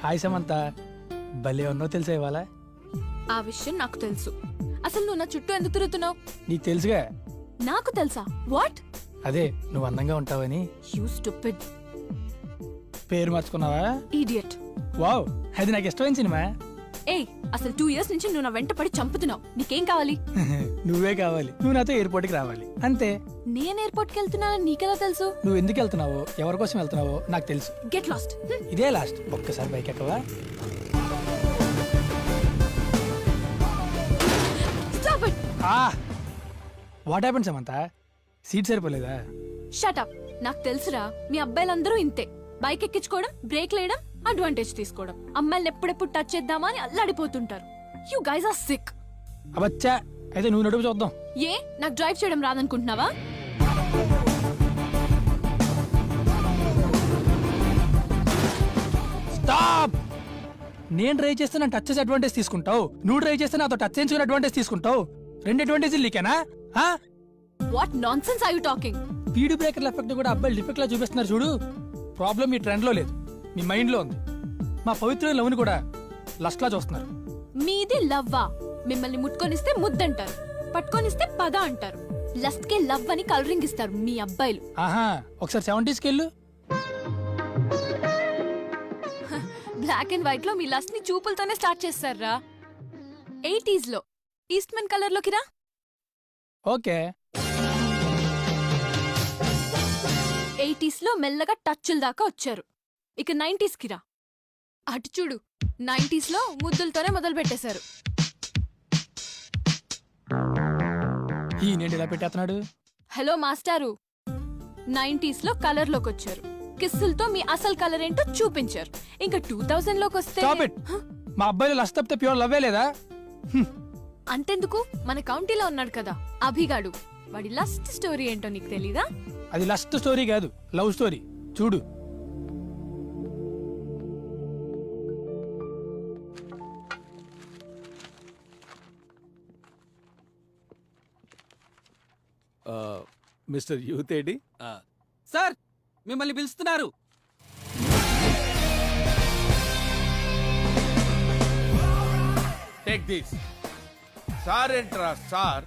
Hi Samantha, భలే ఉన్నో తెలుసా ఇవాళ? ఆ విషయం నాకు తెలుసు. అసలు నువ్వు నా చుట్టూ ఎందుకు తిరుగుతున్నావు? నీకు తెలుసుగా. నాకు తెలుసా? వాట్? అదే నువ్వు అందంగా ఉంటావని. You stupid. పేరు మార్చుకున్నావా? ఇడియట్. వావ్, అది నాకు ఇష్టమైన సినిమా. ఏయ్, అసలు 2 years నుంచి నువ్వు నా వెంట పడి చంపుతున్నావు. నీకేం కావాలి? నువ్వే కావాలి. నువ్వు నాతో ఎయిర్పోర్ట్కి రావాలి అంతే. నేను ఎయిర్పోర్ట్కి వెళ్తున్నానని నీకెలా తెలుసు? నువ్వు ఎందుకు వెళ్తున్నావో, ఎవరి కోసం వెళ్తున్నావో నాకు తెలుసు. Get lost. ఇదే లాస్ట్. ఒక్కసారి బైక్ ఎక్కవా? Stop it. What happen Samantha? Seat సరిపోలేదా? Shut up. నాకు తెలుసురా, మీ అబ్బాయిలందరూ ఇంతే. బైక్ ఎక్కించుకోవడం, బ్రేక్ లేయడం, అడ్వాంటేజ్ తీసుకోవడం. అమ్మాయిని ఎప్పుడెప్పుడు టచ్ చేద్దామా అని అల్లాడిపోతుంటారు. You guys are sick. అవచ్చా, అయితే నువ్వు నడుపు చూద్దాం. ఏ, నాకు డ్రైవ్ చేయడం రాదనుకుంటున్నావా? స్టాప్. నేను డ్రైవ్ చేస్తే నన్ను టచ్ చేసి అడ్వాంటేజ్ తీసుకుంటావు, నువ్వు డ్రైవ్ చేస్తే నాతో టచ్ చేయించుకుని అడ్వాంటేజ్ తీసుకుంటావు. 2 అడ్వాంటేజ్లు నీకేనా? What nonsense are you talking? Speed బ్రేకర్ల ఎఫెక్ట్ కూడా అబ్బాయిలు డిఫెక్ట్ లా చూపిస్తున్నారు చూడు. ప్రాబ్లం మీ ట్రెండ్ లో లేదు, మీ మైండ్ లో ఉంది. మా పవిత్ర లవ్ని కూడా లస్ట్ లా చూస్తున్నారు. మీది లవ్వా? మిమ్మల్ని ముట్టుకొనిస్తే ముద్దంటారు, పట్టుకొనిస్తే పద అంటారు. లస్ట్ కే లవ్ అని కలరింగ్ ఇస్తారు మీ అబ్బాయిలు. ఆహా, ఒకసారి 70s కి వెళ్ళు. బ్లాక్ అండ్ వైట్ లో మీ లస్ట్ ని చూపులతోనే స్టార్ట్ చేస్తారా. 80s లో ఈస్ట్మన్ కలర్ లోకి రా. ఓకే. 80s లో మెల్లగా టచ్ల దాకా వచ్చారు. ఇక 90s కి రా. అటు చూడు, 90s లో ముద్దులతోనే మొదలు పెట్టేశారు. ఈ నేను ఇలా పెట్టేస్తున్నాడు. హలో మాస్టారు, 90s లో కలర్ లోకి వచ్చారు. కిస్సులతో మీ అసలు కలర్ ఏంటో చూపించారు. ఇంకా 2000 లోకి వస్తే Stop it. మా అబ్బాయిలు లస్ట్ తప్పితే ప్యూర్ లవ్వే లేదా? అంతెందుకు, మన కౌంటీలో ఉన్నాడు కదా అభిగాడు. వాడి లస్ట్ స్టోరీ ఏంటో నీకు తెలీదా? అది లస్ట్ స్టోరీ కాదు, లవ్ స్టోరీ. చూడు. Mister youth AD? సార్, మిమ్మల్ని పిలుస్తున్నారు. Take this. Sir entra, sir.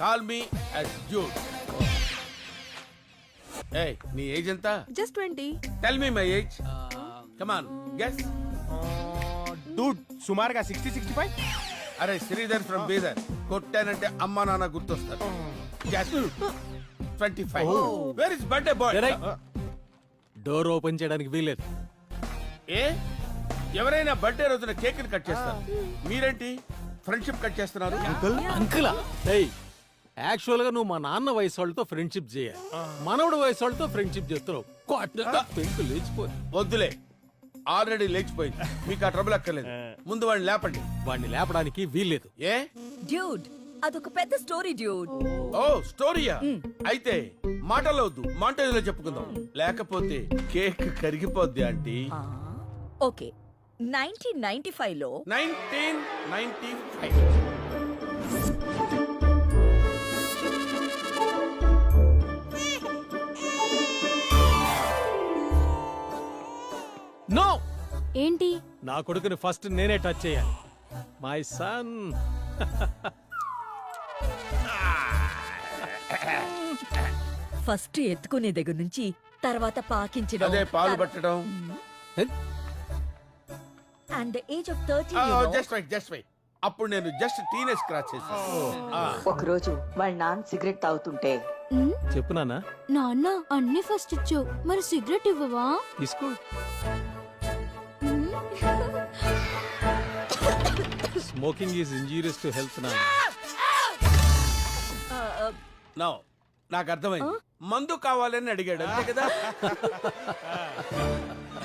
Call me as Jude. Hey, నీ ఏజ్ ఎంత? Just 20. Tell me my age. Come on, guess. Dude సుమారుగా 60-65. అరే శ్రీధర్ ఫ్రమ్ బీదర్. కొట్టానంటే అమ్మా నాన్న గుర్తొస్తారు. Guess. 25. Where is birthday boy? Door open చేయడానికి వీలేదు. ఏ ఎవరైనా బర్త్డే రోజున కేక్ కట్ చేస్తారు, మీరేంటి ఫ్రెండ్షిప్ కట్ చేస్తున్నారు? అంకులా, యాక్చువల్ గా నువ్వు మా నాన్న వయసు వాళ్ళతో ఫ్రెండ్షిప్ చేయాలి. మనవడు వయసు వాళ్ళతో ఫ్రెండ్షిప్ చేస్తున్నావు. పెంకు లేచిపోయి. వద్దులే, ఆల్రెడీ లేచిపోయింది. మీకు ఆ ట్రబుల్ అక్కర్లేదు. ముందు వాడిని లేపండి. వాడిని లేపడానికి వీల్లేదు. ఏ డ్యూడ్, అదొక పెద్ద స్టోరీ డ్యూడ్. ఓ స్టోరీయా? అయితే మాటలో వద్దు, మాంటేజ్లో చెప్పుకుందాం. లేకపోతే కేక్ కరిగిపోద్ది ఆంటీ. ఓకే, 1995 లో 1995. నో, ఏంటి? నా కొడుకుని ఫస్ట్ నేనే టచ్ చేయాలి. My son. ఫస్ట్ ఎత్తుకునే దగ్గర నుంచి తర్వాత పాకించడం, అదే పాలు పట్టడం. And the age of 13. Just wait. అప్పుడు నేను జస్ట్ టీనేజ్ క్రాస్ చేశాను. ఒకరోజు వాళ్ళ నాన్న సిగరెట్ తాగుతుంటే చెప్పు నాన్న. నాన్న, అన్ని ఫస్ట్ ఇచ్చావు, మరి సిగరెట్ ఇవ్వవా? తీసుకో. Smoking is injurious to health. No, నాకు అర్థమైంది. మందు కావాలని అడిగాడు అంతే కదా?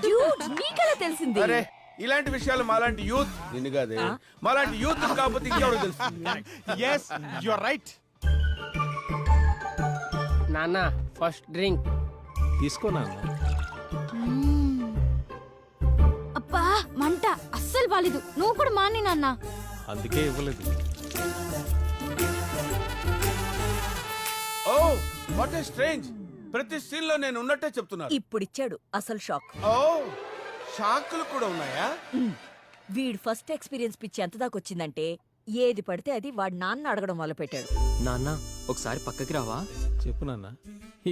డ్యూడ్, నీకెలా తెలిసింది? అరే, ఇలాంటి విషయాలు మాలాంటి యూత్, నిన్ను కాదే, మాలాంటి యూత్ కాకపోతే ఇంకెవరు తెలుసు? yes, you are right. నాన్న, ఫస్ట్ డ్రింక్ తీసుకో నాన్న. అబ్బా మంట, అస్సలు బాలేదు. నువ్వు కూడా మాని నాన్న. అందుకే ఇవ్వలేదు. Oh what a strange. ప్రతి సీన్ లో నేను ఉన్నట్టే చెప్తున్నాను. ఇప్పుడిచ్చాడు అసలు షాక్. ఓ షాకులు కూడా ఉన్నాయా? వీడు ఫస్ట్ ఎక్స్పీరియన్స్ పిచ్చి ఎంత దాకా వచ్చిందంటే ఏది పడితే అది వాడి నాన్న అడగడం మొదలు పెట్టాడు. నాన్న ఒకసారి పక్కకి రావా? చెప్పు నాన్న,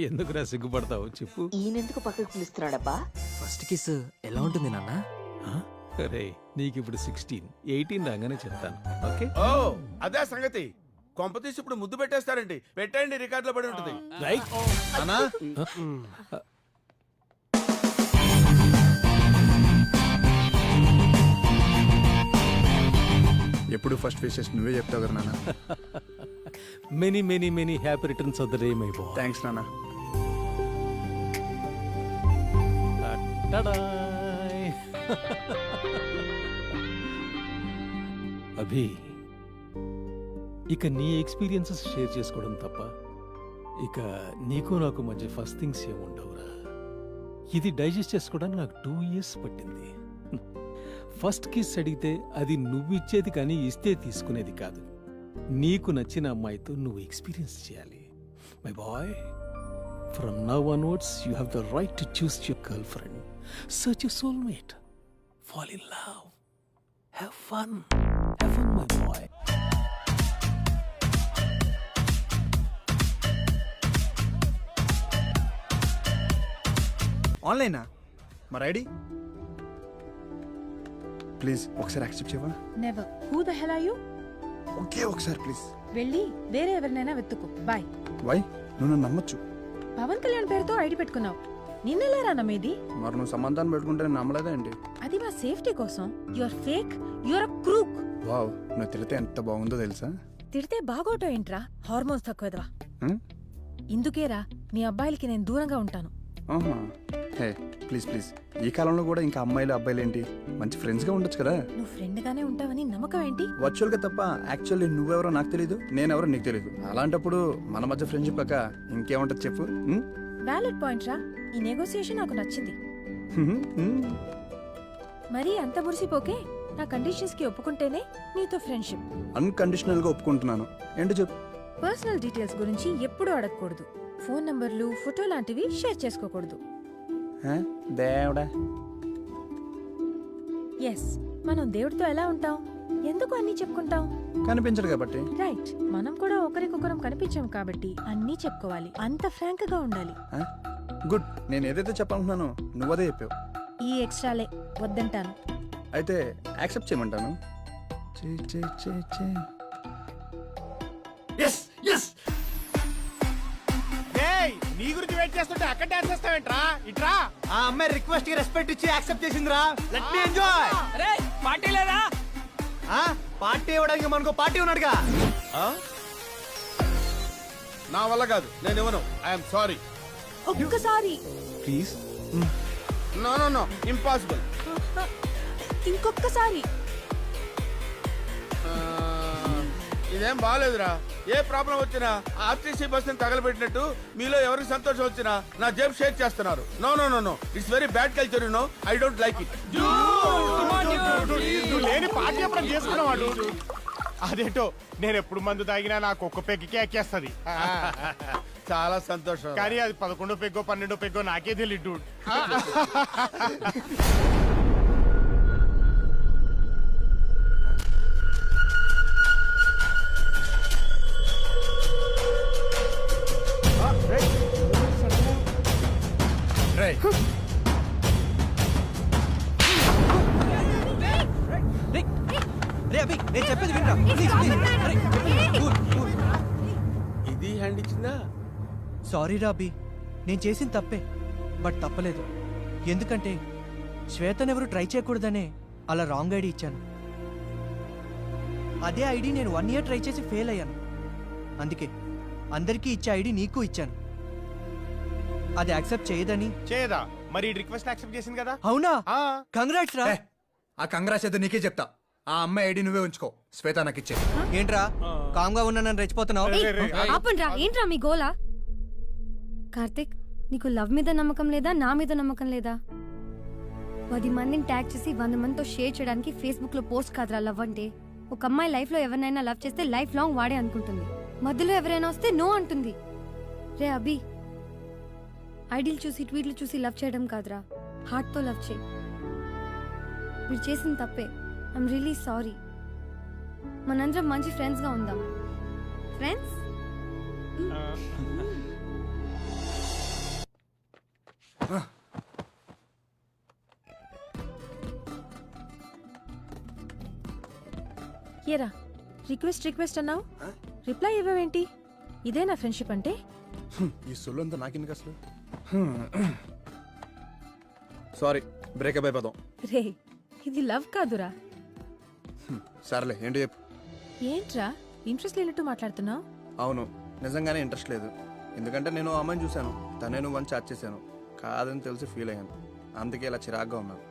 ఎందుకురా సిగ్గుపడతావు చెప్పు. ఈయనెందుకు పక్కకు పిలుస్తున్నాడబ్బా? ఫస్ట్ కిస్ ఎలా ఉంటుంది నాన్న? రే నీకు ఇప్పుడు 16, 18 రాగానే చెప్తాను. ఓకే ఓ అదే సంగతి. కొంపతీసి ఇప్పుడు ముద్దు పెట్టేస్తారండి. పెట్టండి, రికార్డులో పడి ఉంటుంది. రైట్ అన్నా ఎప్పుడు ఫస్ట్ ఫేసెస్ నువ్వే చెప్తావు కదా నాన్న. Many many many happy returns of the day my boy. Thanks నాన్న. అభి, ఇక నీ ఎక్స్పీరియన్సెస్ షేర్ చేసుకోవడం తప్ప ఇక నీకు నాకు మధ్య ఫస్ట్ థింగ్స్ ఏముండవురా. ఇది డైజెస్ట్ చేసుకోవడానికి నాకు 2 years పట్టింది. ఫస్ట్ కిస్ అడిగితే అది నువ్వు ఇచ్చేది కానీ ఇస్తే తీసుకునేది కాదు. నీకు నచ్చిన అమ్మాయితో నువ్వు ఎక్స్పీరియన్స్ చేయాలి my boy. From now onwards you have the right to choose your girlfriend, search your soulmate, fall in love, have fun my boy. ఆన్లైనా మరి ఐడి ప్లీజ్ ఒకసారి యాక్సెప్ట్ చేయవా? Never. Who the hell are you? Okay ఒకసారి please. వెళ్ళి వేరే ఎవరినైనా వెతుకు. Bye. Why? నువ్వు నన్ను నమ్మొచ్చు. పవన్ కళ్యాణ్ పేరుతో ఐడి పెట్టుకున్నావు. నిన్నెలా నమ్మేది? మరి నువ్వు సంబంధాన్ని పెట్టుకుంటే నేను నమ్మలేదా అండి? అది మా సేఫ్టీ కోసం. Your fake, your a crook. Wow, నువ్వు తిడితే ఎంత బాగుందో తెలుసా? తిడితే బాగోటో ఏంట్రా? హార్మోన్స్ తక్కువదవా. హ్మ్? ఇందుకేరా మీ అబ్బాయిలకి నేను దూరంగా ఉంటాను. ఆహా. హే ప్లీజ్ ప్లీజ్, ఈ కాలంలో కూడా ఇంకా అమ్మాయిలు అబ్బాయిలు ఏంటి, మంచి ఫ్రెండ్స్గా ఉండొచ్చు కదా. నువ్వు ఫ్రెండ్ గానే ఉంటావని నమ్మకం ఏంటి? వర్చువల్గా తప్ప యాక్చువల్లీ నువ్వెవరో నాకు తెలీదు, నేనెవరో నీకు తెలీదు. అలాంటప్పుడు మన మధ్య ఫ్రెండ్షిప్ కాక ఇంకేముంటది చెప్పు? వ్యాలిడ్ పాయింట్ రా. ఈ నెగోసియేషన్ నాకు నచ్చింది. మరీ అంత మురిసిపోకే. నా కండిషన్స్ కి ఒప్పుకుంటేనే నీతో ఫ్రెండ్షిప్. అన్కండిషనల్ గా ఒప్పుకుంటున్నాను. ఏంటి చెప్పు? పర్సనల్ డీటెయిల్స్ గురించి ఎప్పుడూ అడగకూడదు. ఫోన్ నంబర్లు, ఫోటో లాంటివి షేర్ చేసుకోకూడదు. దేవుడా. ఎస్, మనం దేవుడితో ఎలా ఉంటాం? ఎందుకు అన్ని చెప్పుకుంటాం? కనిపించడు కాబట్టి. రైట్. మనం కూడా ఒకరికొకరం కనిపించాం కాబట్టి అన్నీ చెప్పుకోవాలి. అంత ఫ్రాంక్ గా ఉండాలి. గుడ్. నేను ఏదైతే చెప్పాలనుకున్నానో నువ్వు అదే చెప్పావు. ఈ ఎక్స్ట్రాలే వద్దంటాను. అయితే యాక్సెప్ట్ చేయమంటాను. నీ గురించి వెయిట్ చేస్తుంటే అక్కడ డాన్స్ చేస్తావేంట్రా? ఇట్రా. ఆ అమ్మాయి రిక్వెస్ట్ కి రెస్పెక్ట్ ఇచ్చి యాక్సెప్ట్ చేసిందిరా. Let me enjoy. అరే పార్టీ లేదా? పార్టీ ఇవ్వడానికి మనకు పార్టీ ఉన్నాడుగా. నా వల్ల కాదు, నేను ఇవ్వను. I'm sorry. ఒక్కసారి please. No no no, impossible. ఇంకొక్కసారి. ఇదేం బాగాలేదురా. ఏ ప్రాబ్లం వచ్చినా ఆర్టీసీ బస్ ని తగలబెట్టినట్టు మీలో ఎవరికి సంతోషం వచ్చినా నా జేబు షేర్ చేస్తున్నారు. No no no no, it's very bad culture, you know. I don't like it. నువ్వు లేని పార్టీ ఎప్పుడు చేసుకున్నావాడు? అదేంటో, నేను ఎప్పుడు మందు తాగినా నాకు ఒక్క పెగ్గికే ఎక్కేస్తుంది. చాలా సంతోషం. కానీ అది 11 పెగ్గో 12 పెగ్గో నాకే తెలియదు. రే అభి, నేను చెప్పేది వినరా ప్లీజ్ ప్లీజ్. ఇది హ్యాండ్ ఇచ్చిందా? సారీ రా అభి, నేను చేసిన తప్పే. బట్ తప్పలేదు. ఎందుకంటే శ్వేతనెవరు ట్రై చేయకూడదనే అలా రాంగ్ ఐడి ఇచ్చాను. అదే ఐడి నేను 1 year ట్రై చేసి ఫెయిల్ అయ్యాను. అందుకే అందరికీ ఇచ్చే ఐడి నీకు ఇచ్చాను. అది యాక్సెప్ట్ చేయదని. చేయదా? మరి రిక్వెస్ట్ యాక్సెప్ట్ చేసింది కదా. అవునా? ఆ. కంగ్రాట్స్ రా. ఆ కంగ్రాట్స్ అయితే నీకే చెప్తా. ఆ అమ్మాయి ఐడి నువ్వే ఉంచుకో, శ్వేత నాకు ఇచ్చే. ఏంట్రా కామ్గా ఉన్నా నన్ను రెచ్చిపోతున్నావు? ఆపండ్రా. ఏంట్రా మీ గోలా? కార్తిక్, నీకు లవ్ మీద నమ్మకం లేదా, నా మీద నమ్మకం లేదా? 10 మందిని ట్యాగ్ చేసి 100 మందితో షేర్ చేయడానికి ఫేస్బుక్ లో పోస్ట్ కాదురా లవ్ అంటే. ఒక అమ్మాయి లైఫ్ లో ఎవరినైనా లవ్ చేస్తే లైఫ్ లాంగ్ వాడే అనుకుంటుంది. మధ్యలో ఎవరైనా వస్తే నో అంటుంది. రే అభి, ఐడియల్ చూసి ట్వీట్లు చూసి లవ్ చేయడం కాదురా, హార్ట్ తో లవ్ చేయి. మీరు చేసిన తప్పే. I'm really sorry. మనందరం మంచి ఫ్రెండ్స్గా ఉందాం. ఫ్రెండ్స్? ఏరా రిక్వెస్ట్ అన్నావు, రిప్లై ఇవ్వవేంటి? ఇదే నా ఫ్రెండ్షిప్ అంటే? ఈ సొల్లు అంతా నాకెందుకు అసలు? సారీ, బ్రేకప్ అయిపోదాం. రే ఇది లవ్ కాదురా. సర్లే, ఏంటి చెప్పు. ఏంట్రా ఇంట్రెస్ట్ లేనట్టు మాట్లాడుతున్నావు? అవును, నిజంగానే ఇంట్రెస్ట్ లేదు. ఎందుకంటే నేను ఆ అమ్మాయిని చూశాను, తనే నువ్వు అని చాట్ చేశాను. కాదని తెలిసి ఫీల్ అయ్యాను, అందుకే ఇలా చిరాగ్గా ఉన్నాను.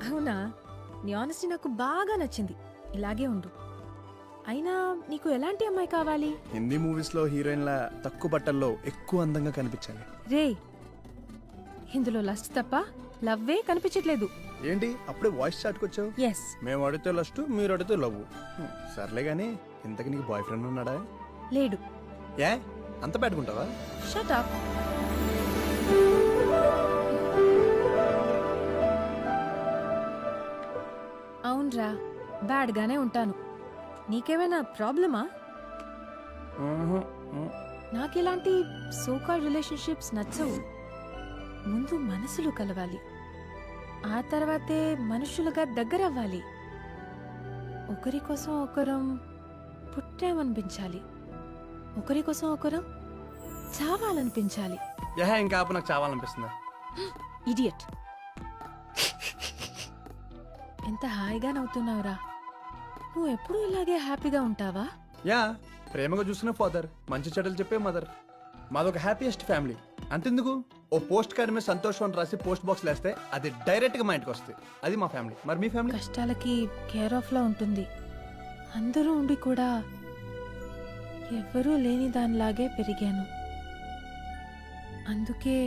అవునా? నీ ఆనెస్టీ నాకు బాగా నచ్చింది. ఇలాగే ఉండు. అయినా నీకు ఎలాంటి అమ్మాయి కావాలి? హిందీ మూవీస్లో హీరోయిన్ల తక్కువ బట్టల్లో ఎక్కువ అందంగా కనిపించాలి. రే ఇందులో లస్ట్ తప్ప లవ్వే కనిపించట్లేదు. ఏంటి అప్పుడే వాయిస్ చాట్కి వచ్చావు? ఎస్. మేము అడిగితే లస్ట్, మీరు అడిగితే లవ్. సర్లే కానీ ఇంతకు నీకు బాయ్ ఫ్రెండ్ ఉన్నాడా? లేడు. ఏ అంత పెట్టుకుంటావా? Shut up. అవునరా, బ్యాడ్గానే ఉంటాను. నీకేమైనా ప్రాబ్లమా? నాకిలాంటి సోకాల్ రిలేషన్షిప్స్ నచ్చవు. ముందు మనసులు కలవాలి, ఆ తర్వాతే మనుషులుగా దగ్గరవ్వాలి. ఒకరి కోసం ఒకరం పుట్టామనిపించాలి, ఒకరి కోసం ఒకరం చావాలనిపించాలి. ఇంకా ఆపు, నాకు చావాలనిపిస్తుందా? ఇడియట్. ఎంత హాయిగా నవ్వుతున్నావురా. నువ్వు ఎప్పుడూ ఇలాగే హ్యాపీగా ఉంటావా? యా, ప్రేమగా చూసిన ఫాదర్, మంచి చెడ్డలు చెప్పే మదర్. మాదొక happiest family. అంతెందుకు, ఓ పోస్ట్ కార్డ్ మీద సంతోషం అని రాసి పోస్ట్ బాక్స్ వేస్తే అది డైరెక్ట్ గా మా ఇంటికి వస్తుంది. అది మా ఫ్యామిలీ. మరి మీ ఫ్యామిలీ? కష్టాలకి కేర్ ఆఫ్ లా ఉంటుంది. అందరూ ఉండి కూడా ఎవ్వరూ లేని దానిలాగే పెరిగాను. అందుకే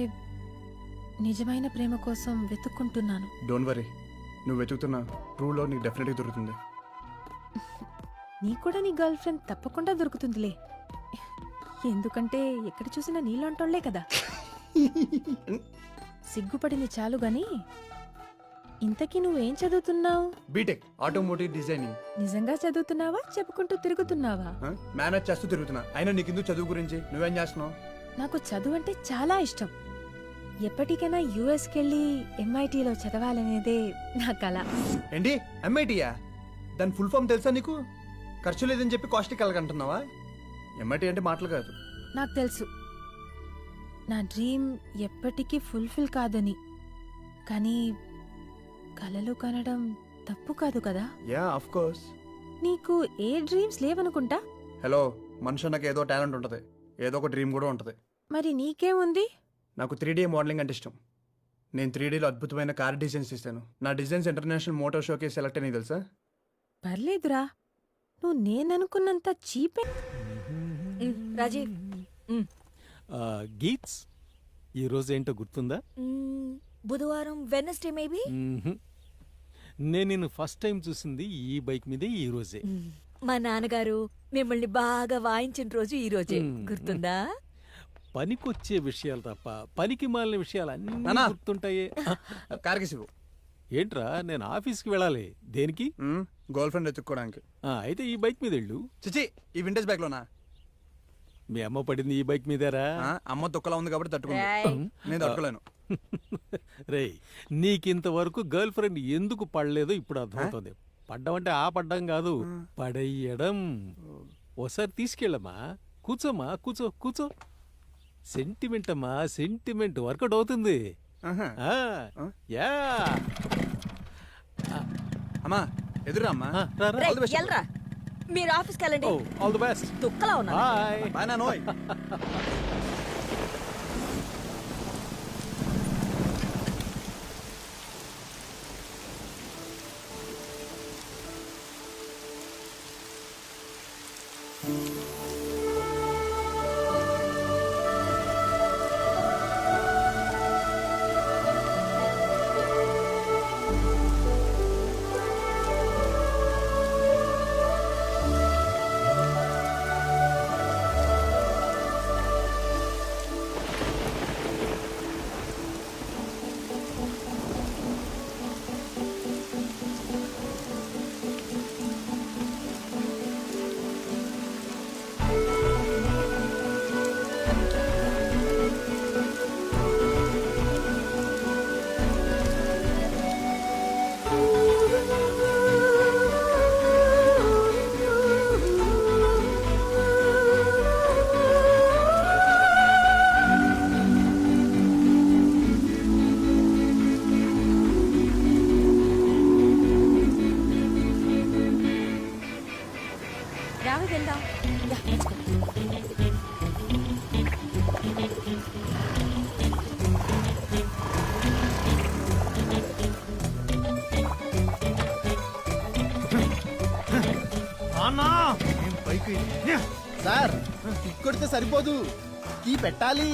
నిజమైన ప్రేమ కోసం వెతుక్కుంటున్నాను. డోంట్ వరీ, నువ్వు వెతుకుతున్నా ట్రూ లవ్ నీకు డెఫినెట్గా దొరుకుతుంది. నీ కూడా నీ గర్ల్ ఫ్రెండ్ తప్పకుండా దొరుకుతుందిలే. ఎందుకంటే ఎక్కడ చూసినా నీళ్ళంటోళ్లే కదా. సిగ్గుపడింది చాలు గాని, ఇంతకీ నువ్వేం చదువుతున్నావు? BTech automotive designing. నిజంగా చదువుతున్నావా, చెప్పుకుంటూ తిరుగుతున్నావా? మేనేజ్ చేస్తూ తిరుగుతున్నా. అయినా నీకెందుకు చదువు గురించి? నువ్వేం చేస్తున్నావు? నాకు చదువు అంటే చాలా ఇష్టం. ఎప్పటికైనా యుఎస్కి వెళ్ళి ఎంఐటీలో చదవాలనేదే నా కల. ఏంటి ఎంఐటీయా? దాని ఫుల్ ఫామ్ తెలుసా నీకు? ఖర్చు లేదని చెప్పి కాస్ట్లీ కలగంటున్నావా? ఎంఐటీ అంటే మాటలు కాదు. నాకు తెలుసు నా డ్రీమ్ ఎప్పటికీ ఫుల్ఫిల్ కాదని, కానీ కలలు కనడం తప్పు కాదు కదా? Yeah of course. నీకు ఏ డ్రీమ్స్ లేవనుకుంటా? హలో, మనిషి నాకు ఏదో టాలెంట్ ఉంటుంది, ఏదో ఒక డ్రీమ్ కూడా ఉంటుంది. మరి నీకేముంది? నాకు 3D మోడలింగ్ అంటే ఇష్టం. నేను 3Dలో అద్భుతమైన కార్ డిజైన్స్ ఇస్తాను. నా డిజైన్స్ ఇంటర్నేషనల్ మోటార్ షోకి సెలెక్ట్ అయినాయి తెలుసా? పర్లేదురా, నువ్వు నేననుకున్నంత చీపే. రాజీవ్, గీట్స్, ఈరోజు ఏంటో గుర్తుందా? బుధవారం, వెనస్డే మేబీ. నేను నిన్ను ఫస్ట్ టైం చూసింది ఈ బైక్ మీదే ఈ రోజే. మా నాన్నగారు మిమ్మల్ని బాగా వాయించిన రోజు ఈ రోజే. గుర్తుందా? పనికొచ్చే విషయాలు తప్ప పనికి మాలిన విషయాలు అన్నీ గుర్తుంటాయే. కార్గిసివు. ఏంట్రా, నేను ఆఫీస్కి వెళ్ళాలి. దేనికి? గర్ల్ ఫ్రెండ్ ఎత్తుక్కోవడానికి. అయితే ఈ బైక్ మీద వెళ్ళు. చిచి, ఈ వింటేజ్ బైక్ లోనా? మీ అమ్మ పడింది ఈ బైక్ మీదేరా? అమ్మ దుక్కలా ఉంది కాబట్టి తట్టుకున్నాను. నేను తట్టుకోలేను. రే, నీకింతవరకు గర్ల్ ఫ్రెండ్ ఎందుకు పడలేదో ఇప్పుడు అర్థమవుతుంది. పడ్డం అంటే ఆ పడ్డం కాదు, పడేయడం. ఓసారి తీసుకెళ్ళమ్మా. కూర్చోమ్మా, కూర్చో కూర్చో. సెంటిమెంట్ అమ్మా, సెంటిమెంట్ వర్కౌట్ అవుతుంది. యా అమ్మా, ఎదురా అమ్మా. ఎల్రా, మీరు ఆఫీస్కి వెళ్ళండి. All the best. దుక్కలా ఉన్నా. బాయ్ బాయ్ నానోయ్. సార్ కిక్ కొడితే సరిపోదు కీ పెట్టాలి.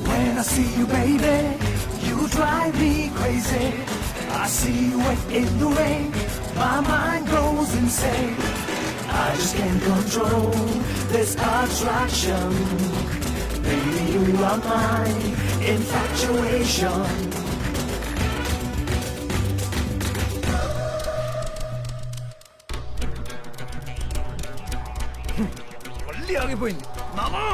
When I see you, baby, you drive me crazy. I see you in the rain, my mind goes insane. I just can't control this attraction. Baby, you are my infatuation. మళ్ళీ ఆగిపోయింది మామా.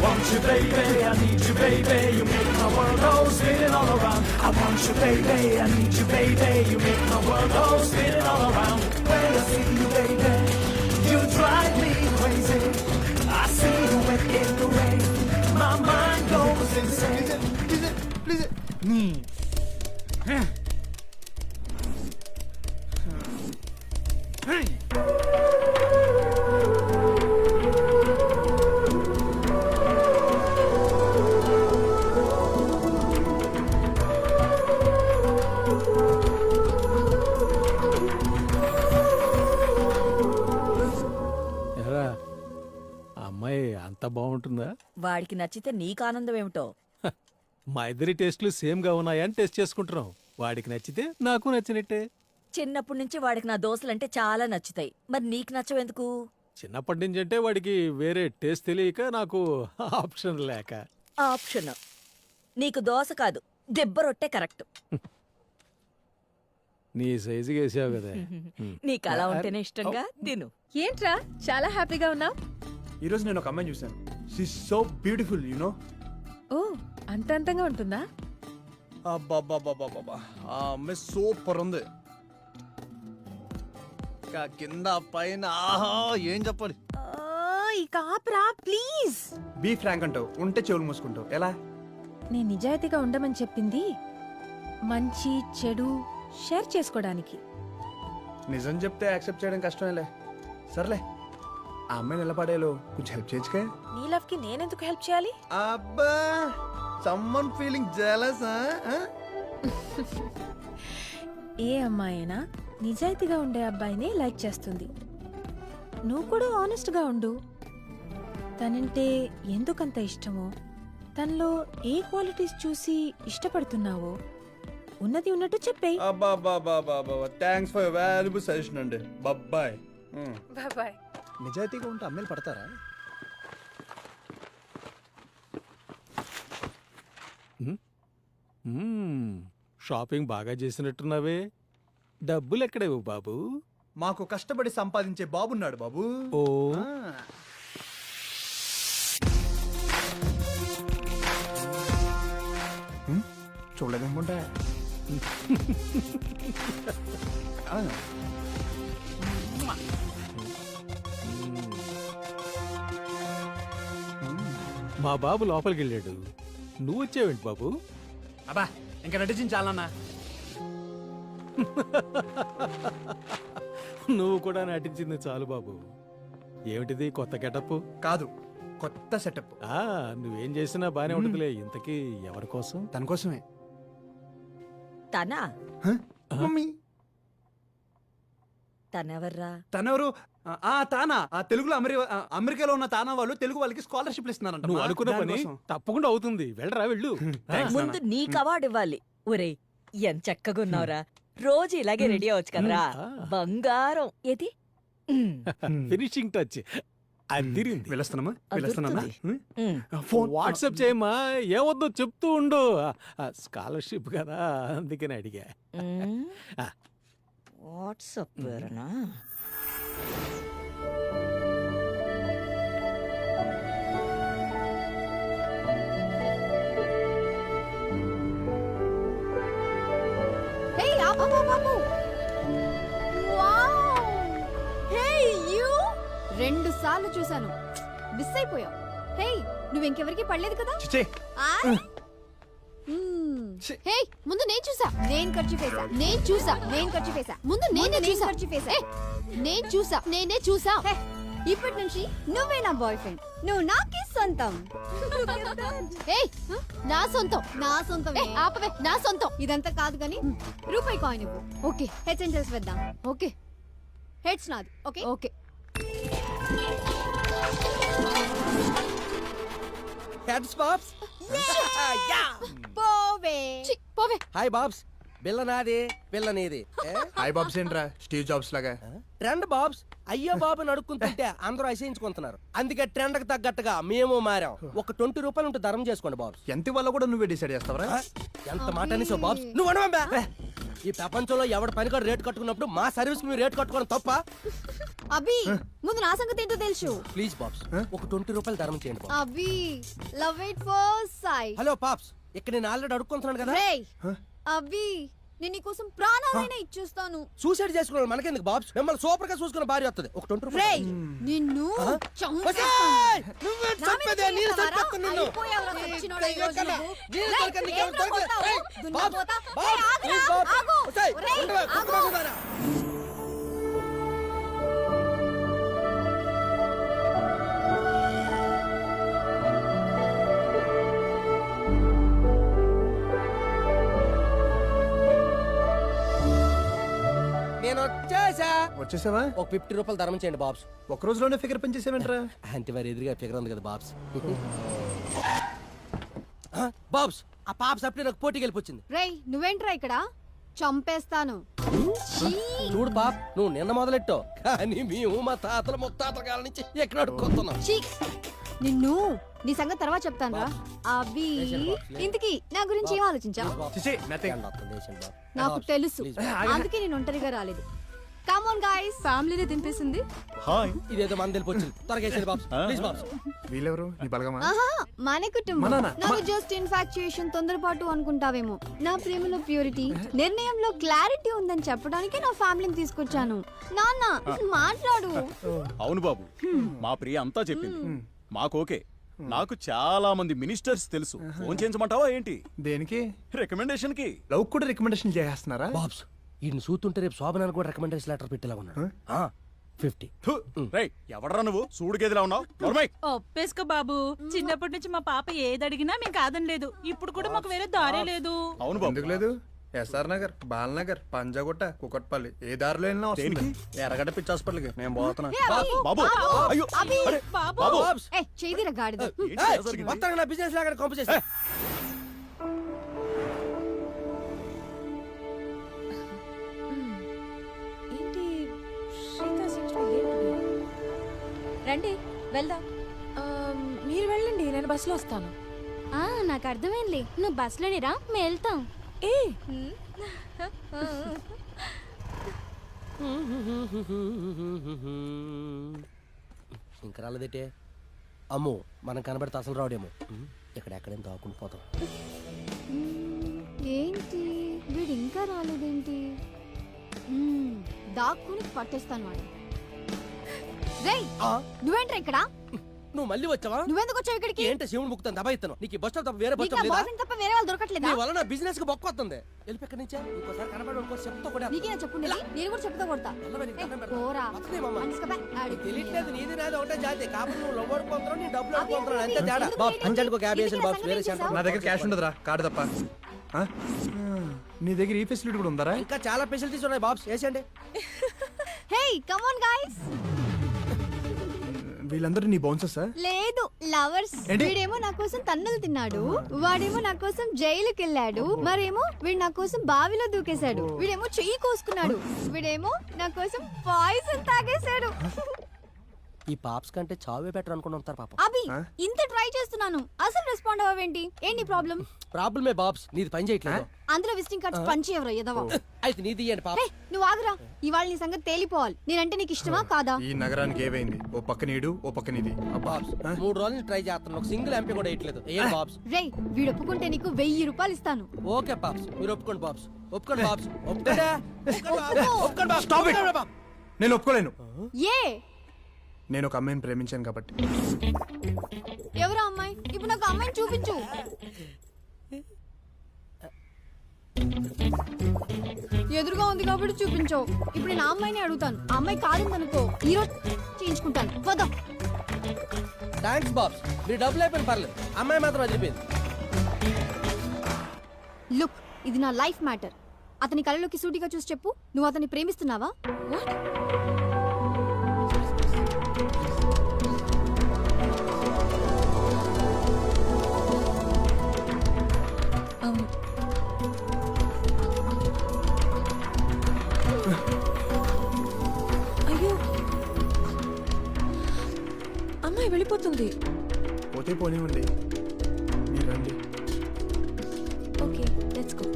Want you, baby, I need you, baby. You make my world go spinning all around. I want you, baby, I need you, baby. You make my world go spinning all around. When I see you, baby, you drive me crazy. I see you in the rain, my mind goes insane. Please ఎరా ఆ అమ్మాయి అంత బాగుంటుందా? వాడికి నచ్చితే నీకు ఆనందం ఏమిటో. మా ఇద్దరి టేస్ట్లు సేమ్ గా ఉన్నాయని టెస్ట్ చేసుకుంటున్నాం. వాడికి నచ్చితే నాకు నచ్చినట్టే. చిన్నప్పటి నుంచి వాడికి నా దోశలంటే చాలా నచ్చుతాయి. మరి నీకు నచ్చవెందుకు? చిన్నప్పటి నుంచి అంటే వాడికి వేరే టేస్ట్ తెలియక, నాకు ఆప్షన్ లేక. ఆప్షన్ నీకు దోశ కాదు దెబ్బ రొట్టె కరెక్ట్. నీ సైజుకి వేసావు కదా. నీకు అలా ఉంటేనే ఇష్టంగా తిను. ఏంట్రా చాలా హ్యాపీగా ఉన్నావు? ఈరోజు నేను ఒక అమ్మాయిని చూశాను. She so beautiful you know. ఓ అంత అంతంగా ఉంటుందా? అబ్బాబ్బాబ్బాబ్బా, ఆ అమ్మాయి సూపర్ ఉంది. కింద పైన ఆహా ఏం చెప్పాలి. ఇక ఆపరా ప్లీజ్. బీ ఫ్రాంక్ అంటావు, ఉంటే చెవులు మూసుకుంటావు ఎలా? నేను నిజాయితీగా ఉండమని చెప్పింది మంచి చెడు షేర్ చేసుకోవడానికి. నిజం చెప్తే యాక్సెప్ట్ చేయడం కష్టమేలే. సర్లే, ఆ అమ్మాయిని ఎలా పడేలో కొంచెం హెల్ప్ చేయొచ్చుగా. నీ లవ్ కి నేనెందుకు హెల్ప్ చేయాలి? అబ్బా సమ్మన్ ఫీలింగ్ జెలస్. ఏ అమ్మాయినా నిజాయితీగా ఉండే అబ్బాయిని లైక్ చేస్తుంది. నువ్వు కూడా ఆనెస్ట్ గా ఉండు. తనంటే ఎందుకంత ఇష్టమో, తనలో ఏ క్వాలిటీస్ చూసి ఇష్టపడుతున్నావో ఉన్నది ఉన్నట్టు చెప్పేయ్. అబ్బా థ్యాంక్స్ ఫర్ వాల్యుబుల్ సజెషన్ అండి. బాయ్. బాయ్. నిజాయితీగా ఉంటే అమ్మాయిలు పడతారా? షాపింగ్ బాగా చేసినట్టున్నావే. డబ్బులు ఎక్కడేవు బాబు? మాకు కష్టపడి సంపాదించే బాబున్నాడు బాబు. ఓ చూడలేదనుకుంటా. మా బాబు లోపలికి వెళ్ళాడు, నువ్వు వచ్చావేంటి బాబు? అబ్బా ఇంకా నటించాలన్నా. నువ్వు కూడా నటించింది చాలు బాబు. ఏమిటిది కొత్త గెటప్? కాదు, కొత్త సెటప్. నువ్వేం చేసినా బానే ఉంటుందిలే. ఇంతకీ ఎవరి కోసం? తన కోసమే. తనా? మమ్మీ తనెవర్రా? తనెవరు? తానా తెలుగులో అమెరికాలో ఉన్న తానా వాళ్ళు తెలుగు వాళ్ళకి స్కాలర్షిప్ ఇస్తున్నారంట. నువ్వు అనుకున్న పని తప్పకుండా అవుతుంది. వెళ్ళరా వెళ్ళు. ముందు నీకు అవార్డు ఇవ్వాలి. ఒరే ఎంత చక్కగా ఉన్నావురా. రోజు ఇలాగే రెడీ అవ్వచ్చు కదరా. బంగారం. ఏది ఫినిషింగ్ టచ్ అదిరింది. వెళ్ళొస్తున్నామా? వాట్సాప్ చేయమ్మా. ఏవద్దో చెప్తూ ఉండు. స్కాలర్షిప్ కదా అందుకని అడిగా. వాట్సాప్ పేరునా? హే ఆపు బాబు. వావ్. Hey you. 2 సార్లు చూసాను, మిస్ అయిపోయావు. హే నువ్వు ఇంకెవరికి పడలేదు కదా? చిచే ఆ? హే ముందు నేను చూసా. నేను ఖర్చు వేసా. నేను చూసా. నేను ఖర్చు వేసా. ముందు నేనే చూసా. ఖర్చు వేసా. నేను చూసా. నేనే చూసా. ఇప్పటి నుంచి నువ్వే నా బాయ్ ఫ్రెండ్. నువ్వు నాకే సొంతం. ఏయ్ నా సొంతం. నా సొంతం. ఆపవే. నా సొంతం. ఇదంతా కాదు గానీ రూపాయి కాయిన్ ఇవ్వు. ఓకే. హెడ్స్ అండ్ టైల్స్ వేద్దాం. ఓకే. హెడ్స్ నాది. Okay okay. హెడ్స్ బాబ్స్. పోవే. పోవే. హాయ్ బాబ్స్. బిల్ల నాది, పిల్ల నీది. హాయ్ బాబ్స్ ఏంట్రా స్టీవ్ జాబ్స్ లాగా? ట్రెండ్ బాబ్స్. అయ్యో బాబు నడుక్కుంటుంటే అందరూ అసహించుకుంటున్నారు. అందుకే ట్రెండ్ కి తగ్గట్టుగా మేము మారాం. ఒక 20 రూపాయలు ఉంటే ధరం చేసుకోండి బాబ్స్. ఎంత వల్ల కూడా నువ్వే డిసైడ్ చేస్తావరా? ఎంత మాట అనేసావు బాబ్స్. నువ్వు అనవా? ఈ ప్రపంచంలో ఎవడ పనికాడు రేట్ కట్టుకున్నప్పుడు మా సర్వీస్ కి మీరు రేట్ కట్టుకోవడం తప్ప? అభి ముందు నా సంగతి ఏంటో తెలుసు. ప్లీజ్ బాబ్స్ ఒక 20 రూపాయలు ధరం చేయండి బాబ్స్. అభి love it first sight. Hello pops, ఇక్కడ నేను ఆల్రెడీ అడుక్కుంటున్నాను కదా. రేయ్ అభి నేను నీకోసం ప్రాణాలైనా ఇచ్చేస్తాను. సూసైడ్ చేసుకున్నాను మనకెందుకు బాబ్స్? మిమ్మల్ని సూపర్ గా చూసుకున్న భార్య వస్తుంది. ఒక 20 రూపాయలు. రేయ్ నిన్ను ఒసేయ్! నువ్వే చంపేదే, నేను చంపేస్తాను నిన్ను. బాబ్స్, బాబ్స్, ప్లీజ్ బాబ్స్. ఒసేయ్, ఉండవే, కుక్కబాగుదారా. నేను వచ్చేసావా? ఒక 50 రూపాయలు ధర్మం చేయండి బాబ్స్. ఒక రోజులోనే ఫిగర్ పెంచేసేవేంట్రా? అంటే వారి ఎదురుగా ఫిగర్ ఉంది కదా బాబ్స్. బాబ్స్ ఆ పాప్స్ అప్పుడే నాకు పోటీకి వెళ్ళిపోయింది. రేయ్ నువ్వేంట్రా ఇక్కడ? చంపేస్తాను. చూడు పాప్, నువ్వు నిన్న మొదలెట్టావు కానీ మేము మా తాతల ముత్తాతల కాలం నుంచి ఎక్కడ అడుక్కొస్తున్నాం. నిన్ను నీ సంగతి తర్వాత చెప్తాను రా. అభి ఇంతకీ నా గురించి ఏం ఆలోచించావు? నాకు తెలుసు, అందుకే నేను ఒంటరిగా రాలేదు. కమ్ ఆన్ గైస్, ఫ్యామిలీనే తినిపిస్తుంది. హాయ్, ఇదేదో మన తెలిపొచ్చింది. త్వరగా వేసేది బాబ్స్, ప్లీజ్ బాబ్స్. వీళ్ళెవరు? నీ బలగమా? ఆహా మన కుటుంబం. నాకు జస్ట్ ఇన్ఫాక్చుయేషన్, తొందరపాటు అనుకుంటావేమో. నా ప్రేమలో ప్యూరిటీ, నిర్ణయంలో క్లారిటీ ఉందని చెప్పడానికి నా ఫ్యామిలీని తీసుకొచ్చాను. నాన్న మాట్లాడు. అవును బాబు, మా ప్రియ అంతా చెప్పింది. మాకు ఓకే. నాకు చాలా మంది మినిస్టర్స్ తెలుసు. ఫోన్ చేయించమంటావా ఏంటి? దేనికి? రికమెండేషన్ కి. లవ్ కూడా రికమెండేషన్ చేస్తున్నారా? బాబ్స్ ఈయన చూస్తుంటే రేపు శోభనాన్ని కూడా రికమెండేషన్ లెటర్ పెట్టేలా ఉన్నాడు. 50. రేయ్ ఎవడరా నువ్వు? సూడు గేదిలా ఉన్నావు. ఒప్పేసుకో బాబు, చిన్నప్పటి నుంచి మా పాప ఏది అడిగినా మేము కాదనలేదు. ఇప్పుడు కూడా మాకు వేరే దారే లేదు. అవును బాబు. ఎందుకు లేదు? ఎస్ఆర్ నగర్, బాలనగర్, పంజాగుట్ట, కుకట్పల్లి ఏ దారిలో వెళ్ళినా వస్తుంది. ఎర్రగడ్డ పిచ్చి హాస్పిటల్కి నేను పోతున్నా. బాబు అయ్యో బాబు చేదిరా గాడిద. మొత్తం నా బిజినెస్ లాగా కంపు చేస్తా. రండి వెళ్దాం. మీరు వెళ్ళండి, నేను బస్సులో వస్తాను. నాకు అర్థమైంది, నువ్వు బస్సులోనే రా, మేము వెళ్తాం. ఏ ఇంకా రాలేదేటే? అమ్మో మనం కనబడితే అసలు రావడేమో. ఎక్కడెక్కడేం దాక్కుని పోతాం. ఏంటి వీడు ఇంకా రాలేదేంటి? దాక్కుని పట్టేస్తాను వాడు. రేయ్ నువ్వేంట్రా ఇక్కడ? నువ్వు మళ్ళీ వచ్చావా? నువ్వెందుకు వచ్చావు ఇక్కడికి? ఏంటి శివుని బుక్తాను దబాయిస్తాను. నీకు బస్ స్టాప్ తప్ప వేరే బస్ నీకు స్టాప్ లేదా? బాయ్‌ఫ్రెండ్ తప్ప వేరే వాళ్ళు దొరకట్లేదా? నీ వల్ల నా బిజినెస్ కి బొక్క వస్తుంది. వెళ్ళి ఎక్కడి నుంచే ఇంకోసారి కనబడి ఇంకో చెప్తా కూడా. నీకేనా చెప్పుండేది? నేను కూడా చెప్తా కొడతా. పోరా తెలియట్లేదు, నీది నాది ఒకటే జాతి. కాబట్టి నువ్వు లవ్ అనుకుంటున్నావు, నీ డబ్బులు అనుకుంటున్నావు, అంతే తేడా. బాబు అంజానికి ఒక 50 వేసాను బాబు. వేరే నా దగ్గర క్యాష్ ఉండదురా, కార్డు తప్ప. నీ దగ్గర ఈ ఫెసిలిటీ కూడా ఉందరా? ఇంకా చాలా ఫెసిలిటీస్ ఉన్నాయి బాబ్స్, వేసేయండి. Hey come on guys. వీళ్ళందరూ నీ బౌన్సర్సా? లేదు, లవర్స్. వీడేమో నా కోసం తన్నులు తిన్నాడు, వాడేమో నా కోసం జైలుకి వెళ్ళాడు, మరేమో వీడు నా కోసం బావిలో దూకేశాడు, వీడేమో చెయ్యి కోసుకున్నాడు, వీడేమో నా కోసం పాయిజన్ తాగేశాడు. ఈ పాప్స్ కంటే చావే బెటర్ అనుకుని ఉంటారు పాపం. అభి ఇంత ట్రై చేస్తున్నాను అసలు రెస్పాండ్ అవ్వేంటి? ఏంటి ప్రాబ్లం? ప్రాబ్లమే బాబ్స్, నీది పని చేయట్లేదు. అందులో విజిటింగ్ కార్డ్స్ పంచేవరా ఎదవా? అయితే నీది ఇయ్యండి పాప. నువ్వు ఆగురా, ఇవాళ నీ సంగతి తేలిపోవాలి. నేనంటే నీకు ఇష్టమా కాదా? ఈ నగరానికి ఏవైంది? ఓ పక్క నీడు, ఓ పక్క నీది. బాబ్స్ 3 రోజుల నుంచి ట్రై చేస్తున్నాను, ఒక సింగిల్ ఎంపీ కూడా వేయట్లేదు. ఏ బాబ్స్? రే వీడు ఒప్పుకుంటే నీకు 1000 రూపాయలు ఇస్తాను. ఓకే బాబ్స్, మీరు ఒప్పుకోండి బాబ్స్. ఒప్పుకోండి బాబ్స్. ఒప్పుకోండి. ఒప్పుకో. Stop it! నేను ఒప్పుకోలేను. ఏ నేను ఒక అమ్మాయిని ప్రేమించాను కాబట్టి. ఎవరా అమ్మాయి? ఇప్పుడు నాకు అమ్మాయిని చూపించు. ఎదురుగా ఉంది కాబట్టి చూపించు. ఇప్పుడు నేను ఆ అమ్మాయిని అడుగుతాను. ఆ అమ్మాయి కాదనుకో ఈరోజు చేయించుకుంటాను. పోదాం. థ్యాంక్స్ బాబ్స్, మీరు డబ్బులు అయిపోయిన పర్లేదు, అమ్మాయి మాత్రం వదిలిపోయింది. లుక్, ఇది నా లైఫ్ మ్యాటర్. అతని కళ్ళలోకి సూటిగా చూసి చెప్పు, నువ్వు అతన్ని ప్రేమిస్తున్నావా? అయ్యో, అమ్మాయి వెళ్ళిపోతుంది. పోతే పోనివ్వండి, మీరు రండి. Okay, let's go.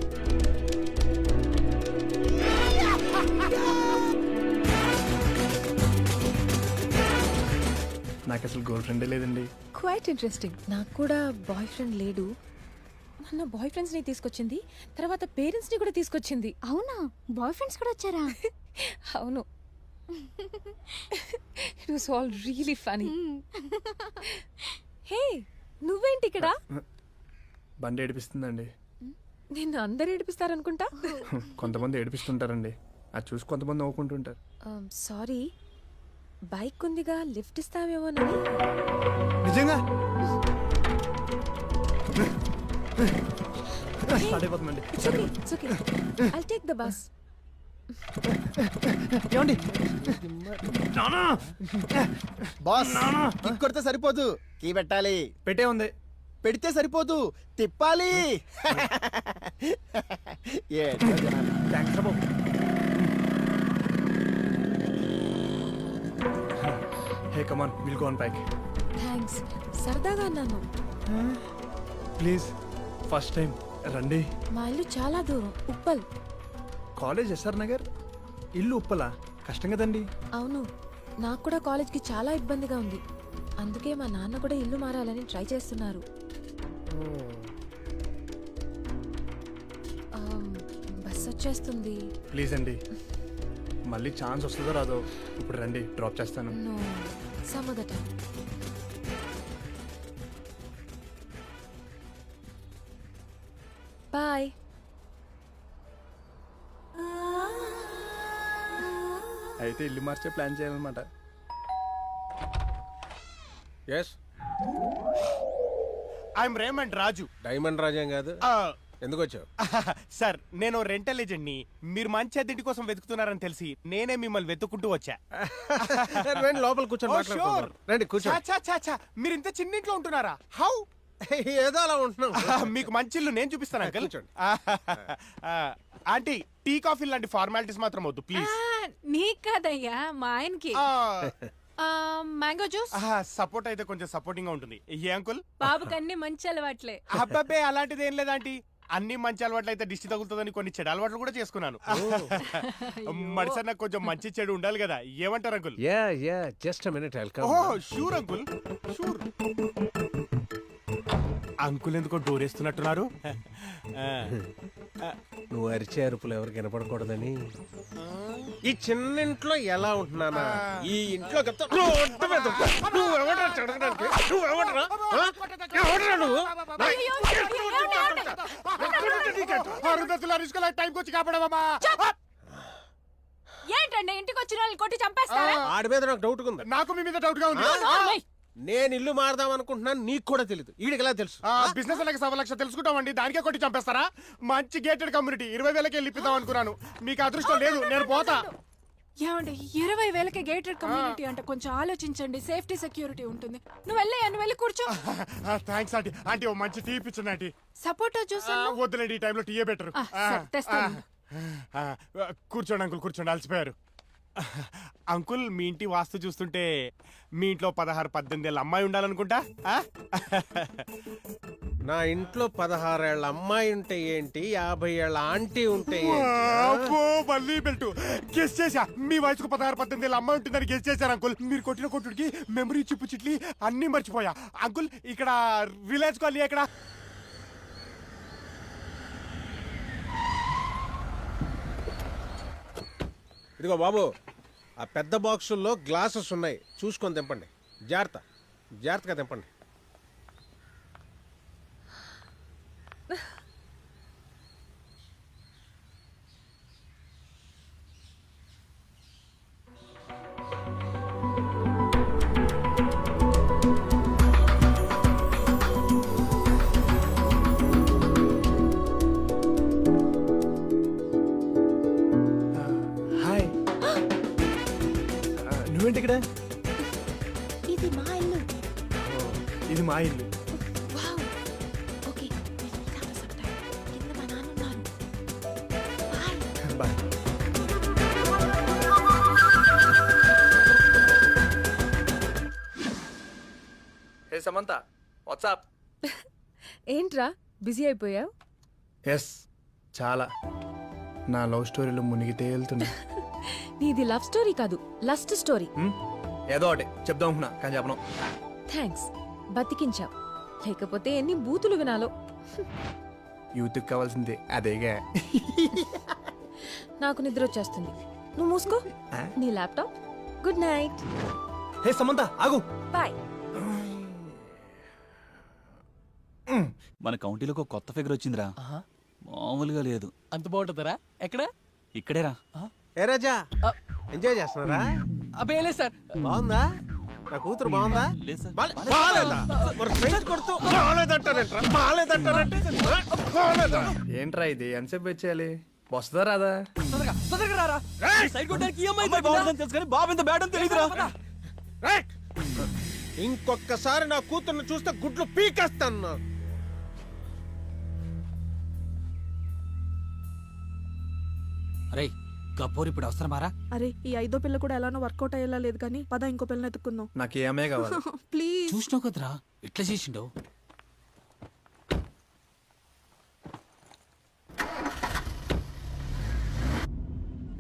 నాకు అసలు గర్ల్ ఫ్రెండే లేదండి. Quite interesting. నాకు కూడా బాయ్ ఫ్రెండ్ లేడు. మొన్న బాయ్ ఫ్రెండ్స్ ని తీసుకొచ్చింది, తర్వాత పేరెంట్స్ ని కూడా తీసుకొచ్చింది. అవునా? బాయ్ ఫ్రెండ్స్ కూడా వచ్చారా? అవును. It was all really funny. Hey, నువ్వేంటి ఇక్కడ? బండి ఏడిపిస్తుందండి. నిన్ను అందరు ఏడిపిస్తారనుకుంటా. కొంతమంది ఏడిపిస్తుంటారండి, అది చూసి కొంతమంది నవ్వుకుంటుంటారు. సారీ, బైక్ ఉందిగా, లిఫ్ట్ ఇస్తావేమోనని. నిజంగా పడిపోతుందండి. It's okay. I'll take the bus. ఏమండి బాస్, కిక్ కొడితే సరిపోదు, కీ పెట్టాలి. పెట్టే ఉంది. పెడితే సరిపోదు, తిప్పాలి. Hey come on, will go on bike. Thanks, సరదాగా అన్నాను. ప్లీజ్, ఫస్ట్ టైం రండి. మా ఇల్లు చాలా దూరం, ఉప్పల్. కాలేజ్ ఎస్ఆర్ నగర్, ఇల్లు ఉప్పలా? కష్టం కదండి. అవును, నాకు కూడా కాలేజ్కి చాలా ఇబ్బందిగా ఉంది. అందుకే మా నాన్న కూడా ఇల్లు మారాలని ట్రై చేస్తున్నారు. బస్ వచ్చేస్తుంది. ప్లీజ్ అండి, మళ్ళీ ఛాన్స్ వస్తుందో రాదో. ఇప్పుడు రండి, డ్రాప్ చేస్తాను. No, some other time. Bye. అయితే ఇల్లు మార్చే ప్లాన్ చేయాలన్నమాట. Yes, I'm Raymond Raju. Diamond రాజేం కాదు. ఎందుకు వచ్చావు? సార్, నేను రెంటల్ ఏజెంట్ని. మీరు మంచి అద్దెంటి కోసం వెతుకుతున్నారని తెలిసి నేనే మిమ్మల్ని వెతుక్కుంటూ వచ్చా. రండి, లోపల కూర్చొని మాట్లాడుకుందాం. రండి కూర్చో. మీరు ఇంత చిన్న ఇంట్లో ఉంటున్నారా? హౌ? ఏదో అలా ఉంటున్నాం. మీకు మంచి ఇల్లు నేను చూపిస్తాను అంకల్. కూర్చోండి. ఆంటీ, టీ కాఫీ లాంటి ఫార్మాలిటీస్ మాత్రం వద్దు ప్లీజ్. నీకు కాదయ్యా, మా ఆయనకి. Mango juice. సపోర్ట్ అయితే కొంచెం సపోర్టింగ్ గా ఉంటుంది. ఏ అంకుల్? బాబుకి అన్ని మంచి అలవాట్లే. అబ్బాబే, అలాంటిది ఏం లేదంటీ. అన్ని మంచి అలవాట్లు అయితే దిష్టి తగులుతుందని కొన్ని చెడు అలవాట్లు కూడా చేసుకున్నాను. మనిషి నాకు కొంచెం మంచి చెడు ఉండాలి కదా. ఏమంటారు uncle? Just a minute, I'll come. Oh, sure uncle, sure. Uncle ఎందుకో డోర్ వేస్తున్నట్టున్నారు? నువ్వు అరిచే అరుపులు ఎవరికి వినపడకూడదని ఈ చిన్న ఇంట్లో ఎలా ఉంటున్నానా, ఈ ఇంట్లో ఏంటండి ఇంటికి వచ్చిన వాళ్ళు కొట్టి చంపేస్తారా? ఆడి మీద నాకు డౌట్ ఉంది. నాకు మీ మీద డౌట్ గా ఉంది. నేను ఇల్లు మారదాం అనుకుంటున్నాను, నీకు కూడా తెలియదు. వీడికి ఎలా తెలుసు? బిజినెస్ లకి 1,00,000 తెలుసుకుంటామండి, దానికే కొట్టి చంపేస్తారా? మంచి గేటెడ్ కమ్యూనిటీ, 20,000కి వెళ్ళిపిద్దాం అనుకున్నాను. మీకు అదృష్టం లేదు, నేను పోతా. ఏమండి 20,000కి గేటెడ్ కమ్యూనిటీ అంటే కొంచెం ఆలోచించండి, సేఫ్టీ సెక్యూరిటీ ఉంటుంది. నువ్వు వెళ్ళి కూర్చో. Thanks aunty. ఆంటీ, ఓ మంచి టీ ఇప్పించండి ఆంటీ. సపోటా జ్యూస్ వద్దులేండి, ఈ టైంలో టీయే బెటర్. కూర్చోండి అంకుల్, కూర్చోండి, అలసిపోయారు. అంకుల్ మీ ఇంటి వాస్తు చూస్తుంటే మీ ఇంట్లో 16-18 ఏళ్ళ అమ్మాయి ఉండాలనుకుంటా. ఆ? నా ఇంట్లో 16 ఏళ్ల అమ్మాయి ఉంటే ఏంటి, 50 ఏళ్ల ఆంటీ ఉంటే ఏంటి? అబ్బో, మళ్ళీ బెల్ట్ గెస్ చేశా. మీ వయసుకు 16-18 ఏళ్ళ అమ్మాయి ఉంటుందని గెస్ చేశాను అంకుల్. మీరు కొట్టిన కొట్టుడికి మెమరీ చిప్పు చిట్లి అన్ని మర్చిపోయా. అంకుల్ ఇక్కడ రిలయన్స్ కాలనీ ఎక్కడ? ఇదిగో బాబు, ఆ పెద్ద బాక్సుల్లో గ్లాసెస్ ఉన్నాయి, చూసుకొని తెంపండి. జాగ్రత్తగా తెంపండి. హాయ్. నువ్వేంటి ఇక్కడ? ఇది మా ఇల్లు. ఇది మా ఇల్లు. వావ్. ఓకే, వెళ్ళిపోతాము sometime. కింద మా నాన్న ఉన్నారు. బాయ్. హే సమంత, వాట్సాప్? ఏంట్రా బిజీ అయిపోయావు? ఎస్, చాలా. నా లవ్ స్టోరీలో మునిగితే వెళ్తున్నా. నీది లవ్ స్టోరీ కాదు, లస్ట్ స్టోరీ. ఏదో ఒకటి చెప్దాం అనుకున్నా కానీ చెప్పను. థ్యాంక్స్, బతికించావు. లేకపోతే ఎన్ని బూతులు వినాలో. యూత్కి కావాల్సిందే అదేగా. నాకు నిద్ర వచ్చేస్తుంది, నువ్వు మూసుకో. నీ laptop. Good night. Hey Samantha, ఆగు. బాయ్. మన కౌంటీలోకి ఒక కొత్త ఫిగర్ వచ్చిందిరా, మామూలుగా లేదు. అంత బాగుంటుందరా? ఎక్కడ? ఇక్కడేరా. ఏ రాజా, ఎంజాయ్ చేస్తున్నారా? అబ్బే సార్. బాగుందా? నా కూతురు బాగుందా? లేదు సార్. బాలేదా? మరి పెయింట్ కొడుతూ బాలేదంటారేంట్రా? బాలేదా? ఏంట్రా ఇది? ఎంతసేపు వచ్చేయాలి? వస్తుందా రాదా? తొందరగా రారా. సైడ్ కొట్టడానికి ఈఎంఐ తెలుసు కానీ బాబు ఇంత బ్యాడ్ అని తెలియదురా. ఇంకొకసారి నా కూతుర్ని చూస్తే గుడ్లు పీకేస్తాను. అరే గబ్బోరు ఇప్పుడు అవసరమారా? అరే ఈ 5వ పిల్ల కూడా ఎలానో వర్కౌట్ అయ్యేలా లేదు కానీ పద ఇంకో పిల్లని ఎత్తుకుందాం. నాకు ఏమే కావాలి. ప్లీజ్. చూసినావు కదరా ఎట్లా చేసిండో.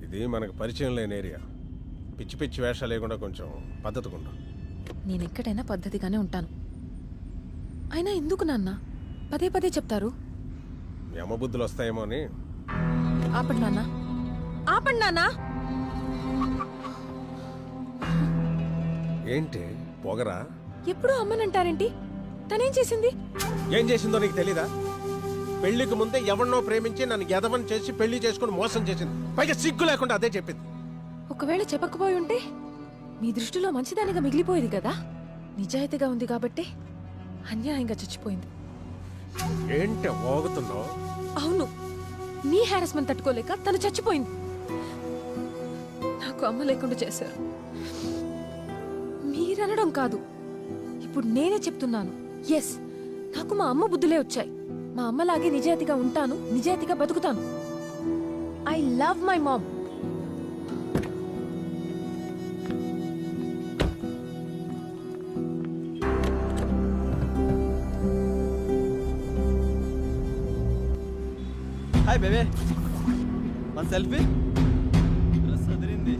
ఇది మనకు పరిచయం లేని ఏరియా. పిచ్చి పిచ్చి వేషాలు లేకుండా కొంచెం పద్ధతిగా ఉండు. నేను ఎక్కడైనా పద్ధతిగానే ఉంటాను. అయినా ఎందుకు నాన్న పదే పదే చెప్తారు? మీ అమ్మ బుద్ధులు వస్తాయేమో అని. ఆపండి నాన్న, ఆపండి నాన్న. ఏంటి పొగరా? ఎప్పుడు అమ్మనంటారేంటి? తనేం చేసింది? ఏం చేసిందో నీకు తెలీదా? పెళ్లికి ముందే ఎవరినో ప్రేమించి నన్ను ఎదవని చేసి పెళ్లి చేసుకుని మోసం చేసింది. పైగా సిగ్గు లేకుండా అదే చెప్పింది. ఒకవేళ చెప్పకపోయి ఉంటే మీ దృష్టిలో మంచిదానిగా మిగిలిపోయేది కదా. నిజాయితీగా ఉంది కాబట్టి అన్యాయంగా చచ్చిపోయింది. ఏంటి ఓగుతున్నావు? అవును, నీ హారాస్మెంట్ తట్టుకోలేక తను చచ్చిపోయింది. నాకు అమ్మ లేకుండా చేశారు. మీరనడం కాదు, ఇప్పుడు నేనే చెప్తున్నాను. ఎస్, నాకు మా అమ్మ బుద్ధులే వచ్చాయి. మా అమ్మలాగే నిజాయితీగా ఉంటాను, నిజాయితీగా బతుకుతాను. I love my mom. Hi babe, మన సెల్ఫీ. డ్రెస్ అదిరింది.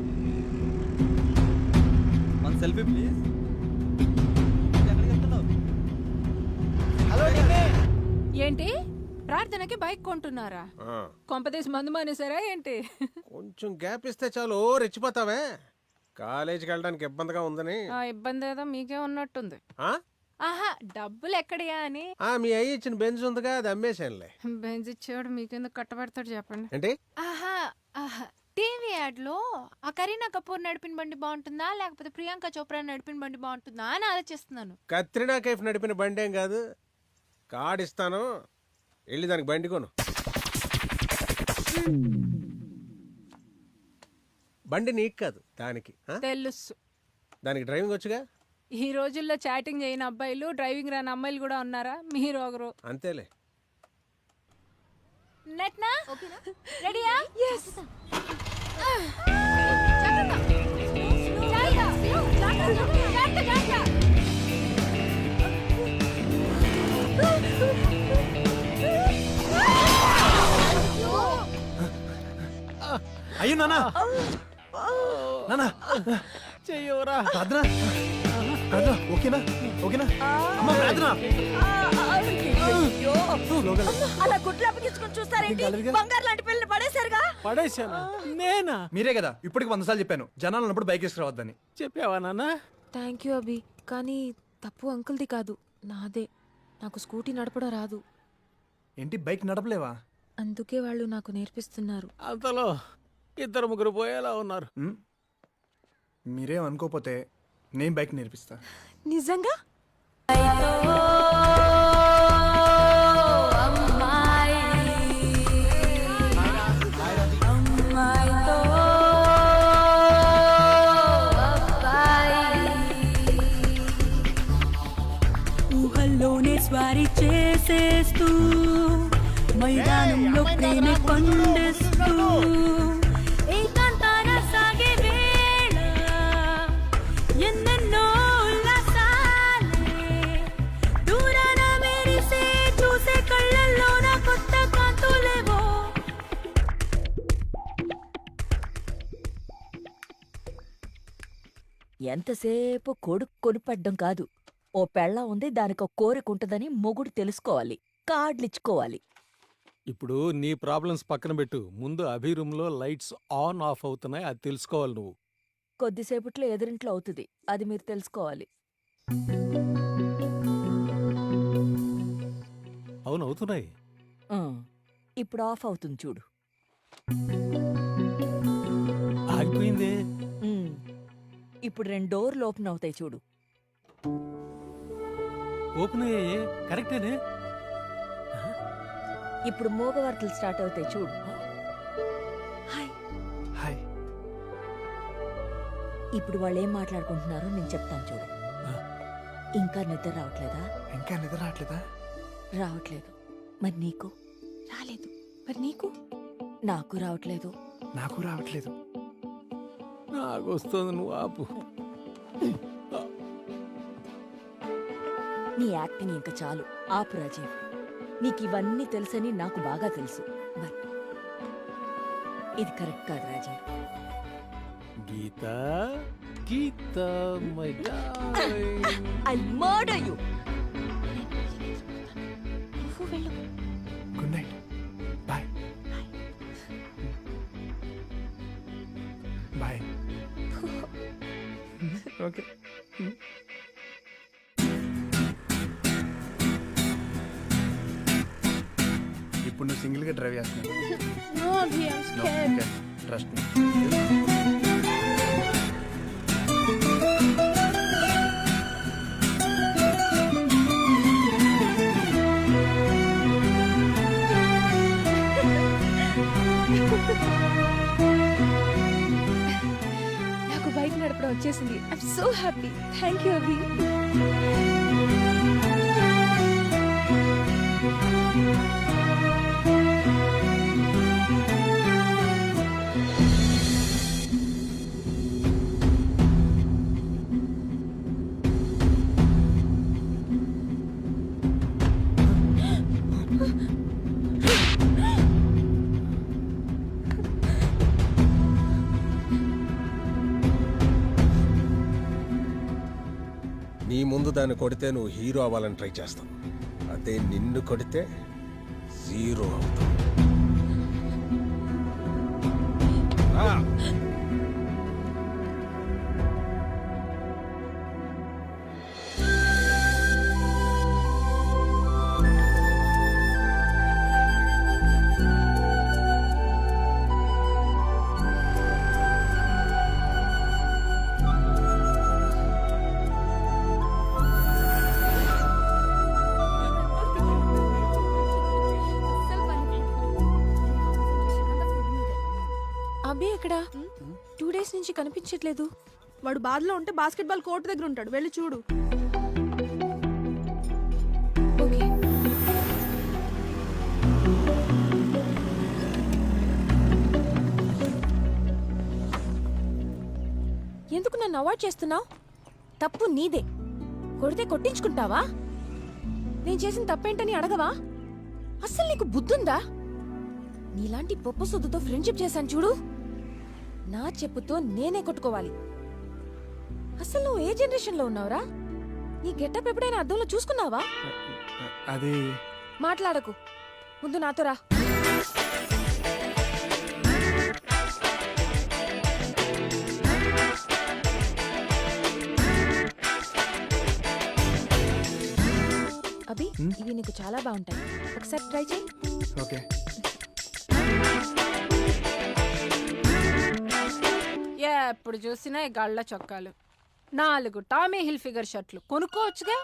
మన సెల్ఫీ ప్లీజ్. ఎక్కడికి వెళ్తున్నావు? హలో. ఏంటి ప్రార్థనకి బైక్ కొంటున్నారా? కొంపదేశ్ మందు మానేసారా ఏంటి? కొంచెం గ్యాప్ ఇస్తే చాలు ఓ రెచ్చిపోతావే. కాలేజీకి వెళ్ళడానికి ఇబ్బందిగా ఉందని. ఇబ్బంది ఏదో మీకే ఉన్నట్టుంది. ఆ? ఆహా, డబ్బులు ఎక్కడియా అని. మీ అయ్యి ఇచ్చిన బెంజ్ ఉందిగా, అది అమ్మేశానులే. బెంజ్ ఇచ్చేవాడు మీకెందుకు కట్టబెడతాడు చెప్పండి. ఏంటి? ఆహా, టీవీ యాడ్ లో ఆ కరీనా కపూర్ నడిపిన బండి బాగుంటుందా లేకపోతే ప్రియాంక చోప్రా నడిపిన బండి బాగుంటుందా అని ఆలోచిస్తున్నాను. కత్రినా కైఫ్ నడిపిన బండి ఏం కాదు. కార్డు ఇస్తాను, వెళ్ళి దానికి బండి కొను. బండి నీకు కాదు, దానికి. తెలుసు. దానికి డ్రైవింగ్ వచ్చుగా. ఈ రోజుల్లో చాటింగ్ చేయని అబ్బాయిలు, డ్రైవింగ్ రాని అమ్మాయిలు కూడా ఉన్నారా? మీరు ఒకరు. అంతేలే. నట్నా రెడీయా? జాగ్రత్త. అయ్యో నానా నానా చెయ్యవరా ప్రార్థన ప్రార్థన ఓకేనా ఓకేనా అమ్మ ప్రార్థన అయ్యో. అలా గుడ్లు అప్పగించుకొని చూస్తారేంటి? బంగారు లాంటి పిల్లని పడేశారుగా. పడేశానా నేనా? మీరే కదా ఇప్పటికి 100 సార్లు చెప్పాను జనాలు ఉన్నప్పుడు బైక్ వేసుకురావద్దని. చెప్పావా నాన్న? థ్యాంక్ యూ అభి, కానీ తప్పు అంకుల్ది కాదు, నాదే. నాకు స్కూటీ నడపడం రాదు, ఏంటి బైక్ నడపలేవా? అందుకే వాళ్ళు నాకు నేర్పిస్తున్నారు. అంతలో 2-3 పోయేలా ఉన్నారు. మీరేం అనుకోపోతే నేను బైక్ నేర్పిస్తా. నిజంగా? ఊహల్లోనే స్వారీ చేసేస్తూ మైదానంలో ప్రేమ పండిస్తూ ఏకాంతాన సాగే వేళ ఎన్నెన్నో ఉల్లాసాలే దూరాన మెరిసే చూసే కళ్ళల్లోన కొత్త కాంతులేవో. ఎంతసేపు కొడుకు కొనిపడ్డం కాదు, ఓ పెళ్ళం ఉంది, దానికి ఒక కోరిక ఉంటుందని మొగుడు తెలుసుకోవాలి, కార్డులిచ్చుకోవాలి. ఇప్పుడు నీ ప్రాబ్లమ్స్ పక్కన పెట్టు. ముందు అభి రూమ్ లో లైట్స్ ఆన్ ఆఫ్ అవుతున్నాయి, అది తెలుసుకోవాలి నువ్వు. కొద్దిసేపట్లో ఎదురింట్లో అవుతుంది, అది మీరు తెలుసుకోవాలి. అవును అవుతున్నాయి. ఇప్పుడు ఆఫ్ అవుతుంది చూడు. ఆగిపోయిందే. ఇప్పుడు 2 డోర్లు ఓపెన్ అవుతాయి చూడు. ఓపెన్ అయ్యాయే, కరెక్టేనే. ఇప్పుడు మూగవార్తలు స్టార్ట్ అవుతాయి చూడు. హాయ్. ఇప్పుడు వాళ్ళు ఏం మాట్లాడుకుంటున్నారో నేను చెప్తాను చూడు. ఇంకా నిద్ర రావట్లేదా? ఇంకా నిద్ర రావట్లేదా? రావట్లేదు. మరి నీకు? రాలేదు. మరి నీకు? నాకు రావట్లేదు. నాకు రావట్లేదు. నాకు వస్తుంది, నువ్వు ఆపు. నీ యాక్టింగ్ ఇంకా చాలు, ఆపు రాజీవ్. నీకు ఇవన్నీ తెలుసని నాకు బాగా తెలుసు. మరి ఇది కరెక్ట్ కాదు Rajeev. Geeta Geeta my darling, I murder you. నువ్వు వెళ్ళు. Good night. Bye bye. Okay. ఇప్పుడు నువ్వు సింగిల్ గా డ్రైవ్ చేస్తున్నావు. ట్రస్ట్ నాకు బైక్ నడపడం వచ్చేసింది. I'm so happy. Thank you Abhi. నీ ముందు దాన్ని కొడితే నువ్వు హీరో అవ్వాలని ట్రై చేస్తావు, అదే నిన్ను కొడితే జీరో అవుతావు. అభి ఎక్కడ? 2 డేస్ నుంచి కనిపించట్లేదు. వాడు బాధలో ఉంటే బాస్కెట్బాల్ కోర్టు దగ్గర ఉంటాడు, వెళ్ళి చూడు. ఓకే. ఎందుకు నన్ను అవాయిడ్ చేస్తున్నావు? తప్పు నీదే. కొడితే కొట్టించుకుంటావా? నేను చేసిన తప్పేంటని అడగవా? అస్సలు నీకు బుద్ధుందా? నీలాంటి పప్పు సొద్దుతో ఫ్రెండ్షిప్ చేశాను చూడు, నా చెప్పుతో నేనే కొట్టుకోవాలి. అసలు నువ్వు ఏ జనరేషన్ లో ఉన్నావురా? నీ గెటప్ ఎప్పుడైనా అద్దంలో చూసుకున్నావా? అది మాట్లాడకు, ముందు నాతో రా. అభి, ఇవి నీకు చాలా బాగుంటాయి, ఒకసారి ట్రై చేయి. ఓకే. ఎప్పుడు చూసినా ఈ గళ్ళ చొక్కాలు, 4 టామీ హిల్ ఫిగర్ షర్ట్లు కొనుక్కోవచ్చుగా.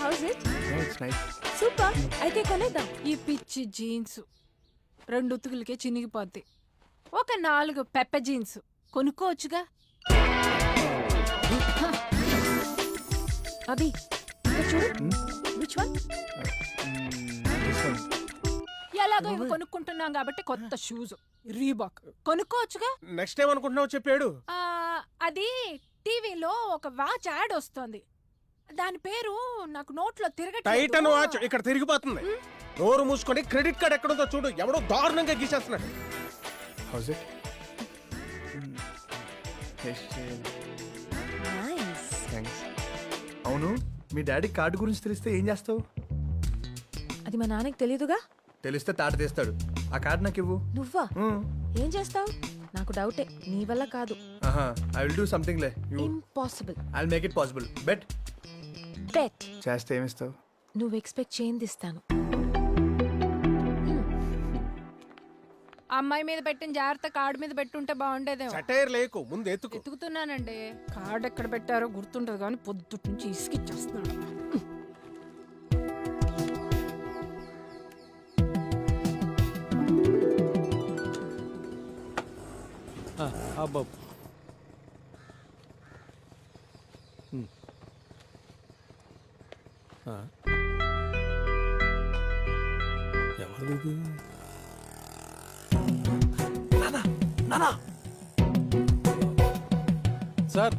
How's it? It's nice. Super, అయితే కొనేద్దాం. ఈ పిచ్చి జీన్స్ 2 ఉతుకులకే చినిగిపోద్ది. ఒక 4 పెప్ప జీన్స్ కొనుక్కోవచ్చుగా. అభి, ఇక్కడ చూడు. Which one? ఎలాగో ఇవి కొనుక్కుంటున్నాం కాబట్టి కొత్త షూస్ రీబాక్ కొనుక్కోవచ్చుగా. నెక్స్ట్ టైం అనుకుంటున్నావు చెప్పాడు. అది టీవీలో ఒక వాచ్ యాడ్ వస్తుంది, దాని పేరు నాకు నోట్లో టైటన్ వాచ్ ఇక్కడ తిరిగిపోతుంది. నోరు మూసుకొని క్రెడిట్ కార్డ్ ఎక్కడుందో చూడు, ఎవడో దారుణంగా గీసేస్తున్నాడు. How's it? నైస్. థ్యాంక్స్. అవును, మీ డాడీ కార్డు గురించి తెలిస్తే ఏం చేస్తావు? అది మా నాన్నకి తెలీదుగా. తెలిస్తే తాట తీస్తాడు. ఆ కార్డు నాకు ఇవ్వు. నువ్వా? ఏం చేస్తావు? నాకు డౌటే, నీ వల్ల కాదు. ఐ విల్ డూ సంథింగ్ లే. Impossible. I will make it possible. Bet. Bet. చేస్తే ఏమిస్తావు? నువ్వు ఎక్స్పెక్ట్ చేయింది ఇస్తాను. అమ్మాయి మీద పెట్టిన జాగ్రత్త కార్డు మీద పెట్టుంటే బాగుండేదేమో. సటైర్ లేకు, ముందు ఎత్తుకుతున్నానండి. కార్డు ఎక్కడ పెట్టారో గుర్తుంటది కానీ పొద్దుటి నుంచి ఇసుకిచ్చేస్తున్నాడు. అబ్బా, ఎవరిది? సార్,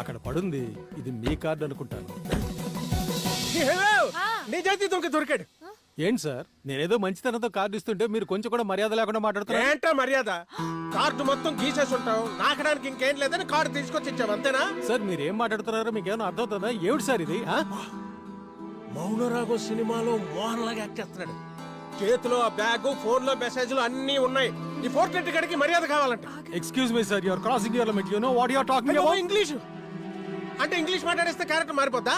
అక్కడ పడుంది, ఇది మీ కార్డు అనుకుంటాను. నీ చేతి దొరికాడు. ఏంటి సార్, నేనేదో మంచితనంతో కార్డు ఇస్తుంటే మీరు కొంచెం కూడా మర్యాద లేకుండా మాట్లాడుతున్నారు. ఏంటో మర్యాద? కార్డు మొత్తం గీసేసి ఉంటావు, నాకడానికి ఇంకేం లేదని కార్డు తీసుకొచ్చి ఇచ్చావు, అంతేనా? సార్, మీరు ఏం మాట్లాడుతున్నారో మీకు ఏమైనా అర్థమవుతుందా? ఏమిటి సార్ ఇది? మౌనరాగో సినిమాలో మోహన్ లాగా యాక్ట్ చేస్తున్నాడు. చేతిలో ఆ బ్యాగ్, ఫోన్ లో మెసేజ్లు అన్ని ఉన్నాయి. ఈ ఫోర్ట్ గడికి మర్యాద కావాలంట. Excuse me sir, you're crossing your limit. You know what you are talking about? English అంటే ఇంగ్లీష్ మాట్లాడేస్తే క్యారెక్టర్ మారిపోద్దా?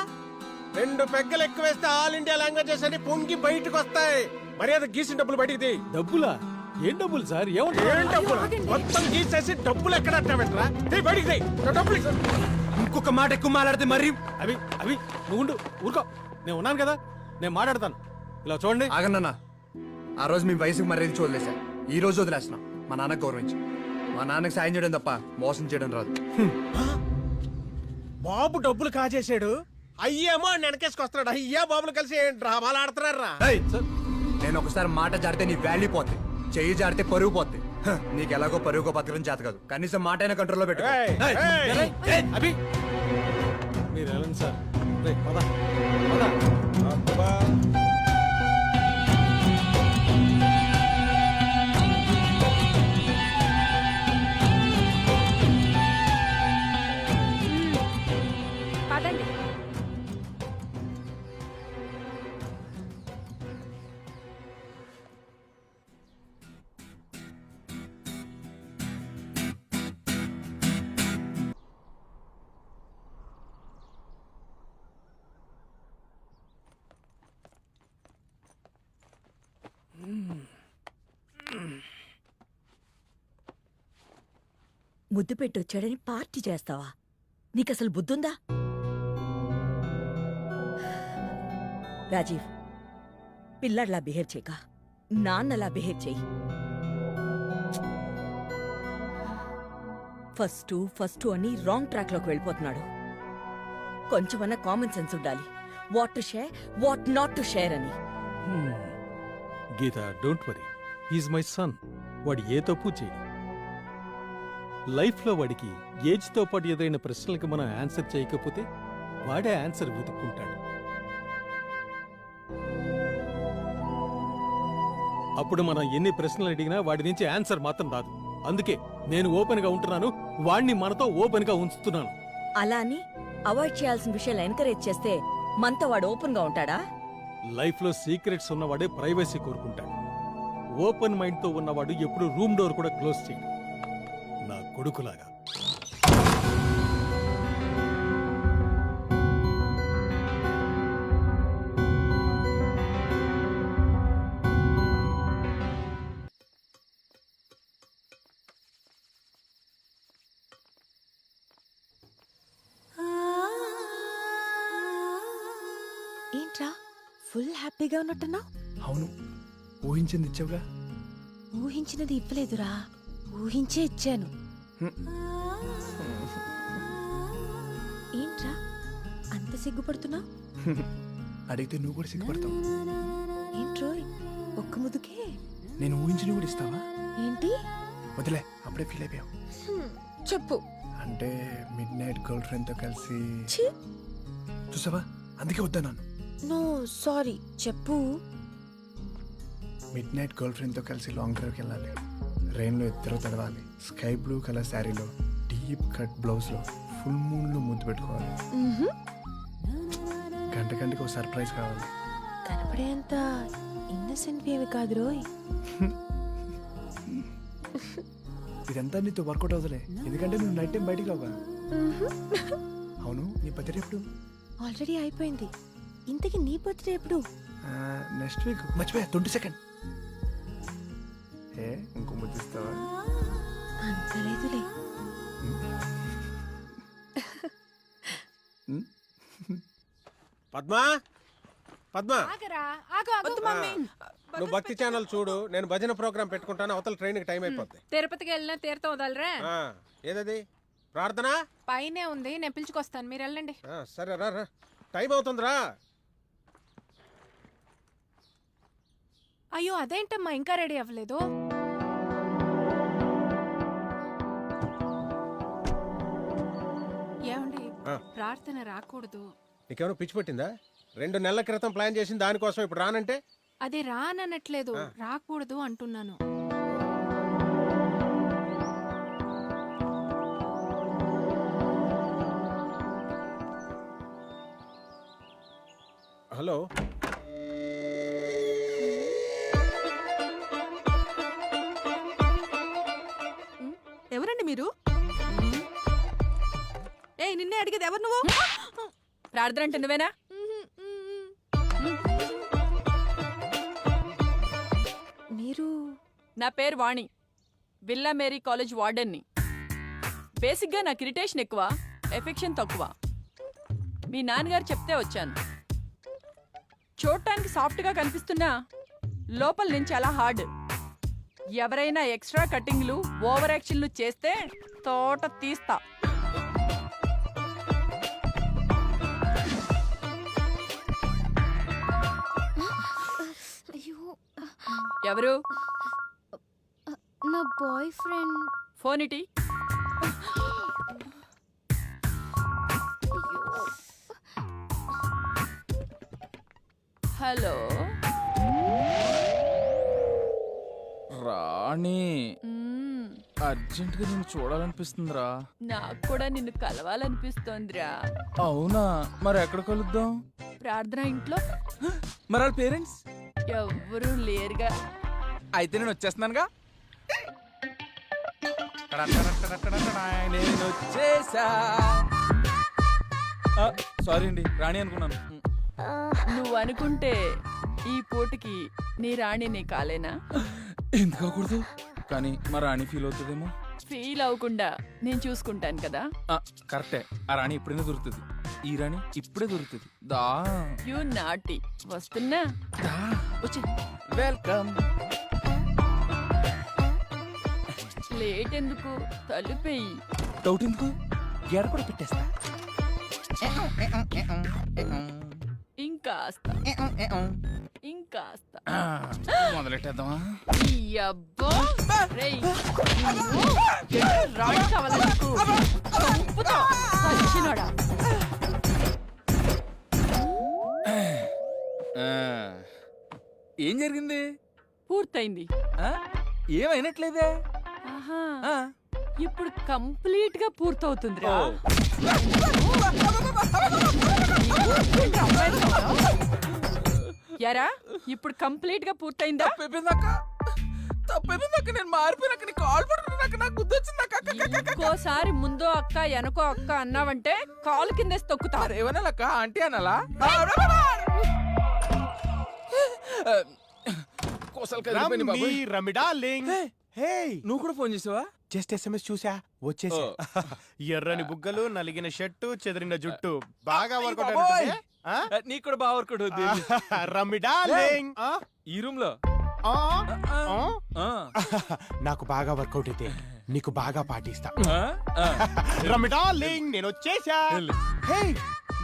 2 పెగ్గలు ఎక్కువ వేస్తే ఆల్ ఇండియా లాంగ్వేజెస్ అని పొంగి బయటకు వస్తాయి. మర్యాద గీసిన డబ్బులు బయటికి తీ. డబ్బులా? ఏం డబ్బులు సార్? ఏం డబ్బులు? మొత్తం గీసేసి డబ్బులు ఎక్కడ అట్టబెట్టరా? బయటికి తీ డబ్బులు. ఇంకొక మాట ఎక్కువ మాట్లాడితే మరి అవి నువ్వు ఉండు, ఊరుకో. నేను ఉన్నాను కదా, నేను మాట్లాడతాను. ఇలా చూడండి. ఆగన్నా, ఆ రోజు మీ వయసుకు మర్యాద చూడలేసా, ఈ రోజు వదిలేస్తున్నా. మా నాన్నకు గౌరవించి. మా నాన్నకి సాయం చేయడం తప్ప మోసం చేయడం రాదు. బాబు డబ్బులు కాజేశాడు, అయ్యేమో వెనకేసుకొస్తున్నాడు. అయ్యా బాబులు కలిసి డ్రామాలు ఆడుతున్నారా? నేను ఒకసారి మాట జారితే నీ వాల్యూ పోద్ది, చెయ్యి జారితే పరుగు పోద్ది. నీకు ఎలాగో పరుగుకో బతకడం చేత కాదు, కనీసం మాట అయినా కంట్రోల్లో పెట్టు. అభి, మీరు వెళ్ళండి సార్. పద. పదండి. ముద్దు పెట్టొచ్చాడని పార్టీ చేస్తావా? నీకసలు బుద్ధుందా? రాజీవ్, పిల్లడ్లా బిహేవ్ చేయక నాన్నలా బిహేవ్ చెయ్యి. ఫస్ట్ అని రాంగ్ ట్రాక్ లోకి వెళ్ళిపోతున్నాడు. కొంచెమన్నా కామన్ సెన్స్ ఉండాలి. What to share, what not to share అని. Geeta, don't worry, he's my son. వాడు ఏ తప్పు చేయడు. లైఫ్లో వాడికి ఏజ్తో పాటు ఎదురైన ప్రశ్నలకు మనం ఆన్సర్ చేయకపోతే వాడే ఆన్సర్ వెతుక్కుంటాడు. అప్పుడు మనం ఎన్ని ప్రశ్నలు అడిగినా వాడి నుంచి ఆన్సర్ మాత్రం రాదు. అందుకే నేను ఓపెన్గా ఉంటున్నాను, వాడిని మనతో ఓపెన్గా ఉంచుతున్నాను. అలా అని అవాయిడ్ చేయాల్సిన విషయాలు ఎంకరేజ్ చేస్తే మనతో వాడు ఓపెన్ గా ఉంటాడా? లైఫ్లో సీక్రెట్స్ ఉన్నవాడే ప్రైవసీ కోరుకుంటాడు. ఓపెన్ మైండ్తో ఉన్నవాడు ఎప్పుడు రూమ్ డోర్ కూడా క్లోజ్ చేయడు. నా కొడుకులాగా. ఏంట్రా ఫుల్ హ్యాపీగా ఉన్నట్టున్నావు? అవును, ఊహించింది ఇచ్చావుగా. ఊహించినది ఇవ్వలేదురా, ఊహించే ఇచ్చాను. ఏంట్రా అంత సిగ్గుపడుతున్నావు? అడిగితే నువ్వు కూడా సిగ్గుపడతావు. ఏంట్రోయ్ ఒక్క ముదుకే నేను ఊహించిన కూడా ఇస్తావా? ఏంటి? వదిలే, అప్పుడే ఫీల్ అయిపోయావు. చెప్పు. అంటే మిడ్ నైట్ గర్ల్ ఫ్రెండ్ తో కలిసి ఛీ! చూసావా, అందుకే వద్దన్నాను. నో సారీ, చెప్పు. మిడ్ నైట్ గర్ల్ ఫ్రెండ్ తో కలిసి లాంగ్ డ్రైవ్కి వెళ్ళాలి. రెయిన్ లో ఇద్దరు తడవాలి. స్కై బ్లూ కలర్ శారీలో, డీప్ కట్ బ్లౌజ్ లో, ఫుల్ మూన్ లో ముద్దు పెట్టుకోవాలి. గంటకి ఒక సర్ప్రైజ్ కావాలి. కనపడేంత ఇన్నసెంట్ ఏమి కాదు రోయ్. ఇదంతా నీతో వర్కౌట్ అవుతలే, ఎందుకంటే నువ్వు నైట్ టైం బయటికి రావుగా. అవును, నీ బర్త్డే ఎప్పుడు? ఆల్రెడీ అయిపోయింది. ఇంతకీ నీ బర్త్డే ఎప్పుడు? Next week. మర్చిపోయా, 22nd. ఏ ఇంకో ముద్దిస్తావా? అంత లేదులే. పద్మా, పద్మా, ఆగరా, ఆగు, ఆగు. నువ్వు భక్తి ఛానల్ చూడు, నేను భజన ప్రోగ్రామ్ పెట్టుకుంటాను. అవతల ట్రైన్ కి టైం అయిపోద్ది. తిరుపతికి వెళ్ళినా తీర్థం వదలరా. ఏదది ప్రార్థన? పైనే ఉంది, నేను పిలుచుకొస్తాను, మీరు వెళ్ళండి. సరే రా రా, టైం అవుతుందిరా. అయ్యో అదేంటమ్మా ఇంకా రెడీ అవ్వలేదు? ఏమండి, ప్రార్థన రాకూడదు. నీకేమైనా పిచ్చి పట్టిందా? 2 నెలల క్రితం ప్లాన్ చేసింది దానికోసం ఇప్పుడు రానంటే? అది రానట్లేదు, రాకూడదు అంటున్నాను. హలో, ఎవరండి మీరు? ఏ నిన్నే అడిగేది ఎవరు నువ్వు? ప్రార్థన అంటే నువ్వేనా? మీరు? నా పేరు వాణి, విల్లా మేరీ కాలేజ్ వార్డెన్ని. బేసిక్గా నాకు ఇరిటేషన్ ఎక్కువ, ఎఫెక్షన్ తక్కువ. మీ నాన్నగారు చెప్తే వచ్చాను. చూడటానికి సాఫ్ట్గా కనిపిస్తున్నా లోపల నేను చాలా హార్డ్. ఎవరైనా ఎక్స్ట్రా కటింగ్లు, ఓవర్ యాక్షన్లు చేస్తే తోట తీస్తా. ఎవరు? నా బాయ్ ఫ్రెండ్. ఫోన్ ఇటీ. హలో రాణి, అర్జెంట్ గా నేను చూడాలనిపిస్తుందిరా. నాకు కూడా నిన్ను కలవాలనిపిస్తోందిరా. అవునా, మరి ఎక్కడ కలుద్దాం? ప్రార్థన ఇంట్లో. మరి వాళ్ళ పేరెంట్స్ ఎవ్వరూ లేరుగా. అయితే నేను వచ్చేస్తున్నానుగా. నేను వచ్చేసా. సారీ అండి, రాణి అనుకున్నాను. నువ్వు అనుకుంటే ఈ పూటకి నీ రాణి నీ కాలేనా? ఎందుకు అవ్వకూడదు, కానీ మా రాణి ఫీల్ అవుతుందేమో. ఫీల్ అవ్వకుండా నేను చూసుకుంటాను కదా. కరెక్టే, ఆ రాణి ఇప్పుడైనా దొరుకుతుంది. ఈ రాణి ఇప్పుడే దొరుకుతుంది. దా యు నాటి. వస్తున్నా. వెల్కమ్. లేట్ ఎందుకు, తలుపేయి. డౌట్ ఎందుకు, గేడ కూడా పెట్టేస్తా. ఇంకాస్త ఇంకాస్త. మొదలెట్టేద్దామా? ఈ అబ్బో! రేయ్, నిన్ను ఎటు రాయి కావాలా నీకు? చంపుతా, సచ్చినోడా. ఆ, ఏం జరిగింది? పూర్తయింది. ఆ? ఏమైనట్లేదే? ఆహా, ఆ, ఇప్పుడు కంప్లీట్ గా పూర్తవుతుందిరా. ఓ. యారా, ఇప్పుడు కంప్లీట్ గా పూర్తయిందా? తప్పైపోయిందక్క, నేను మారిపోయినాక నీ కాల్ పడుకున్నాక నాకు గుర్తు వచ్చిందక్క. ఇంకోసారి ముందో అక్క వెనకో అక్క అన్నావంటే కాలు కిందేసి తొక్కుతా. ఏమనాలక్క? ఆంటీ అనాలా? కోసలు కదిలిపోయినాయి బాబోయ్. రమిడాలింగ్ హే, నువ్వు కూడా ఫోన్ చేసావా? జస్ట్ SMS చూసా వచ్చేసా. ఎర్రని బుగ్గలు, నలిగిన షర్టు, చెదిరిన జుట్టు, బాగా వర్కౌట్ బాబోయ్. నీకు కూడా బాగా వర్కౌట్ అవుతుంది. రమిడాలింగ్. ఈ రూమ్ లో నాకు బాగా వర్కౌట్ అయితే నీకు బాగా పాటిస్తా. రమిడాలింగ్ నేను వచ్చేసా. హే,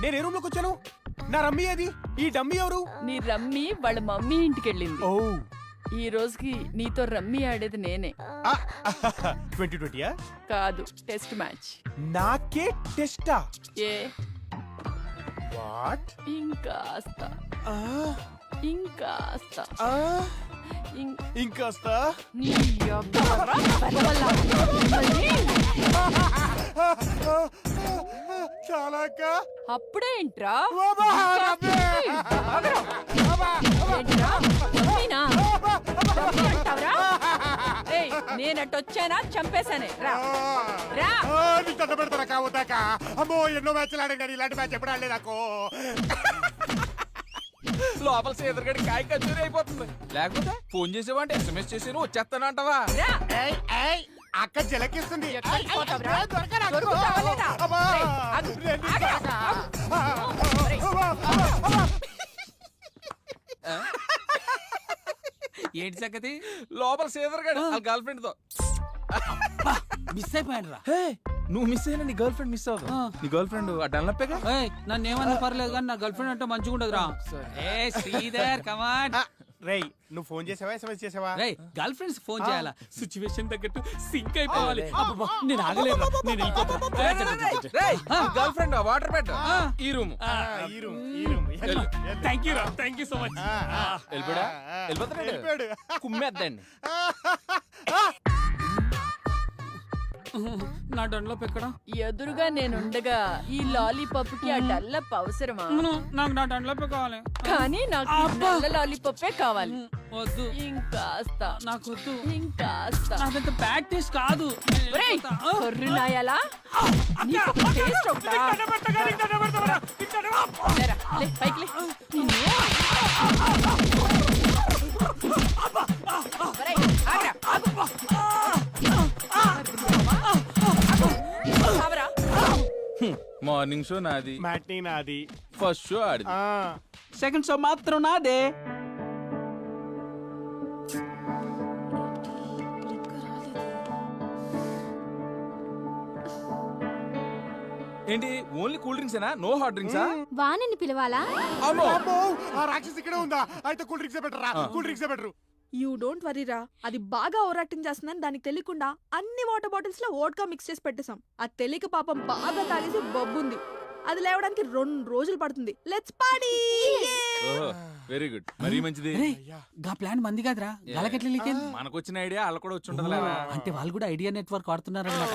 నేను ఏ రూమ్ లోకి వచ్చాను? నా రమ్మీ అది. ఈ డమ్మీ ఎవరు? నీ రమ్మి వాళ్ళ మమ్మీ ఇంటికి వెళ్ళింది. ఓ, ఈ రోజుకి నీతో రమ్మి ఆడేది నేనే. 2020 కాదు, టెస్ట్ మ్యాచ్. నాకే టెస్టా? ఏ వాట్? ఇంకాస్త ఇంకాస్త ఇంకాస్త నీ యబ్బరా బలవల్ల మళ్ళీ. చాలాక అప్పుడే ఏంట్రా? నేనట్టొచ్చానా చంపేశానే. రా రా. నీకు దండ పెడతారా కావద్దాక? అమ్మో, ఎన్నో మ్యాచ్లు ఆడాను కానీ ఇలాంటి మ్యాచ్ ఎప్పుడు ఆడలేదు నాకు. లోపల సేదరగడి కాయ కచ్చూరి అయిపోతుంది. లేకపోతే ఫోన్ చేసేవాంటే SMS చేసి వచ్చేస్తానంటావా? అక్క జలకిస్తుంది. ఏంటి సంగతి? లోపల సేదరగడి వాళ్ళ గర్ల్ ఫ్రెండ్ తో మిస్ అయిపోయాను రా. నువ్వు మిస్ అయినా నీ గర్ల్ ఫ్రెండ్ మిస్ అవ్వదు. నీ గర్ల్ ఫ్రెండ్ డన్లప్పేగా. నన్ను ఏమన్నా పర్లేదు కానీ నా గర్ల్ ఫ్రెండ్ అంటే మంచిగా ఉండదు రా. ఏ శ్రీధర్ కమాన్. రేయ్, నువ్వు ఫోన్ చేసావా SMS చేసావా? రేయ్, గర్ల్ ఫ్రెండ్స్ ఫోన్ చేయాలా? సిచ్యువేషన్ తగ్గట్టు సింక్ అయిపోవాలి. అబ్బబ్బా, నేను ఆగలేను. నేను వెళ్ళిపోతా. గర్ల్ ఫ్రెండ్ వాటర్ బెడ్ ఈ రూమ్. థ్యాంక్ యూ రా, థ్యాంక్ యూ సో మచ్. వెళ్ళిపోయాడా? వెళ్ళిపోతాడు. కుమ్మేద్దండి. నా డన్లో ఎక్కడ? ఎదురుగా నేనుండగా ఈ లాలీపాప్ కి ఆ డల్లప్ అవసరమా? నాకు నా డన్లో కావాలి. కానీ నాకు నల్ల లాలీపాపే కావాలి. వద్దు, ఇంకాస్త నాకు వద్దు. ఇంకాస్త. నాకంత బ్యాడ్ టేస్ట్ కాదు. ఒరేయ్, కొర్రునాయాలా? నీకొక టేస్ట్ ఒకటా? లేరా, లే, పైకి లే. ఒరేయ్, ఆగ్రా, ఆగు. ఆవరా. మార్నింగ్ షో నాది, మ్యాట్నీ నాది, ఫస్ట్ షో ఆడి, సెకండ్ షో మాత్రం నాదే. ఏంటి ఓన్లీ కూల్ డ్రింక్స్ ఏనా? నో హాట్ డ్రింక్సా? వాణిని పిలవాలా? అమ్మో, ఆ రాక్షసి ఇక్కడే ఉందా? అయితే cool drinks better. Cool drinks better. You don't వరీరా, అది బాగా ఓవర్ యాక్టింగ్ చేస్తుందని దానికి తెలియకుండా అన్ని వాటర్ బాటిల్స్ లో వోడ్కా మిక్స్ చేసి పెట్టేశాం. అది తెలియక పాపం బాగా తాగేసి బొబ్బుంది. అది లేవడానికి 2 రోజులు పడుతుంది. Let's party. వెరీ గుడ్, మరీ మంచిది. గా ప్లాన్ మంది కాదురా, గలకెట్ల లీక్ అయింది? మనకు వచ్చిన ఐడియా వాళ్ళకు కూడా వచ్చి ఉంటది. అంటే వాళ్ళు కూడా ఐడియా నెట్వర్క్ వాడుతున్నారు అన్నమాట.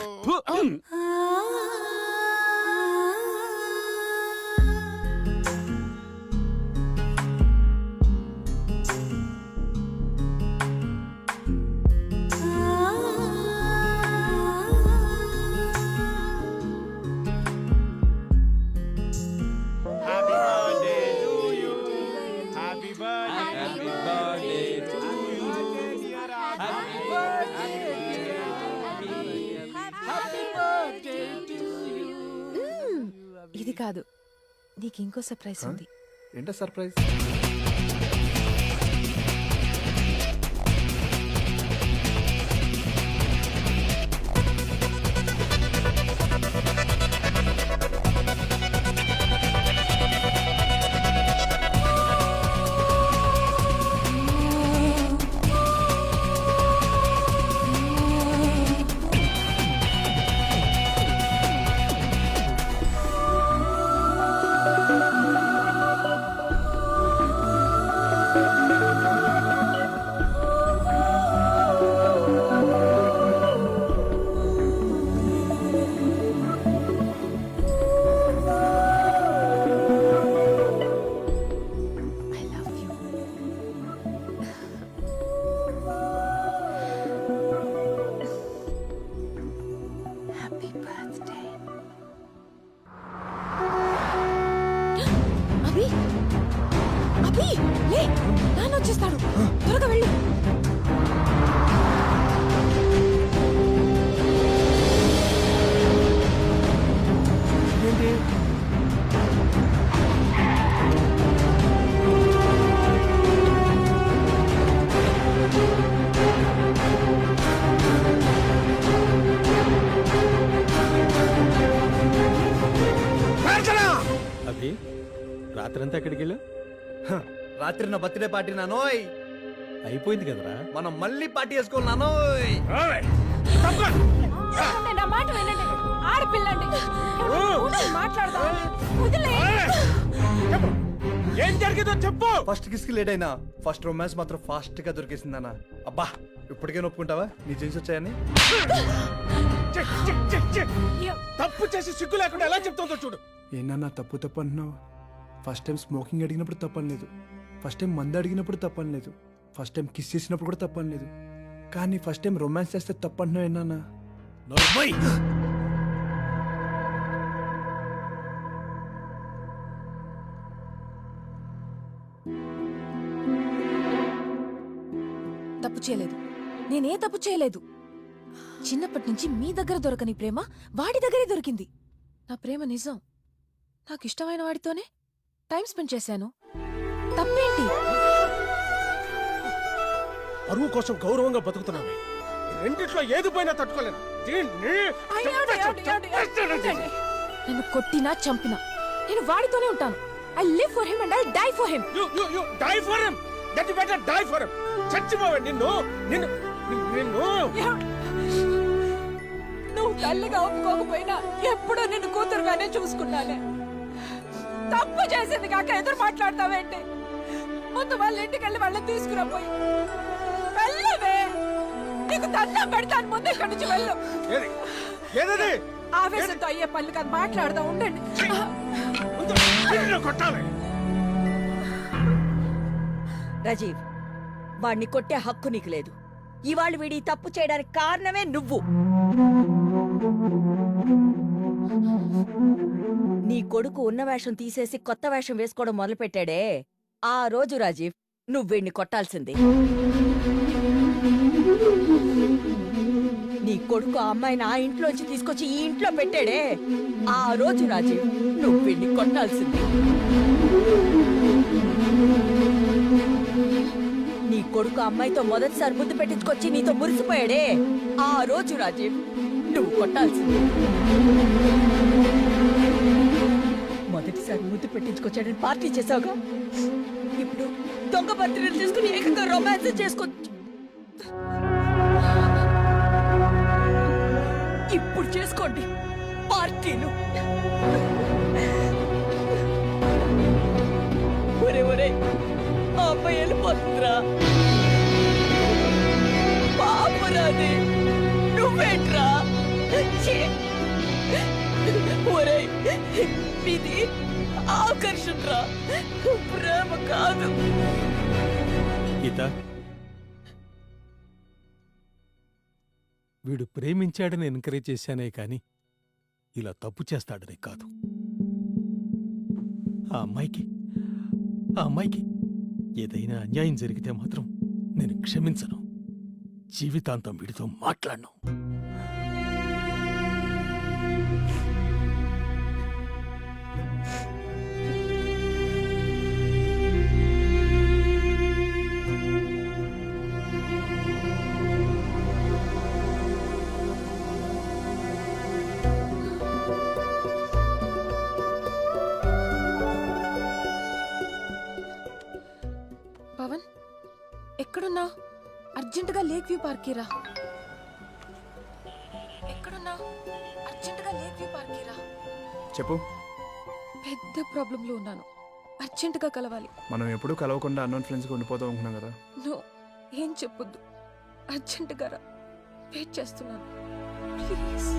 ఇది కాదు, నీకు ఇంకో సర్ప్రైజ్ ఉంది. ఏంటో సర్ప్రైజ్? అభి అభి లే నాన్న వచ్చేస్తాడు త్వరగా వెళ్ళు ఏంటి అభి రాత్రంతా ఎక్కడికి వెళ్ళావు? రాత్రి నా బర్త్డే పార్టీ నానోయ్ అయిపోయింది కదరా. మనం మళ్ళీ పార్టీ చేసుకోవాలి నానోయ్. నా మాట వినండి ఆడపిల్లండి మాట్లాడదాం వదిలే ఏం జరిగిందో చెప్పు. ఫస్ట్ కిస్ కి లేట్ అయినా ఫస్ట్ రొమాన్స్ మాత్రం ఫాస్ట్ గా దొరికేసిందన్నా. అబ్బా ఇప్పటికే ఒప్పుకుంటావా నీ జీన్స్ వచ్చాయని? తప్పు చేసి సిగ్గు లేకుండా ఎలా చెప్తుందో చూడు. ఏమన్నా తప్పు తప్పు అంటున్నావు? ఫస్ట్ టైం స్మోకింగ్ అడిగినప్పుడు తప్పని లేదు, ఫస్ట్ టైం మందు అడిగినప్పుడు తప్పని లేదు, ఫస్ట్ టైం కిస్ చేసినప్పుడు కూడా తప్పని లేదు, కానీ ఫస్ట్ టైం రొమాన్స్ చేస్తే తప్పు అంటున్నావు ఏమన్నా? తప్పు చేయలేదు నేనే తప్పు చేయలేదు చిన్నప్పటి నుంచి మీ దగ్గర దొరకని ప్రేమ వాడి దగ్గరే దొరికింది నా ప్రేమ నిజం నాకు ఇష్టమైన వాడితోనే టైం స్పెండ్ చేశాను తప్పేంటి అరువు కోసం గౌరవంగా బతుకుతున్నావే. రెండిట్లో ఏది పోయినా తట్టుకోలేను. నన్ను కొట్టినా చంపినా నేను వాడితోనే ఉంటాను I live for him and I die for him You die for him. That you better die for him. చచ్చిపోవే నిన్ను నిన్ను నిన్ను నువ్వు తల్లిగా ఒప్పుకోకపోయినా ఎప్పుడూ నిన్ను కూతురుగానే చూసుకున్నానే తప్పు చేసింది కాక ఎదురు మాట్లాడతావేంటి ముందు వాళ్ళ ఇంటికి వెళ్ళి వాళ్ళని తీసుకురాపోయి వెళ్ళవే నీకు దండం పెడతాను ముందు ఇక్కడి నుంచి వెళ్ళు ఏదది ఆవేశంతో అయ్యే పనులు కాదు మాట్లాడదాం ఉండండి కొట్టాలి. రాజీవ్ వాడిని కొట్టే హక్కు నీకు లేదు. ఇవాళ వీడి తప్పు చేయడానికి కారణమే నువ్వు. నీ కొడుకు ఉన్న వేషం తీసేసి కొత్త వేషం వేసుకోవడం మొదలుపెట్టాడే ఆ రోజు రాజీవ్ నువ్వు వీడిని కొట్టాల్సింది. నీ కొడుకు ఆ అమ్మాయిని ఆ ఇంట్లోంచి తీసుకొచ్చి ఈ ఇంట్లో పెట్టాడే ఆ రోజు రాజీవ్ నువ్వు వీడిని కొట్టాల్సింది. నీ కొడుకు అమ్మాయితో మొదటిసారి ముద్దు పెట్టించుకొచ్చి నీతో మురిసిపోయాడే ఆ రోజు రాజీవ్ నువ్వు కొట్టాల్సింది. మొదటిసారి ముద్దు పెట్టించుకొచ్చాడని పార్టీ చేసావుగా, ఇప్పుడు దొంగ బర్త్డేలు చేసుకుని ఏకంగా రొమాన్స్ చేసుకో. ఇప్పుడు చేసుకోండి పార్టీలు. ఒరే ఒరే ఆ అమ్మాయి వెళ్ళిపోతుందిరా పాపరాది నువ్వేంట్రా? ఒరే ఇది ఆకర్షణరా ప్రేమ కాదు. గీత, వీడు ప్రేమించాడని ఎంకరేజ్ చేశానే కాని ఇలా తప్పు చేస్తాడని కాదు. ఆ అమ్మాయికి ఏదైనా అన్యాయం జరిగితే మాత్రం నేను క్షమించను. జీవితాంతం వీడితో మాట్లాడను. పవన్ ఎక్కడున్నా? అర్జెంటుగా లేక్ వ్యూ పార్క్ రా. ఎక్కడున్నా? అర్జెంటుగా లేక్ వ్యూ పార్క్ రా. చెప్పు. పెద్ద ప్రాబ్లంలో ఉన్నాను, అర్జెంటుగా కలవాలి. మనం ఎప్పుడూ కలవకుండా అన్నోన్ ఫ్రెండ్స్గా ఉండిపోతాం అనుకున్నాం కదా. నువ్వు ఏం చెప్పొద్దు, అర్జెంటుగా రా. వెయిట్ చేస్తున్నాను ప్లీజ్.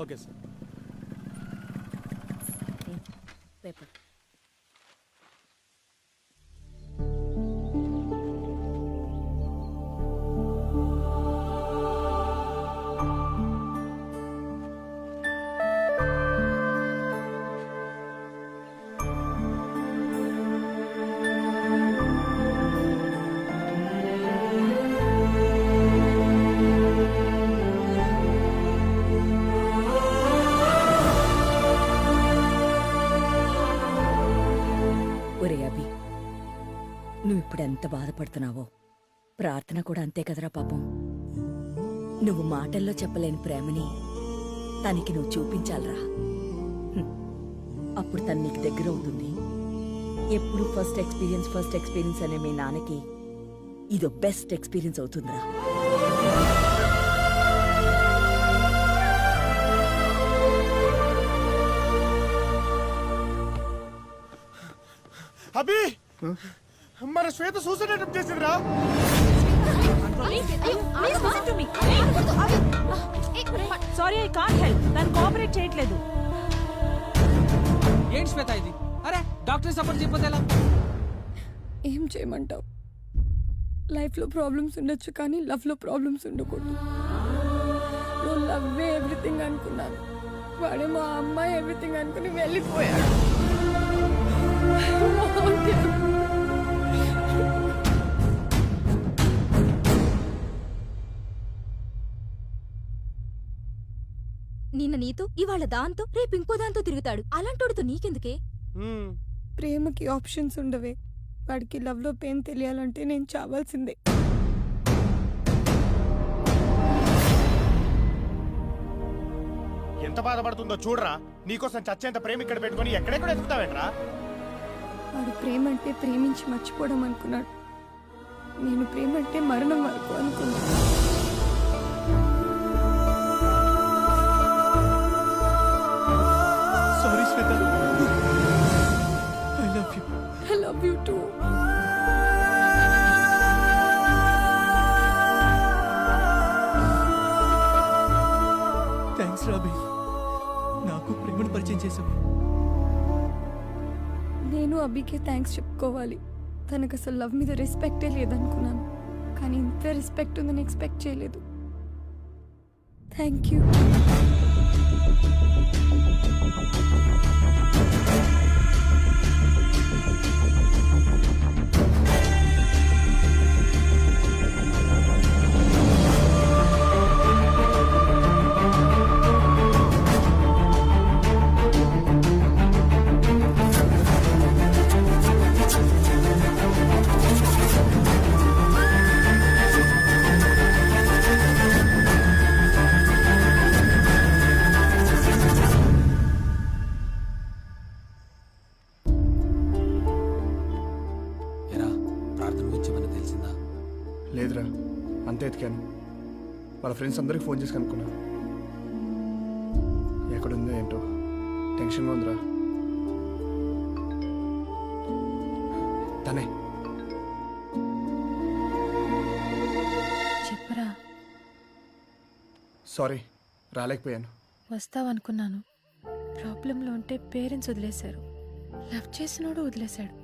Okay sir. పేపర్ ఒరే అభి, నువ్వు ఇప్పుడు ఎంత బాధపడుతున్నావో ప్రార్థన కూడా అంతే కదరా పాపం. నువ్వు మాటల్లో చెప్పలేని ప్రేమని తనకి నువ్వు చూపించాలరా. అప్పుడు తను నీకు దగ్గర అవుతుంది. ఎప్పుడు ఫస్ట్ ఎక్స్పీరియన్స్ అనే మీ నాన్నకి ఇదో బెస్ట్ ఎక్స్పీరియన్స్ అవుతుందిరా. అభి మన శ్వేత suicide attempt చేసిందిరా. Sorry, I can't help. తను కోఆపరేట్ చేయట్లేదు. ఏంటి శ్వేత ఇది? అరే డాక్టర్ సపోర్ట్ చెప్పొద్దు ఎలా? ఏం చేయమంటావు? లైఫ్లో ప్రాబ్లమ్స్ ఉండొచ్చు, కానీ లవ్లో ప్రాబ్లమ్స్ ఉండకూడదు. నువ్వు లవ్వే ఎవ్రీథింగ్ అనుకున్నాను, వాడే మా అమ్మాయి ఎవ్రీథింగ్ అనుకుని వెళ్ళిపోయాడు. నిన్న నీతో, ఇవాళ దాంతో, రేపు ఇంకో దాంతో తిరుగుతాడు. అలాంటోడితో నీకెందుకే? ప్రేమకి ఆప్షన్స్ ఉండవే. వాడికి లవ్లో పెయిన్ తెలియాలంటే నేను చావాల్సిందే. ఎంత బాధపడుతుందో చూడరా. నీకోసం చచ్చేంత ప్రేమ ఇక్కడ పెట్టుకుని ఎక్కడెక్కడ ఎత్తుకుతావేంట్రా? వాడు ప్రేమ అంటే ప్రేమించి మర్చిపోవడం అనుకున్నాడు. నేను ప్రేమ అంటే మరణం వరకు అనుకున్నాను. Sorry Shweta, I love you. I love you too. Thanks Robbie, నాకు ప్రేమను పరిచయం చేశావు. నేను అభికే థ్యాంక్స్ చెప్పుకోవాలి. తనకు అసలు లవ్ మీద రెస్పెక్టే లేదనుకున్నాను, కానీ ఇంత రెస్పెక్ట్ ఉందని ఎక్స్పెక్ట్ చేయలేదు. Thank you. లేదురా, అంతే ఎతికాను. వాళ్ళ ఫ్రెండ్స్ అందరికి ఫోన్ చేసి కనుక్కున్నా. ఎక్కడుందో ఏంటో టెన్షన్గా ఉందిరా. తనే చెప్పరా. సారీ, రాలేకపోయాను. వస్తావనుకున్నాను. ప్రాబ్లంలో ఉంటే పేరెంట్స్ వదిలేశారు, లవ్ చేసినోడు వదిలేశాడు,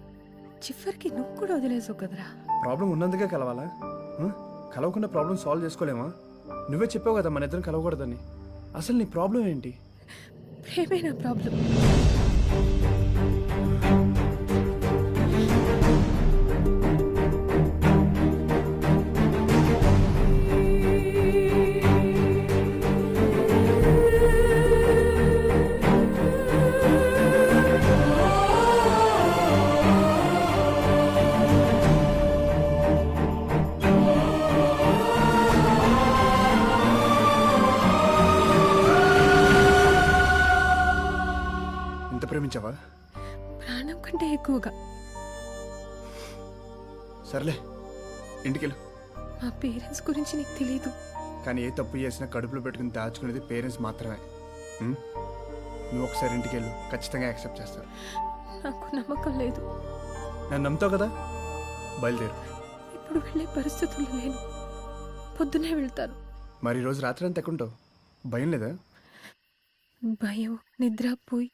చివరికి నువ్వు కూడా వదిలేసావు కదరా. ప్రాబ్లం ఉన్నందుకే కలవాలా? కలవకుండా ప్రాబ్లం సాల్వ్ చేసుకోలేమా? నువ్వే చెప్పావు కదా మన ఇద్దరం కలవకూడదని. అసలు నీ ప్రాబ్లం ఏంటి? ప్రేమే నా ప్రాబ్లం. ప్రేమించావా? ప్రాణం కంటే ఎక్కువగా. సర్లే, ఇంటికెళ్ళు. మా పేరెంట్స్ గురించి నీకు తెలీదు, కానీ ఏ తప్పు చేసినా కడుపులో పెట్టుకుని దాచుకునేది పేరెంట్స్ మాత్రమే. నువ్వు ఒకసారి ఇంటికెళ్ళు, ఖచ్చితంగా యాక్సెప్ట్ చేస్తారు. నాకు నమ్మకం లేదు. నన్ను నమ్ముతావు కదా, బయలుదేరు. ఇప్పుడు వెళ్ళే పరిస్థితులు లేను, పొద్దునే వెళ్తాను. మరి ఈరోజు రాత్రి అంతా ఎక్కుంటావు, భయం లేదా? భయం నిద్రపోయి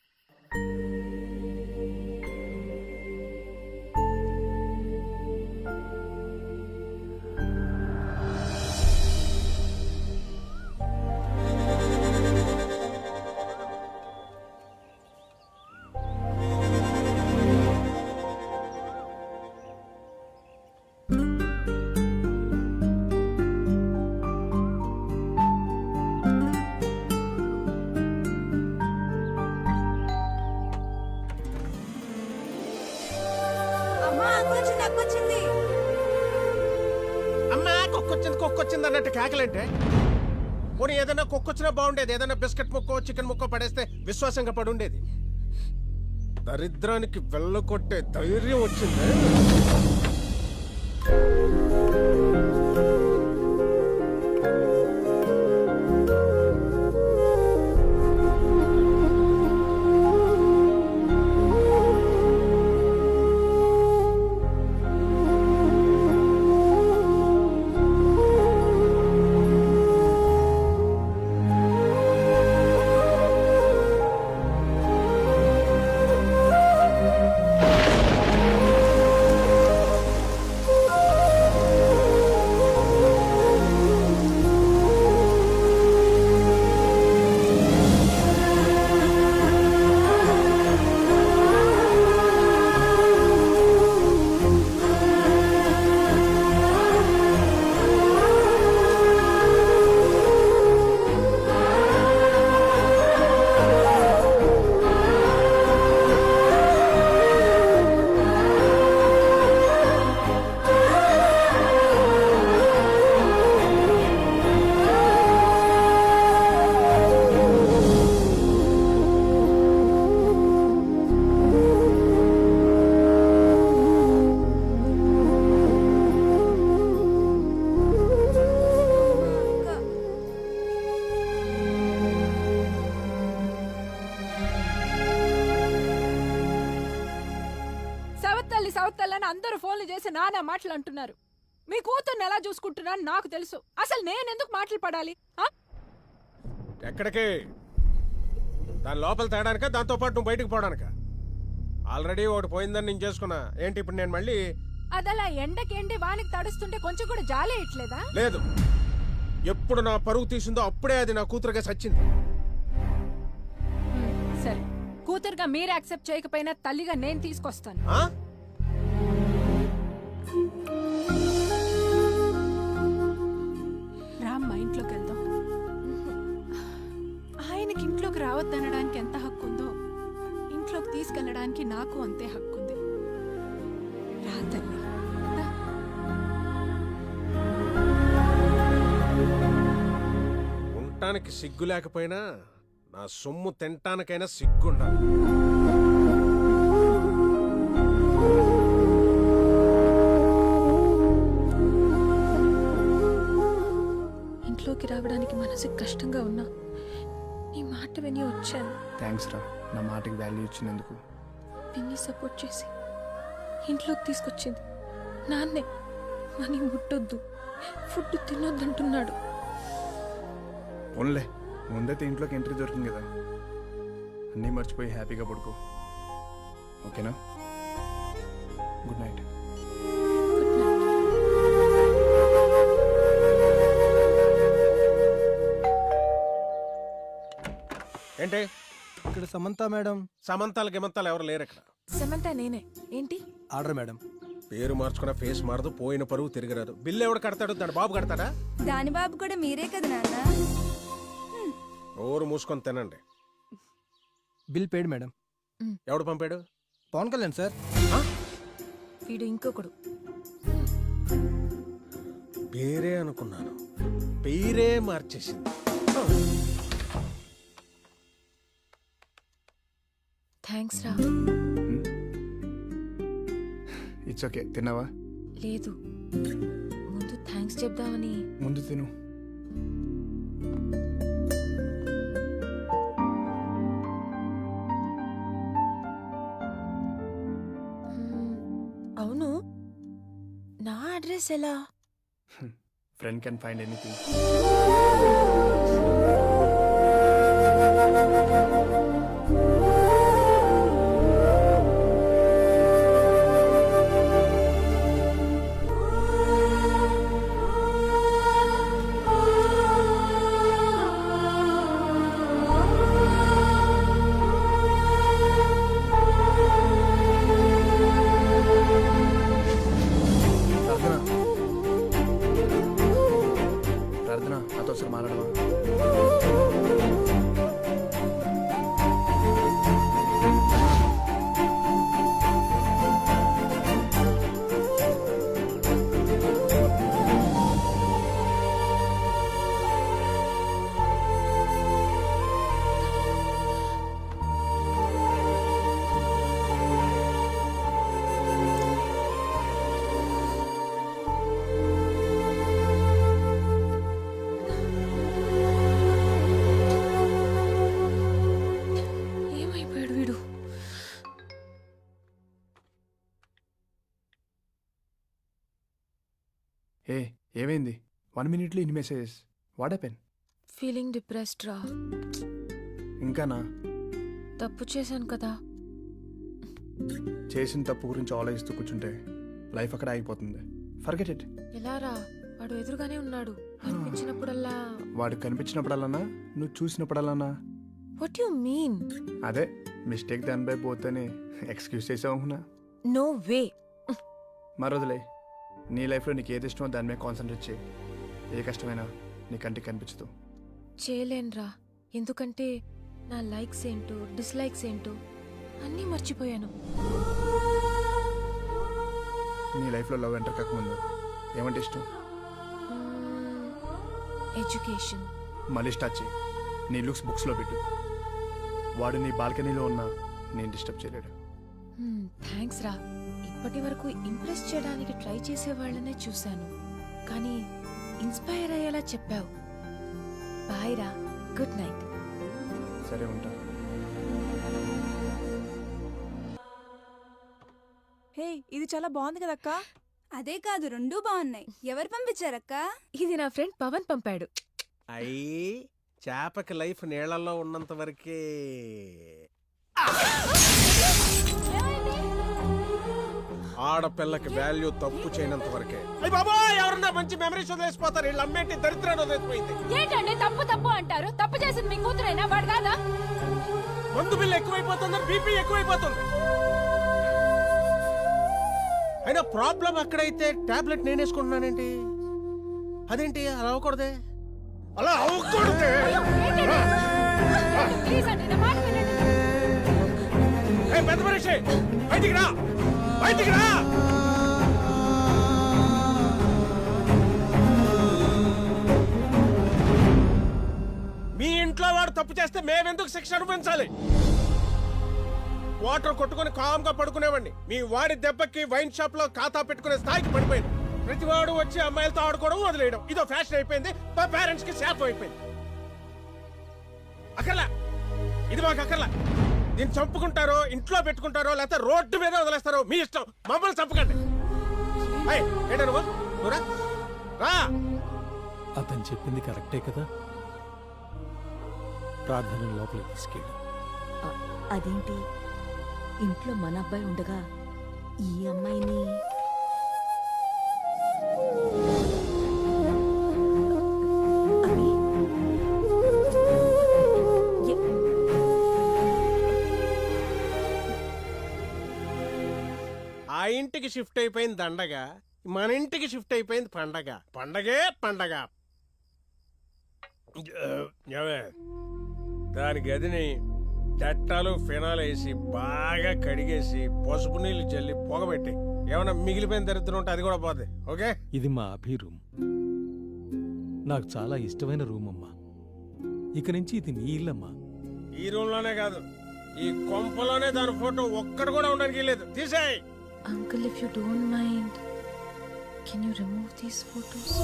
అమ్మా కుక్కొచ్చింది అన్నట్టు కేకలంటే పోనీ ఏదైనా కుక్కొచ్చినా బాగుండేది. ఏదైనా బిస్కెట్ ముక్కో చికెన్ ముక్కో పడేస్తే విశ్వాసంగా పడి ఉండేది. దరిద్రానికి వెళ్ళకొట్టే ధైర్యం వచ్చింది. సవత్తల్లని అందరూ ఫోన్లు చేసి నానా మాటలు అంటున్నారు. మీ కూతుర్ని ఎలా చూసుకుంటున్నాను నాకు తెలుసు. అసలు నేనెందుకు మాటలు పడాలి? ఎక్కడికి? దాని లోపల తేడానిక, దాంతో పాటు నువ్వు బయటకు పోవడానిక? ఆల్రెడీ ఒకటి పోయిందని నేను చేసుకున్నా. ఏంటి ఇప్పుడు నేను మళ్ళీ? అదలా ఎండకి ఎండి వానికి తడుస్తుంటే కొంచెం కూడా జాలే ఇట్లేదా? లేదు, ఎప్పుడు నా పరువు తీసిందో అప్పుడే అది నా కూతురుగా సచ్చింది. సరే, కూతురుగా మీరు యాక్సెప్ట్ చేయకపోయినా తల్లిగా నేను తీసుకొస్తాను. రామ్మా, ఇంట్లోకి వెళ్దాం. ఆయనకి ఇంట్లోకి రావద్దనడానికి ఎంత హక్కు ఉందో ఇంట్లోకి తీసుకెళ్ళడానికి నాకు అంతే హక్కు ఉంది. రా తల్లి. ఉండటానికి సిగ్గు లేకపోయినా నా సొమ్ము తినటానికైనా సిగ్గుండాలి. ఇంట్లోకి రావడానికి మనసుకి కష్టంగా ఉన్నా నీ మాట విని వచ్చాను. థ్యాంక్స్ రా, నా మాటకి వాల్యూ ఇచ్చినందుకు. పిన్ని సపోర్ట్ చేసి ఇంట్లోకి తీసుకొచ్చింది నాన్నే. మనీ ముట్టొద్దు, ఫుడ్ తినొద్దంటున్నాడు. ఓన్లే ముందైతే ఇంట్లోకి ఎంట్రీ దొరికింది కదా, అన్నీ మర్చిపోయి హ్యాపీగా పడుకో. ఓకేనా? Good night. ఏంటి ఇక్కడ సమంత మేడం. సమంతాలు గిమంతాలు ఎవరు లేరు ఇక్కడ. సమంత నేనే. ఏంటి? Order madam. పేరు మార్చుకున్న ఫేస్ మారదు, పోయిన పరువు తిరగరాదు. బిల్లు ఎవడు కడతాడు? దాని బాబు కడతాడా? దాని బాబు కూడా మీరే కదా నాన్న. ఓరు మూసుకొని తినండి. Bill paid madam. ఎవడు పంపాడు? పవన్ కళ్యాణ్ సార్. వీడు ఇంకొకడు. పేరే అనుకున్నాను, పేరే మార్చేసింది. థ్యాంక్స్ రా. It's okay. తిన్నావా? లేదు, ముందు థ్యాంక్స్ చెప్దామని. ముందు తిను. అవును, నా అడ్రస్ ఎలా? Friend can find anything. ఏ ఏమైంది 1 minute ఇన్ని messages what happen? Feeling depressed రా. ఇంకానా? తప్పు చేశాను కదా. చేసిన తప్పు గురించి ఆలోచిస్తూ కూర్చుంటే లైఫ్ అక్కడ ఆగిపోతుంది. Forget it. ఎలా రా? వాడు ఎదురుగానే ఉన్నాడు. అనిపించినప్పుడల్లా. వాడు కనిపించినప్పుడల్లానా నువ్వు చూసినప్పుడల్లానా? What you mean? అదే మిస్టేక్ దానిపై పోతేనే ఎక్స్క్యూజ్ చేసావునా? No way. మరొదలే, నీ లైఫ్లో నీకు ఏది ఇష్టమో దాని మీద కాన్సన్ట్రేట్ చేయి. ఏ కష్టమైనా నీ కంటికి కనిపించదు. చేయలేనురా. ఎందుకంటే నా లైక్స్ ఏంటో డిస్లైక్స్ ఏంటో అన్నీ మర్చిపోయాను. నీ లైఫ్లో లవ్ ఎంటర్ కాకముందు ఏమంటే ఇష్టం? ఎడ్యుకేషన్. మళ్ళీ స్టార్ట్ చేయి. నీ లుక్స్ బుక్స్లో పెట్టు. వాడు నీ బాల్కనీలో ఉన్నా నేను డిస్టర్బ్ చేయలేడు. థ్యాంక్స్ రా. ఇప్పటి వరకు ఇంప్రెస్ చేయడానికి ట్రై చేసే వాళ్ళనే చూశాను, కానీ ఇన్స్పైర్ అయ్యేలా చెప్పావు. బాయ్ రా. Good night. సరే ఉంటా. హే, ఇది చాలా బాగుంది కదక్క. అదే కాదు, రెండూ బాగున్నాయి. ఎవరు పంపించారక్క? ఇది నా ఫ్రెండ్ పవన్ పంపాడు. అయ్యి చేపకి లైఫ్ నీళ్ళల్లో ఉన్నంత వరకే. ఆడపిల్లకి వాల్యూ తప్పు చేయనంత వరకే. అయ్యి బాబా, ఎవరన్నా మంచి మెమరీస్ వదిలేసిపోతారు. వీళ్ళు అమ్మేంటి దరిద్రాన్ని వదిలేసిపోయింది. ఏంటండి తప్పు తప్పు అంటారు? తప్పు చేసింది మీ కూతురైనా వాడు కాదా? మందు బిల్లు ఎక్కువైపోతుంది, బీపీ ఎక్కువైపోతుంది. అయినా ప్రాబ్లం అక్కడైతే టాబ్లెట్ నేను వేసుకుంటున్నానేంటి? అదేంటి అలా అవ్వకూడదే, అలా అవ్వకూడదే. పెద్ద మనిషి బయటికి రా, బయటికి రా. మీ ఇంట్లో వాడు తప్పు చేస్తే మేమెందుకు శిక్ష అనుభవించాలి? వాటర్ కొట్టుకుని కామ్గా పడుకునేవాడిని. మీ వాడి దెబ్బకి వైన్ షాప్ లో ఖాతా పెట్టుకునే స్థాయికి పడిపోయింది. ప్రతివాడు వచ్చి అమ్మాయిలతో ఆడుకోవడం వదిలేయడం ఇదో ఫ్యాషన్ అయిపోయింది. మా పేరెంట్స్ కి శాపం అయిపోయింది. అక్కర్లా, ఇది మాకు అక్కర్లా. దీన్ని చంపుకుంటారో ఇంట్లో పెట్టుకుంటారో లేకపోతే రోడ్డు మీద వదిలేస్తారో మీ ఇష్టం. మమ్మల్ని చంపకండి. ఏంటో నువ్వు రా. అతను చెప్పింది కరెక్టే కదా. ప్రార్థన లోపలికి తీసుకెళ్ళి. అదేంటి, ఇంట్లో మన అబ్బాయి ఉండగా ఈ అమ్మాయిని? ఆ ఇంటికి షిఫ్ట్ అయిపోయింది దండగా, మన ఇంటికి షిఫ్ట్ అయిపోయింది పండగ. పండగే పండగ. దాని గదిని చట్టాలు ఫినాల్ వేసి బాగా కడిగేసి పసుపు నీళ్లు చల్లి పొగబెట్టి ఏమన్నా మిగిలిపోయిన దరిద్రం ఉంటే అది కూడా పోతే. ఓకే, ఇది మా అభి రూమ్. నాకు చాలా ఇష్టమైన రూమ్ అమ్మా. ఇక నుంచి ఇది నీ ఇల్లమ్మా. ఈ రూమ్ లోనే కాదు, ఈ కొంపలోనే దాని ఫోటో ఒక్కడు కూడా ఉండడానికి లేదు. తీసేయ్. Uncle, if you don't mind, can you remove these photos?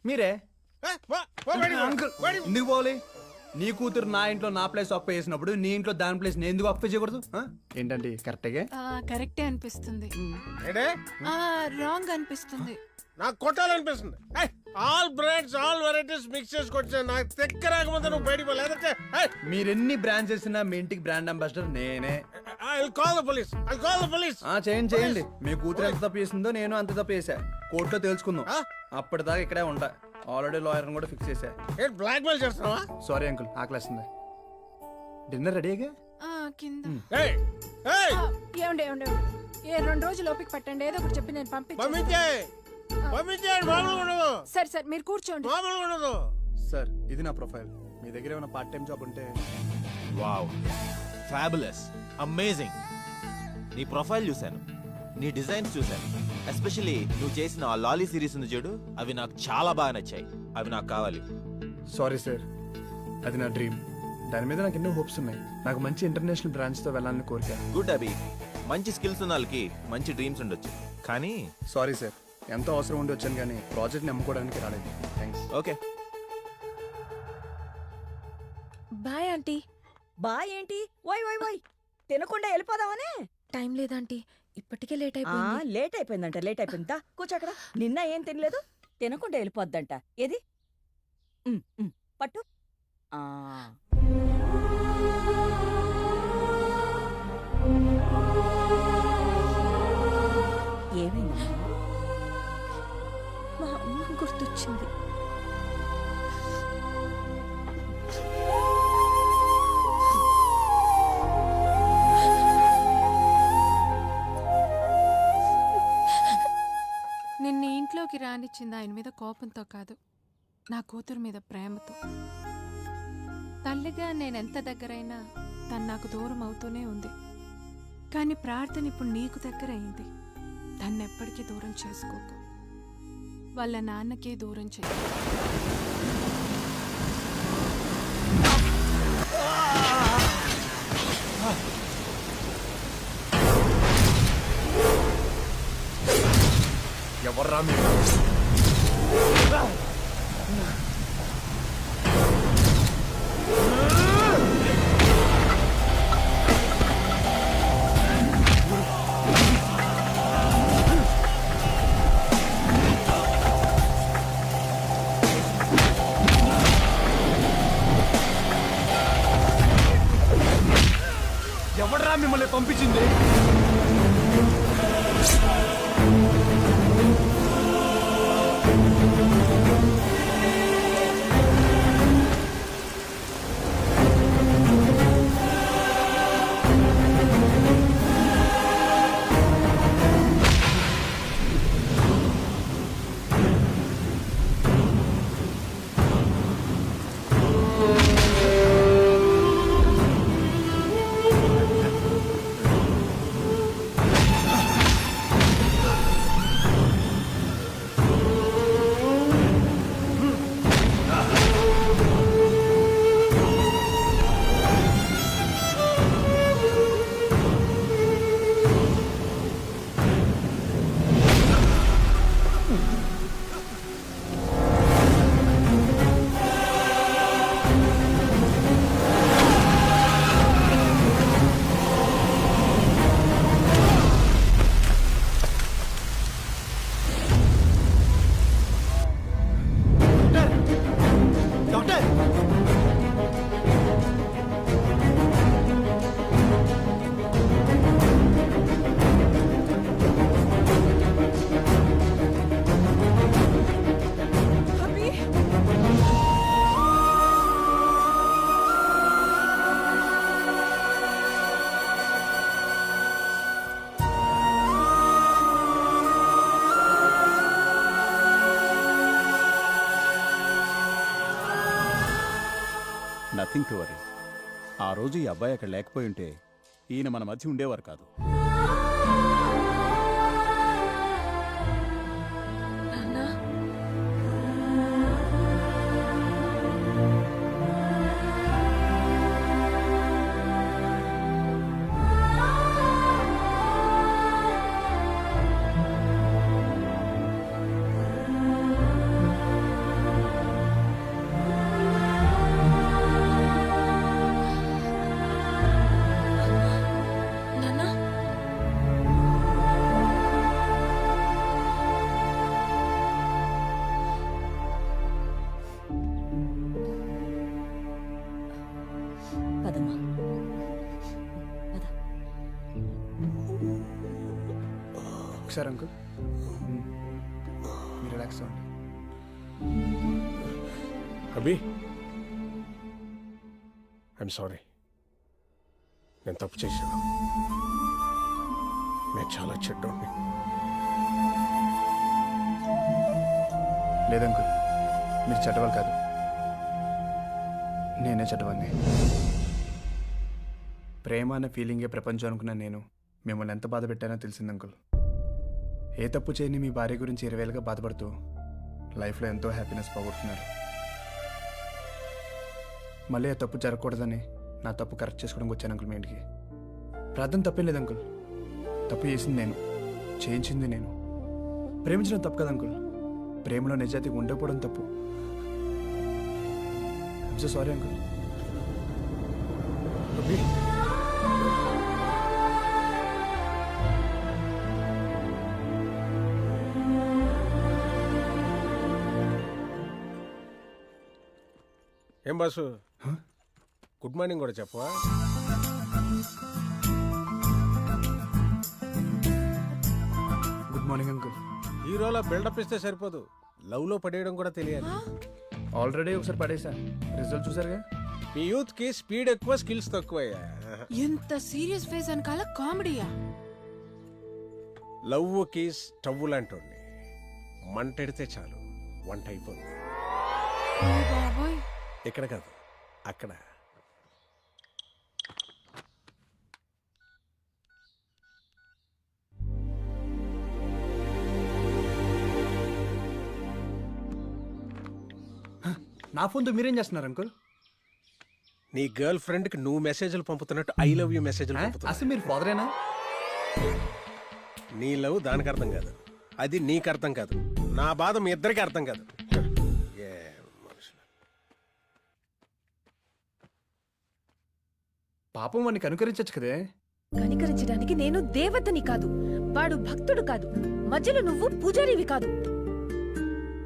మీరే ఎందుకు పోవాలి? నీ కూతురు నా ఇంట్లో నా ప్లేస్ ఆక్యుపై చేసినప్పుడు నీ ఇంట్లో దాని ప్లేస్ నేను ఎందుకు ఆక్యుపై చేయకూడదు? ఏంటంటే కరెక్ట్గా? కరెక్టే అనిపిస్తుంది. రాంగ్ అనిపిస్తుంది. నాకు కొట్టాలనిపిస్తుంది. All brands all varieties mix చేసుకొచ్చా. నాకు తెక్క రాకముందు నువ్వు బయటికి పోలేదంటే మీరెన్ని బ్రాండ్స్ చేసినా మీ ఇంటికి బ్రాండ్ అంబాసిడర్ నేనే. చేయండి. మీ కూతురు ఎంత తప్పు చేసిందో నేను అంత తప్పు చేశా. కోర్టులో తెలుసుకుందాం. అప్పటిదాకా ఇక్కడే ఉంటా. ఆల్రెడీ లాయర్ కూడా ఫిక్స్ చేశా. బ్లాక్ మెయిల్ చేస్తున్నావా? సారీ అంకుల్, ఆకలేస్తుంది. డిన్నర్ రెడీగా? ఏమండి 2 రోజులు ఓపిక పట్టండి. ఏదో ఒకటి చెప్పి నేను సరే సార్, మీరు కూర్చోండి. సార్, ఇది నా ప్రొఫైల్. మీ దగ్గర ఏమైనా పార్ట్ టైం జాబ్ ఉంటే. Wow, fabulous, amazing. నీ ప్రొఫైల్ చూశాను, నీ డిజైన్స్ చూశాను. ఎస్పెషల్లీ నువ్వు చేసిన ఆ లాలీ సిరీస్ ఉంది చూడు, అవి నాకు చాలా బాగా నచ్చాయి. అవి నాకు కావాలి. సారీ సార్, అది నా డ్రీమ్. దాని మీద నాకు ఎన్నో హోప్స్ ఉన్నాయి. నాకు మంచి ఇంటర్నేషనల్ బ్రాంచ్తో వెళ్ళాలని కోరిక. గుడ్ అభి, మంచి స్కిల్స్ ఉన్న వాళ్ళకి మంచి డ్రీమ్స్ ఉండొచ్చు. కానీ సారీ సార్, ఎంతో అవసరం ఉండి వచ్చాను కానీ ప్రాజెక్ట్ని నమ్ముకోవడానికి రాలేదు. థ్యాంక్స్. ఓకే. ఆంటీ బాయ్ ఏంటి ఓయ్ ఓయ్ ఓయ్ తినకుండా వెళ్ళిపోదామనే టైం లేదాంటీ ఇప్పటికే లేట్ అయిపోయింది లేట్ అయిపోయిందంట లేట్ అయిపోయిందా కూర్చో అక్కడ నిన్న ఏం తినలేదు తినకుండా వెళ్ళిపోద్దంట ఏది పట్టు ఏమైంది మా అమ్మ గుర్తొచ్చింది నిన్ను ఇంట్లోకి రానిచ్చింది ఆయన మీద కోపంతో కాదు నా కూతురు మీద ప్రేమతో. తల్లిగా నేనెంత దగ్గరైనా తను నాకు దూరం అవుతూనే ఉంది. కానీ ప్రార్థన ఇప్పుడు నీకు దగ్గర అయింది. తన్నెప్పటికీ దూరం చేసుకోకు. వాళ్ళ నాన్నకి దూరం చేయ. ఎవర్రా మీరు? ఎవడ్రా మిమ్మల్ని పంపించింది? Nothing to worry. ఆ రోజు ఈ అబ్బాయి అక్కడ లేకపోయి ఉంటే ఈయన మన మధ్య ఉండేవారు కాదు. ఒకసారి అంకుల్ రిలాక్స్ అవ్వండి. అభి ఐఎమ్ సారీ. నేను తప్పు చేశాను. నేను చాలా చెడ్డోడిని. లేదంకుల్ మీరు చెడ్డవాళ్ళు కాదు, నేనే చెడ్డవాడిని. ప్రేమ అనే ఫీలింగే ప్రపంచం అనుకున్న నేను మిమ్మల్ని ఎంత బాధ పెట్టానో తెలిసింది అంకుల్. ఏ తప్పు చేయని మీ భార్య గురించి 20 ఏళ్ళుగా బాధపడుతూ లైఫ్లో ఎంతో హ్యాపీనెస్ పోగొడుతున్నారు. మళ్ళీ ఆ తప్పు జరగకూడదని నా తప్పు కరెక్ట్ చేసుకోవడానికి వచ్చాను అంకుల్ మీ ఇంటికి. ప్రార్థన తప్పేం లేదు అంకుల్, తప్పు చేసింది నేను, చేయించింది నేను. ప్రేమించడం తప్పు కదా అంకుల్, ప్రేమలో నిజాయితీగా ఉండకపోవడం తప్పు. I'm so sorry uncle. ఏం బాసు గుడ్ మార్నింగ్ కూడా చెప్పవా? Good morning uncle. హీరోలా బిల్డప్ ఇస్తే సరిపోదు, లవ్ లో పడేయడం కూడా తెలియాలి. ఆల్రెడీ ఒకసారి పడేసా, రిజల్ట్ చూసారుగా. మీ యూత్ కి స్పీడ్ ఎక్కువ, స్కిల్స్ తక్కువయ్యా. ఎంత సీరియస్ ఫేస్ అనకాల కామెడీయా? లవ్ కి స్టవ్ లాంటి మంటెడితే చాలు వంట అయిపోతుంది. బాబోయ్, ఇక్కడ కాదు అక్కడ. నా ఫోన్తో మీరేం చేస్తున్నారు అంకుల్? నీ గర్ల్ ఫ్రెండ్ కి నువ్వు మెసేజ్లు పంపుతున్నట్టు ఐ లవ్ యూ మెసేజ్లు పంపుతున్నా. అసలు మీరు ఫాదరేనా? నీ లవ్ దానికి అర్థం కాదు, అది నీకు అర్థం కాదు, నా బాధ మీ ఇద్దరికి అర్థం కాదు. పాపం వాడిని కనుకరించచ్చు కదే. కనికరించడానికి నేను దేవతని కాదు, వాడు భక్తుడు కాదు, మధ్యలో నువ్వు పూజారివి కాదు.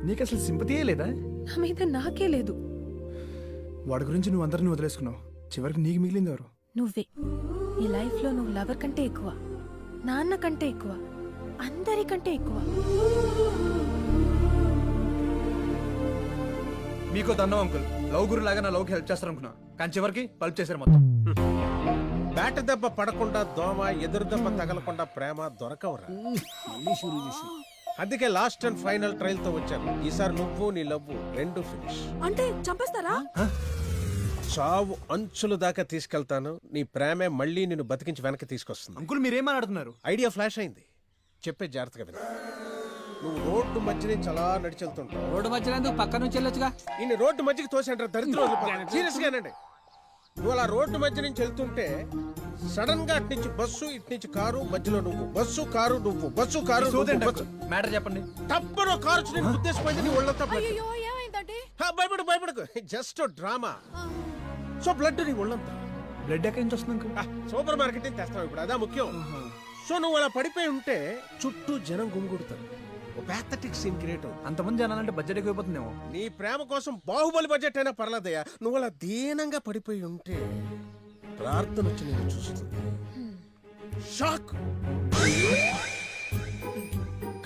నీకు అసలు సింపతియే లేదా? నా మీద నాకే లేదు. వాడి గురించి నువ్వు అందరిని వదిలేసుకున్నావు, చివరికి నీకు మిగిలింది ఎవరు? నువ్వే. ఈ లైఫ్ లో నువ్వు లవర్ కంటే ఎక్కువ, నాన్న కంటే ఎక్కువ, అందరికంటే ఎక్కువ. మీకో దండం అంకుల్. లవ్ గురు లాగా నా లవ్కి హెల్ప్ చేస్తారనుకున్నా, కానీ చివరికి పల్ప్ చేశారు మొత్తం. బ్యాట దెబ్బ పడకుండా దోమ, ఎదురు దెబ్బ తగలకుండా ప్రేమ దొరకవరా. అందుకే లాస్ట్ అండ్ ఫైనల్ ట్రయల్ తో వచ్చాను. ఈసారి నువ్వు నీ లవ్ రెండు ఫినిష్. అంటే చంపేస్తారా? చావు అంచుల దాకా తీసుకెళ్తాను. నీ ప్రేమే మళ్ళీ నిన్ను బతికించి వెనక్కి తీసుకొస్తుంది. అంకుల్ మీరేం మాట్లాడుతున్నారు? ఐడియా ఫ్లాష్ అయింది, చెప్పే జాగ్రత్తగా విను. నువ్వు రోడ్డు మధ్య నుంచి అలా నడిచెళ్తుంటావు. రోడ్డు మధ్య పక్క నుంచి వెళ్ళొచ్చుగా. ఇన్ని రోడ్డు మధ్యకి తోసేంటారు దరిద్రం. సీరియస్ గానండి, నువ్వు అలా రోడ్డు మధ్య నుంచి వెళ్తుంటే సడన్ గా అటు నుంచి బస్సు, ఇటు నుంచి కారు, మధ్యలో నువ్వు. బస్సు కారు నువ్వు, బస్సు కారు నువ్వు. మ్యాటర్ చెప్పండి. తప్పను కారు వచ్చి నేను ఉద్దేశపోయింది, నీ ఒళ్ళంతా blood. అయ్యో, ఏమైందంటే? భయపడకు, జస్ట్ డ్రామా. సో బ్లడ్ నీ ఒళ్ళంతా. బ్లడ్ ఎక్కడి నుంచి వస్తుంది అంకుల్? సూపర్ మార్కెట్ నుంచి తెస్తావు ఇప్పుడు, అదా ముఖ్యం. సో నువ్వు అలా పడిపోయి ఉంటే చుట్టూ జనం గుమిగూడుతారు. ప్యాథటిక్ సీన్ క్రియేట్ అవుతుంది. అంతమంది జనాలంటే బడ్జెట్ ఎక్కువైపోతుందేమో. నీ ప్రేమ కోసం బాహుబలి బడ్జెట్ అయినా పర్లేదయ్యా. నువ్వు అలా దీనంగా పడిపోయి ఉంటే ప్రార్థన వచ్చి నేను చూస్తుంది. షాక్,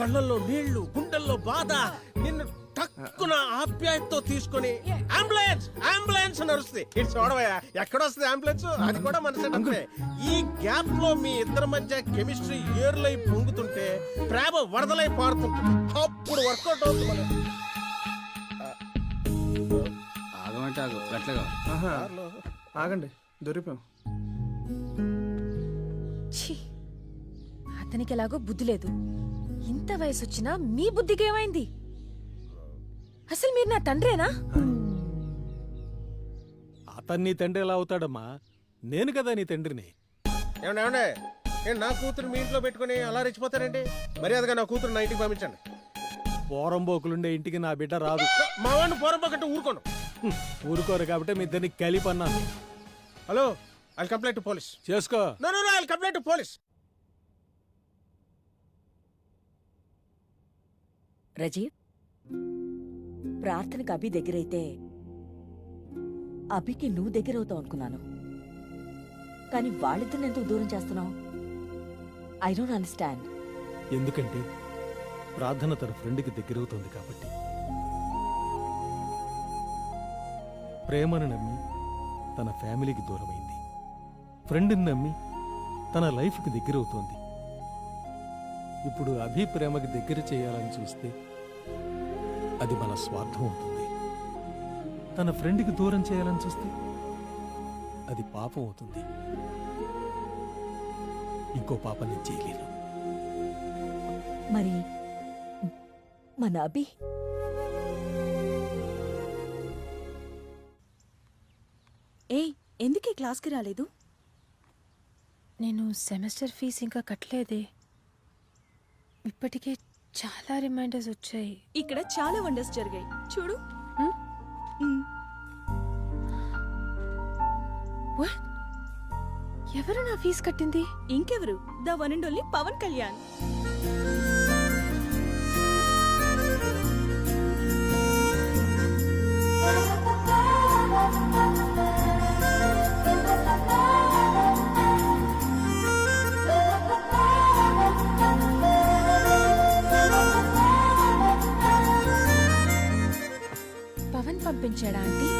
కళ్ళల్లో నీళ్లు, గుండెల్లో బాధ, నిన్ను టక్కున ఆప్యాయతతో తీసుకొని అంబులెన్స్ అంబులెన్స్ నడుస్తుంది. ఇటు చూడవయ్యా, ఎక్కడొస్తుంది అంబులెన్స్? అది కూడా మనసు. ఈ గ్యాప్ లో మీ ఇద్దరి మధ్య కెమిస్ట్రీ ఏర్లై పొంగుతుంటే ప్రేమ వరదలై పారుతుంటుంది. అప్పుడు వర్కౌట్ అవుతుంది. ఆగండి, దొరికిపోయాం. అతనికి ఎలాగో బుద్ధి లేదు. ఇంత వయసు వచ్చినా మీ బుద్ధికి ఏమైంది? అసలు మీరు నా తండ్రేనా? అతన్ని నీ తండ్రి ఎలా అవుతాడమ్మా? నేను కదా నీ తండ్రిని. ఏమండే, నేను నా కూతురు మీ ఇంట్లో పెట్టుకుని అలా రెచ్చిపోతానండి? మర్యాదగా నా కూతురు నా ఇంటికి పంపించండి. పోరంబోకులుండే ఇంటికి నా బిడ్డ రాదు. మా వాడిని పోరంబోకంటే ఊరుకోను. ఊరుకోరు కాబట్టి మీ ఇద్దరిని కలిపన్నాను. Hello, I complaint to police. చేసుకో. No no no, I complaint to police. Rajeev, ప్రార్థనకు అభి దగ్గరైతే అభికి నువ్వు దగ్గరవుతావు అనుకున్నాను, కానీ వాళ్ళిద్దరిని ఎందుకు దూరం చేస్తున్నావు? I don't understand. ఎందుకంటే ప్రార్థన తన ఫ్రెండ్కి దగ్గరవుతోంది కాబట్టి. ప్రేమను నమ్మి తన ఫ్యామిలీకి దూరమైంది. ఫ్రెండ్ని నమ్మి తన లైఫ్కి దగ్గరవుతోంది. ఇప్పుడు అభి ప్రేమకి దగ్గర చేయాలని చూస్తే అది మన స్వార్థం అవుతుంది. తన ఫ్రెండ్కి దూరం చేయాలని చూస్తే అది పాపం అవుతుంది. ఇంకో పాపం నేను చేయలేను. మరి మన అభి? ఏయ్, ఎందుకే క్లాస్కి రాలేదు? నేను సెమిస్టర్ ఫీజు ఇంకా కట్టలేదే. ఇప్పటికే చాలా రిమైండర్స్ వచ్చాయి. ఇక్కడ చాలా వండర్స్ జరిగాయి చూడు. ఎవరు నా ఫీజు కట్టింది? ఇంకెవరు, the one and only Pawan Kalyan. Pawan పంపించాడా ఆంటీ?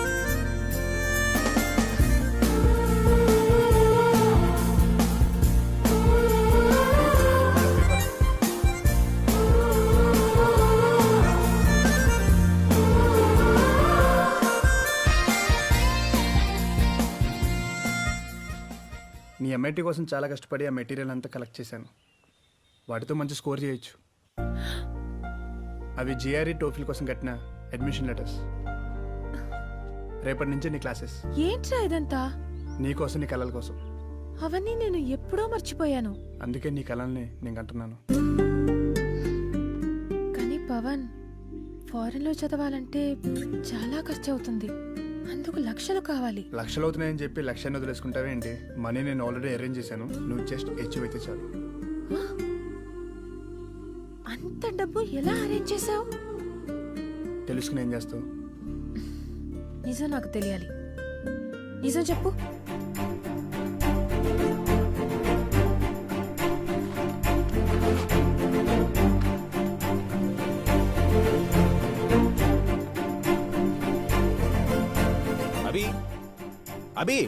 నీ ఎంఐటీ కోసం చాలా కష్టపడి ఆ మెటీరియల్ అంతా కలెక్ట్ చేశాను. వాటితో మంచి స్కోర్ చేయొచ్చు. అవి జిఆర్ఈ టోఫిల్ కోసం కట్టిన అడ్మిషన్ లెటర్స్. రేపటి నుంచి నీ క్లాసెస్. ఏంట్రా ఇదంతా? నీ కోసం, నీ కళల కోసం. అవన్నీ నేను ఎప్పుడో మర్చిపోయాను. అందుకే నీ కళల్ని నేను కంటున్నాను. కానీ పవన్, ఫారెన్ లో చదవాలంటే చాలా ఖర్చు అవుతుంది. అందుకు లక్షలు కావాలి. లక్షలు అవుతున్నాయని చెప్పి లక్ష్యాన్ని వదిలేసుకుంటావే ఏంటి? మనీ నేను ఆల్రెడీ అరేంజ్ చేశాను. నువ్వు జస్ట్ అచీవ్ అయితే చాలు. అంత డబ్బు ఎలా అరేంజ్ చేసావు? తెలుసుకుని ఏం చేస్తావు? నిజం నాకు తెలియాలి. నిజం చెప్పు. అభి, అభి,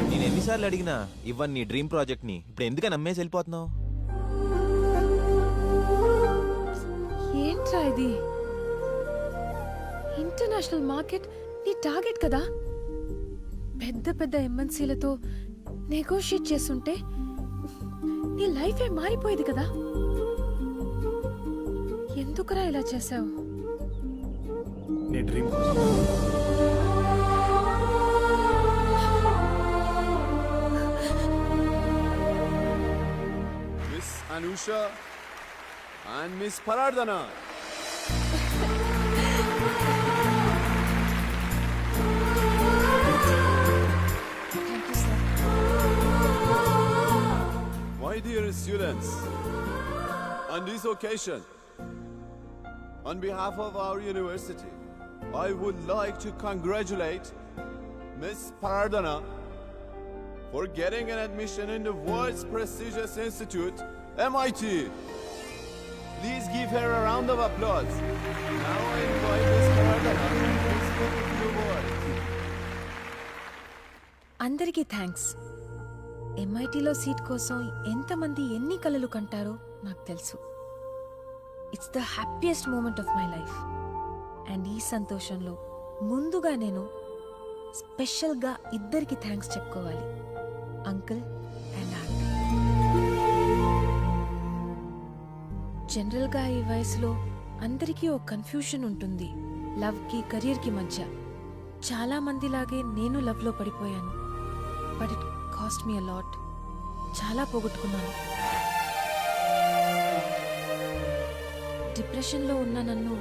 నేను ఎన్నిసార్లు అడిగినా ఇవ్వని నీ డ్రీమ్ ప్రాజెక్ట్ ని ఇప్పుడు ఎందుకని నమ్మేసి వెళ్ళిపోతున్నావు? ఏంట్రా ఇది? ఇంటర్నేషనల్ మార్కెట్ నీ టార్గెట్ కదా. పెద్ద పెద్ద ఎంఎన్సీలతో నెగోషియేట్ చేస్తుంటే నీ లైఫే మారిపోయేది కదా. ఎందుకురా ఇలా చేసావు? నీ డ్రీమ్ కోసం. Miss Anusha and Miss Parardhana. Thank you, sir. My dear students, on this occasion, on behalf of our university, I would like to congratulate Miss Parardhana for getting an admission in the world's prestigious institute, MIT. Please give her a round of applause. Now I invite Miss Parardhana to speak a few words. అందరికీ thanks. ఎంఐటీలో seat కోసం ఎంతమంది ఎన్ని కలలు కంటారో నాకు తెలుసు. It's the happiest moment of my life. And ఈ సంతోషంలో ముందుగా నేను స్పెషల్గా ఇద్దరికి థ్యాంక్స్ చెప్పుకోవాలి, అంకుల్ అండ్ ఆంటీ. జనరల్గా ఈ వయసులో అందరికీ ఓ కన్ఫ్యూషన్ ఉంటుంది లవ్కి కెరియర్కి మధ్య. చాలా మందిలాగే నేను లవ్లో పడిపోయాను. But it cost me a lot. చాలా పోగొట్టుకున్నాను. డిప్రెషన్లో ఉన్న నన్ను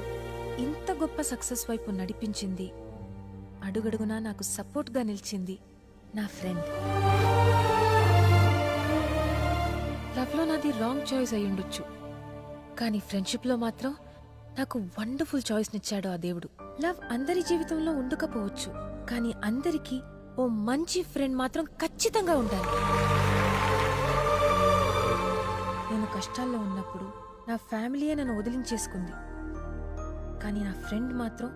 ఇంత గొప్ప సక్సెస్ వైపు నడిపించింది, అడుగడుగునా నాకు సపోర్ట్గా నిలిచింది నా ఫ్రెండ్. లవ్లో నాది రాంగ్ చాయిస్ అయి ఉండొచ్చు, కానీ ఫ్రెండ్షిప్లో మాత్రం నాకు వండర్ఫుల్ చాయిస్నిచ్చాడు ఆ దేవుడు. లవ్ అందరి జీవితంలో ఉండకపోవచ్చు, కానీ అందరికీ ఓ మంచి ఫ్రెండ్ మాత్రం ఖచ్చితంగా ఉండాలి. నేను కష్టాల్లో ఉన్నప్పుడు నా ఫ్యామిలీయే నన్ను వదిలించేసుకుంది, కానీ నా ఫ్రెండ్ మాత్రం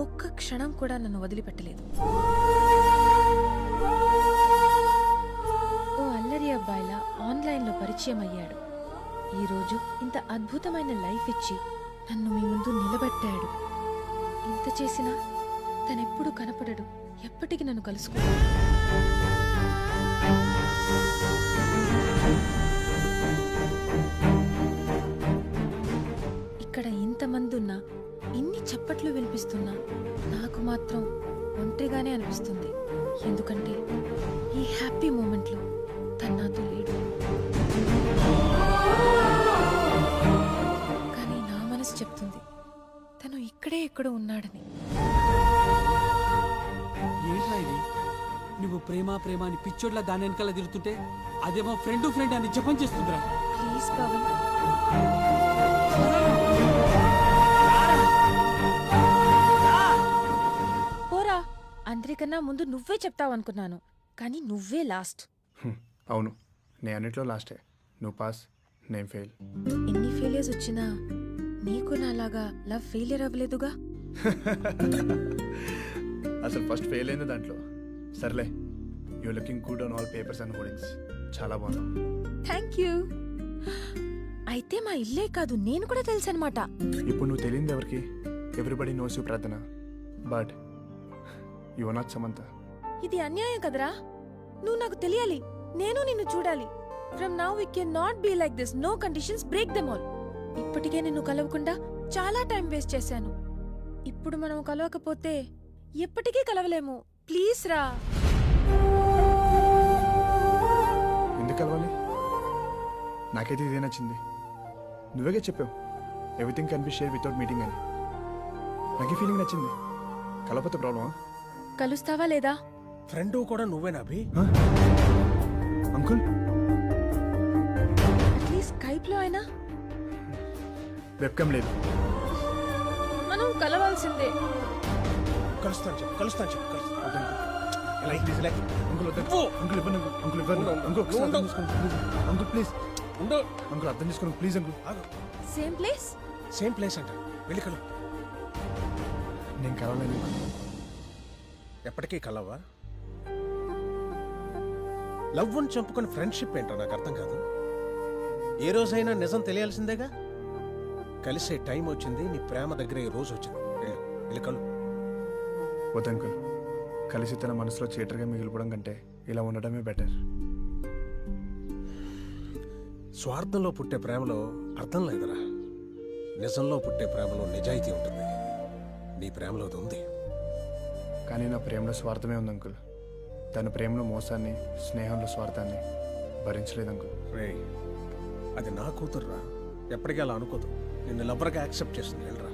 ఒక్క క్షణం కూడా నన్ను వదిలిపెట్టలేదు. ఓ అల్లరి అబ్బాయిలా ఆన్లైన్లో పరిచయం అయ్యాడు. ఈరోజు ఇంత అద్భుతమైన లైఫ్ ఇచ్చి నన్ను మీ ముందు నిలబెట్టాడు. ఇంత చేసినా తనెప్పుడు కనపడడు, ఎప్పటికీ నన్ను కలుసుకున్నాడు. ఇక్కడ ఇంతమంది ఉన్నా, ఇన్ని చప్పట్లు వినిపిస్తున్నా నాకు మాత్రం ఒంటరిగానే అనిపిస్తుంది. ఎందుకంటే ఈ హ్యాపీ మూమెంట్లో తను నాతో లేడు. కానీ నా మనసు చెప్తుంది తను ఇక్కడే ఎక్కడో ఉన్నాడని. ఏంట్రా ఇది? నువ్వు ప్రేమ ప్రేమ అని పిచ్చోడ్లా దాని వెనకాల తిరుగుతుంటే అదేమో ఫ్రెండ్ ఫ్రెండ్ అని జపం చేస్తుందిరా. ప్లీజ్ పవన్. పోరా, అందరికన్నా ముందు నువ్వే చెప్తావనుకున్నాను, కానీ నువ్వే లాస్ట్. అవును, నేను అన్నిట్లో లాస్టే. నువ్వు పాస్, నేను ఫెయిల్. ఎన్ని ఫెయిలియర్స్ వచ్చినా నీకు నాలాగా లవ్ ఫెయిలియర్ అవ్వలేదుగా. అసలు ఫస్ట్ ఫెయిల్ అయింది దాంట్లో. సర్లే, you looking good on all papers and hoardings. చాలా బాగున్నావు. Thank you. అయితే మా ఇల్లే కాదు, నేను కూడా తెలుసు అనమాట. ఇప్పుడు నువ్వు తెలియదు ఎవరికి? Everybody knows you Prarthana, but you are not Samantha. ఇది అన్యాయం కదరా. నువ్వు నాకు తెలియాలి, నేను నిన్ను చూడాలి. From now we can not be like this. No conditions, break them all. ఇప్పటికే నిన్ను కలవకుండా చాలా టైం వేస్ట్ చేశాను. ఇప్పుడు మనం కలవకపోతే ఎప్పటికీ కలవలేము. ప్లీజ్ రా. ఎందుకు కలవాలి? నాకైతే ఇదే నచ్చింది. నువ్వేగా చెప్పావు everything can be share without meeting అని. నాకు ఈ ఫీలింగ్ నచ్చింది. కలవకపోతే ప్రాబ్లమా? కలుస్తావా లేదా? ఫ్రెండ్ కూడా నువ్వేనా అభి? అంకుల్, అట్లీస్ట్ స్కైప్ లో అయినా. వెబ్కమ్ లేదు. మనం కలవాల్సిందే. కలుస్తాను చెప్పు, కలుస్తాను చెప్పు, కలుస్తాను. అంకుల్ వద్దు. అంకుల్ ఇవ్వను. అంకుల్ ఇవ్వను. అంకుల్ ఒకసారి అర్థం చేసుకోండి ప్లీజ్. అంకుల్ ప్లీజ్ ఉండు. అంకుల్ అర్థం చేసుకోండి please. Uncle same place, same place అంట. వెళ్ళి కలు. నేను కలవలేను. ఎప్పటికీ కలవా? లవ్ అని చంపుకొని ఫ్రెండ్షిప్ ఏంటో నాకు అర్థం కాదు. ఏ రోజైనా నిజం తెలియాల్సిందేగా. కలిసే టైం వచ్చింది, నీ ప్రేమ దగ్గర ఈ రోజు వచ్చింది. వెళ్ళు, వెళ్ళి కలు. వద్దు అంకుల్, కలిసి తన మనసులో చీటర్గా మిగిలిపోవడం కంటే ఇలా ఉండడమే బెటర్. స్వార్థంలో పుట్టే ప్రేమలో అర్థం లేదురా. నిజంలో పుట్టే ప్రేమలో నిజాయితీ ఉంటుంది. నీ ప్రేమలో అది ఉంది. కానీ నా ప్రేమలో స్వార్థమే ఉంది అంకుల్. తన ప్రేమలో మోసాన్ని, స్నేహంలో స్వార్థాన్ని భరించలేదు అంకుల్. రే, అది నా కూతురురా. ఎప్పటికీ అలా అనుకోదు. నిన్ను లవ్వర్గా యాక్సెప్ట్ చేసింది. వెళ్ళరా.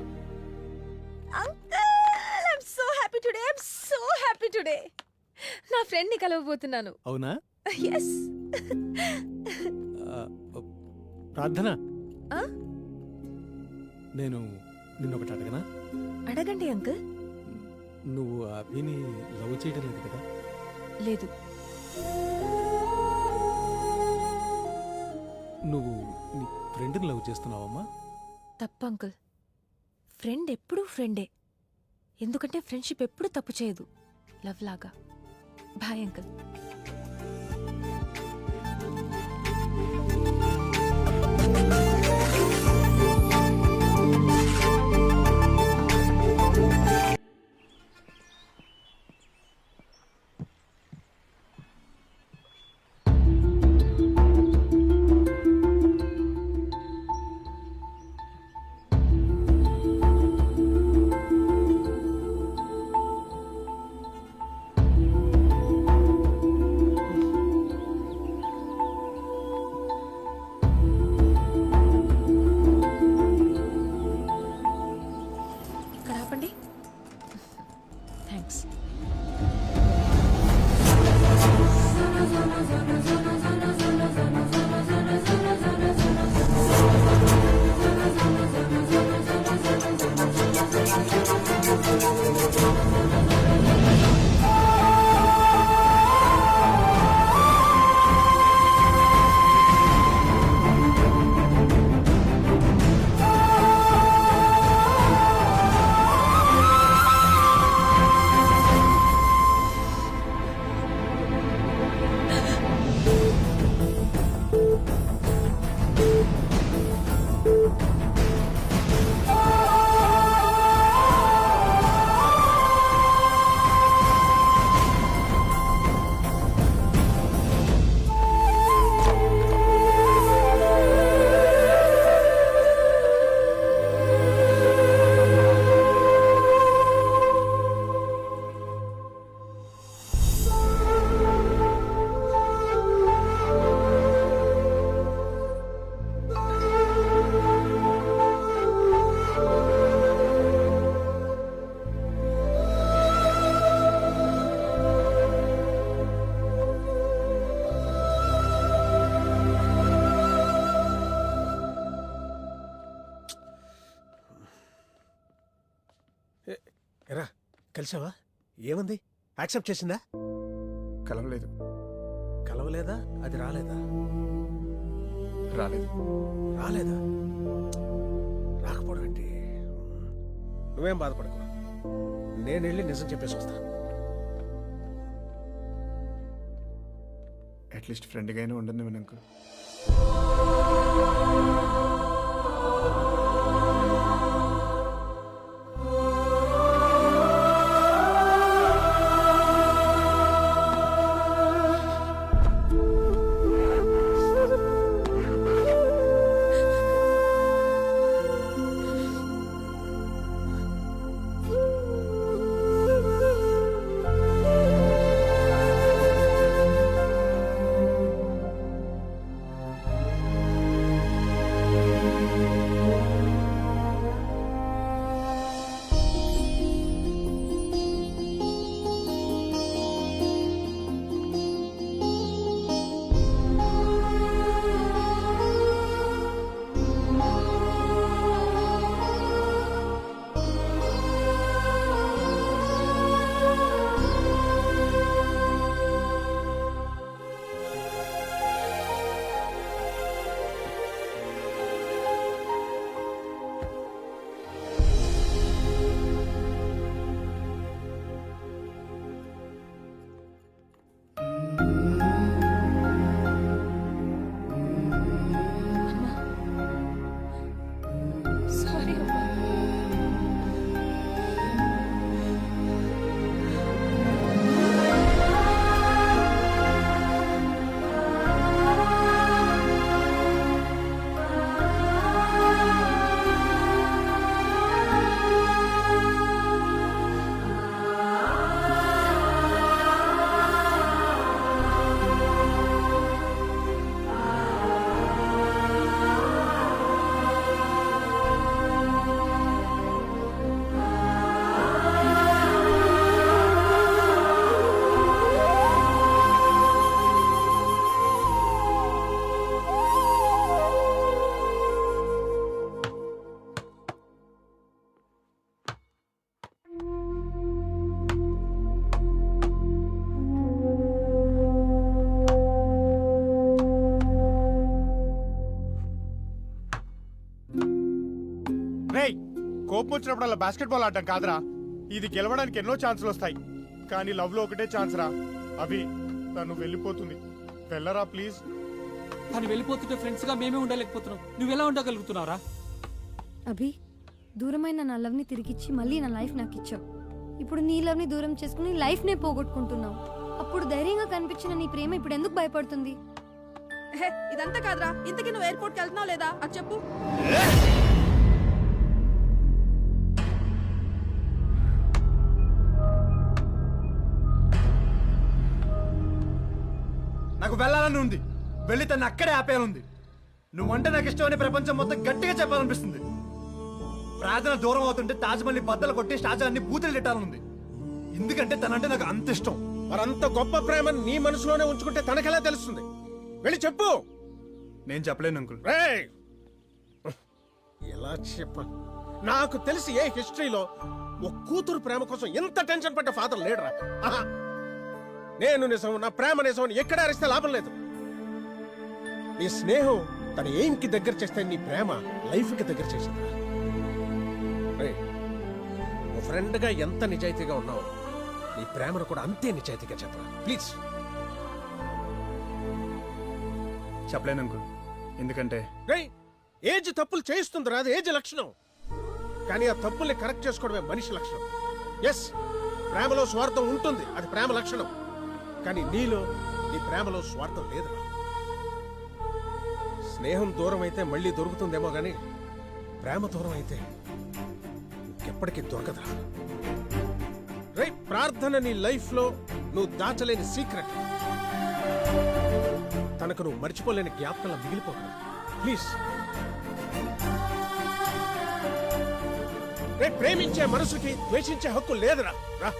Uncle, I'm so happy today. I'm so happy today. నా ఫ్రెండ్ ని కలవబోతున్నాను. అవునా? ఎస్. ప్రార్థన, ఆ? నేను నిన్నొకటి అడగనా? అడగండి అంకుల్. నువ్వు అభిని లవ్ చేయడం లేదు కదా? లేదు. నువ్వు నీ ఫ్రెండ్ని లవ్ చేస్తున్నావమ్మా? తప్పు అంకుల్. ఫ్రెండ్ ఎప్పుడూ ఫ్రెండే. ఎందుకంటే ఫ్రెండ్షిప్ ఎప్పుడు తప్పు చేయదు, లవ్ లాగా. Bye uncle. ఎరా కలిసావా? ఏముంది? యాక్సెప్ట్ చేసిందా? కలవలేదు. కలవలేదా? అది రాలేదా? రాలేదు. రాలేదా? రాకపోవడం ఏంటి? నువ్వేం బాధపడకు, నేను వెళ్ళి నిజం చెప్పేసి వస్తా. అట్లీస్ట్ ఫ్రెండ్గా అయినా ఉండదు వినంకు. కోపం వచ్చినప్పుడు బాస్కెట్బాల్ ఆడటం కాదురా, ఇది గెలవడానికి ఎన్నో ఛాన్సులు వస్తాయి, కానీ లవ్ లో ఒకటే ఛాన్స్ రా. అభి, తను వెళ్ళిపోతుంది, వెళ్ళరా ప్లీజ్. తను వెళ్ళిపోతుంటే ఫ్రెండ్స్ గా మేమే ఉండలేకపోతున్నాం, నువ్వెలా ఉండగలుగుతున్నావురా? అభి, దూరమైన నా లవ్ ని తిరిగిచ్చి మళ్ళీ నా లైఫ్ నాకు ఇచ్చావు. ఇప్పుడు నీ లవ్ ని దూరం చేసుకుని లైఫ్ నే పోగొట్టుకుంటున్నావు. అప్పుడు ధైర్యంగా కనిపించిన నీ ప్రేమ ఇప్పుడు ఎందుకు భయపడుతుంది? ఇదంతా కాదురా, ఇంతకీ నువ్వు ఎయిర్పోర్ట్ కి వెళ్తున్నావు లేదా అది చెప్పు. నాకు వెళ్ళాలని ఉంది, వెళ్ళి తను అక్కడే ఆపేయాలంది. నువ్వంటే నాకు ఇష్టమని ప్రపంచం మొత్తం గట్టిగా చెప్పాలనిపిస్తుంది. ప్రార్థన దూరం అవుతుంటే తాజ్మహల్ని బద్దలు కొట్టి షాజహాన్ని బూతులు తిట్టాలనుంది. ఎందుకంటే తనంటే నాకు అంత ఇష్టం. మరంత గొప్ప ప్రేమను నీ మనసులోనే ఉంచుకుంటే తనకెలా తెలుస్తుంది? వెళ్ళి చెప్పు. నేను చెప్పలేను అంకుల్. ఎలా చెప్ప? నాకు తెలిసి ఏ హిస్టరీలో ఒక కూతురు ప్రేమ కోసం ఎంత టెన్షన్ పడ్డ ఫాదర్ లేడరా. నేను నిజం, నా ప్రేమ నిజం అని ఎక్కడ అరిస్తే లాభం లేదు. నీ స్నేహం తన ఎయిమ్ కి దగ్గర చేస్తే నీ ప్రేమ లైఫ్ కి దగ్గర చేసిందా? ఓ ఫ్రెండ్ గా ఎంత నిజాయితీగా ఉన్నావు, నీ ప్రేమను కూడా అంతే నిజాయితీగా చెప్పరా ప్లీజ్. చెప్పలేను అంకుల్, ఎందుకంటే ఏజ్ తప్పులు చేయిస్తుందిరా, అది ఏజ్ లక్షణం. కానీ ఆ తప్పుల్ని కరెక్ట్ చేసుకోవడమే మనిషి లక్షణం. ఎస్, ప్రేమలో స్వార్థం ఉంటుంది, అది ప్రేమ లక్షణం. కానీ నీలో, నీ ప్రేమలో స్వార్థం లేదురా. స్నేహం దూరం అయితే మళ్ళీ దొరుకుతుందేమో గాని ప్రేమ దూరం అయితే ఎప్పటికీ దొరకదురా. ప్రార్థన నీ లైఫ్ లో నువ్వు దాచలేని సీక్రెట్, తనకు నువ్వు మర్చిపోలేని జ్ఞాపకాలు మిగిలిపోకరా ప్లీజ్. ప్రేమించే మనసుకి ద్వేషించే హక్కు లేదురా. రా.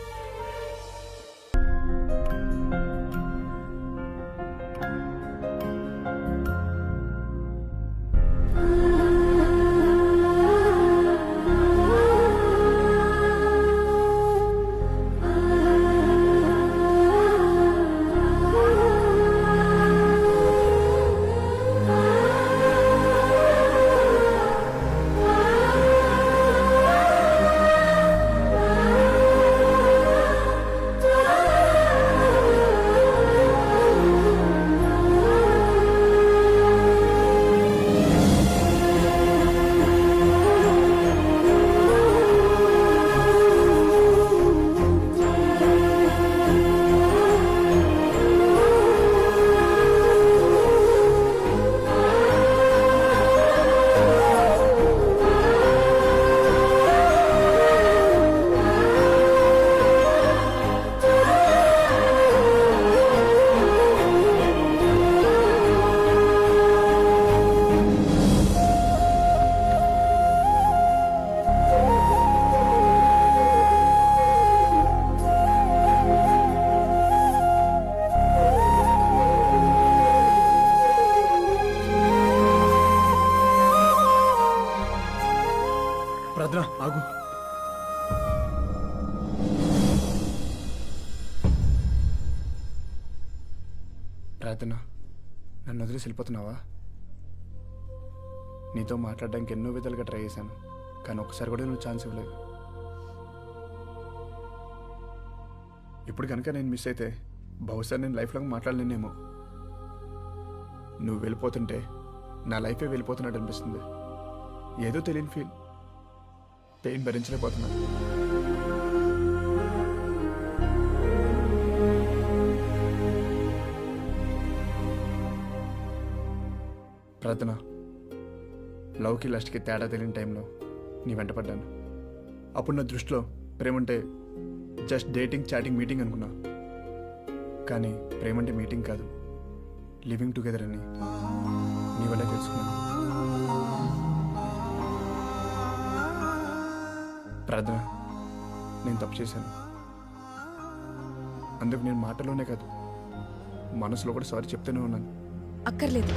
ప్రార్థన, నన్ను వదిలేసి వెళ్ళిపోతున్నావా? నీతో మాట్లాడడానికి ఎన్నో విధాలుగా ట్రై చేశాను, కానీ ఒక్కసారి కూడా నువ్వు ఛాన్స్ ఇవ్వలేదు. ఇప్పుడు కనుక నేను మిస్ అయితే బహుశా నేను లైఫ్ లాంగ్ మాట్లాడలేనేమో. నువ్వు వెళ్ళిపోతుంటే నా లైఫే వెళ్ళిపోతున్నట్టు అనిపిస్తుంది. ఏదో తెలియని ఫీల్, పెయిన్ భరించలేకపోతున్నాను. ప్రార్థన, లవ్కి లస్ట్కి తేడా తెలియని టైంలో నీ వెంట పడ్డాను. అప్పుడు నా దృష్టిలో ప్రేమ అంటే జస్ట్ డేటింగ్, చాటింగ్, మీటింగ్ అనుకున్నా. కానీ ప్రేమ అంటే మీటింగ్ కాదు, లివింగ్ టుగెదర్ అని నీ వల్లే తెలుసుకున్నాను. ప్రార్థన, నేను తప్పు చేశాను. అందుకు నేను మాటలోనే కాదు, మనసులో కూడా సారీ చెప్తూనే ఉన్నాను. అక్కర్లేదు.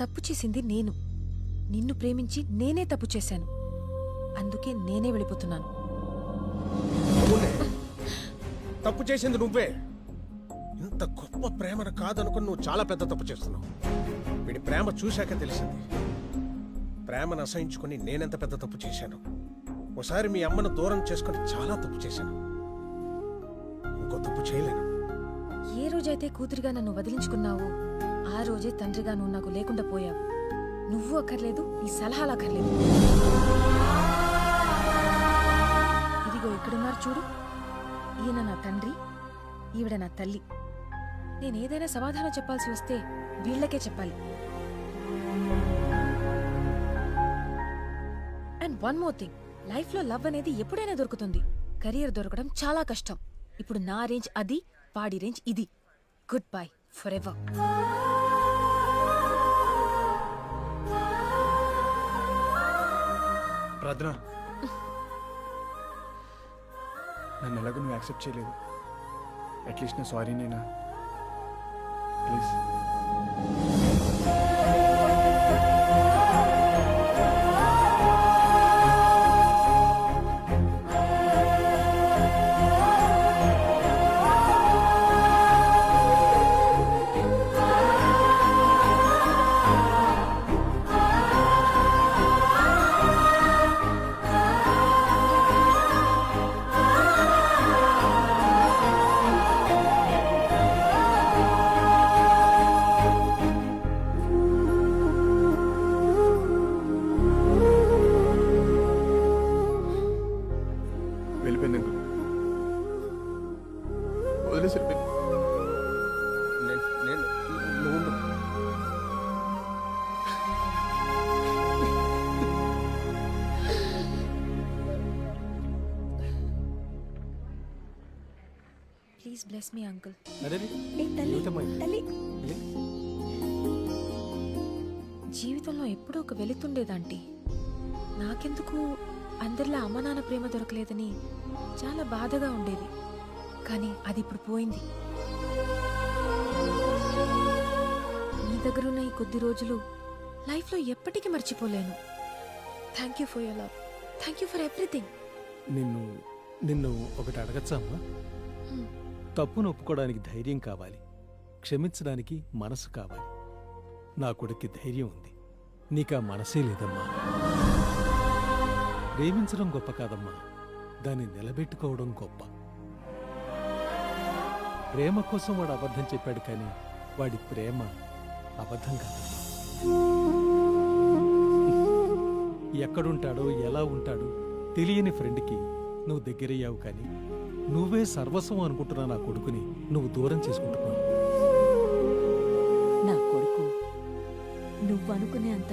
తప్పు చేసింది నేను. నిన్ను ప్రేమించి నేనే తప్పు చేశాను. అందుకే నేనే వెళ్ళిపోతున్నాను. తప్పు చేసింది నువ్వే. ఇంత గొప్ప ప్రేమను కాదనుకుని నువ్వు చాలా పెద్ద తప్పు చేస్తున్నావు. వీడి ప్రేమ చూశాక తెలిసింది. ప్రేమను అసహించుకుని నేనెంత పెద్ద తప్పు చేశాను. ఒకసారి మీ అమ్మను దూరం చేసుకుని చాలా తప్పు చేశాను. ఇంకో తప్పు చేయలేను. ఏ రోజైతే కూతురిగా నన్ను వదిలించుకున్నావో ఆ రోజే తండ్రిగా నువ్వు నాకు లేకుండా పోయావు. నువ్వు అక్కర్లేదు, ఈ సలహాలు అక్కర్లేదు. ఇదిగో ఇక్కడున్నారు చూడు. ఈయన నా తండ్రి, ఈవిడ నా తల్లి. నేనేదైనా సమాధానం చెప్పాల్సి వస్తే వీళ్లకే చెప్పాలి. And one more thing, life లో లవ్ అనేది ఎప్పుడైనా దొరుకుతుంది. కెరియర్ దొరకడం చాలా కష్టం. ఇప్పుడు నా రేంజ్ అది, వాడి రేంజ్ ఇది. Good bye for ever. ప్రార్థన, నన్ను ఎలాగో నువ్వు యాక్సెప్ట్ చేయలేదు. అట్లీస్ట్ నా సారీ నేనా? ప్లీజ్. వెళ్ళిపోయింది అంకుల్, వదిలేసి వెళ్ళిపోయింది. నువ్వు ప్లీజ్ బ్లెస్ మీ అంకుల్. జీవితంలో ఎప్పుడూ ఒక వెలుతుండేదాంటీ. నాకెందుకు అందరిలా అమ్మ నాన్న ప్రేమ దొరకలేదని చాలా బాధగా ఉండేది. కానీ అది ఇప్పుడు పోయింది. మీ దగ్గరున్న ఈ కొద్ది రోజులు లైఫ్లో ఎప్పటికీ మర్చిపోలేను. Thank you for your love. Thank you for everything. నిన్ను ఒకటి అడగచ్చా అమ్మా? తప్పును ఒప్పుకోవడానికి ధైర్యం కావాలి, క్షమించడానికి మనసు కావాలి. నా కొడుక్కి ధైర్యం ఉంది, నీకా మనసే లేదమ్మా. ప్రేమించడం గొప్ప కాదమ్మా, దాన్ని నిలబెట్టుకోవడం గొప్ప. ప్రేమ కోసం వాడు అబద్ధం చెప్పాడు, కానీ వాడి ప్రేమ అబద్ధం కాదమ్మా. ఎక్కడుంటాడో ఎలా ఉంటాడో తెలియని ఫ్రెండ్కి నువ్వు దగ్గరయ్యావు, కానీ నువ్వే సర్వస్వం అనుకుంటున్నా నా కొడుకుని నువ్వు దూరం చేసుకుంటున్నావు. నా కొడుకు నువ్వు అనుకునే అంత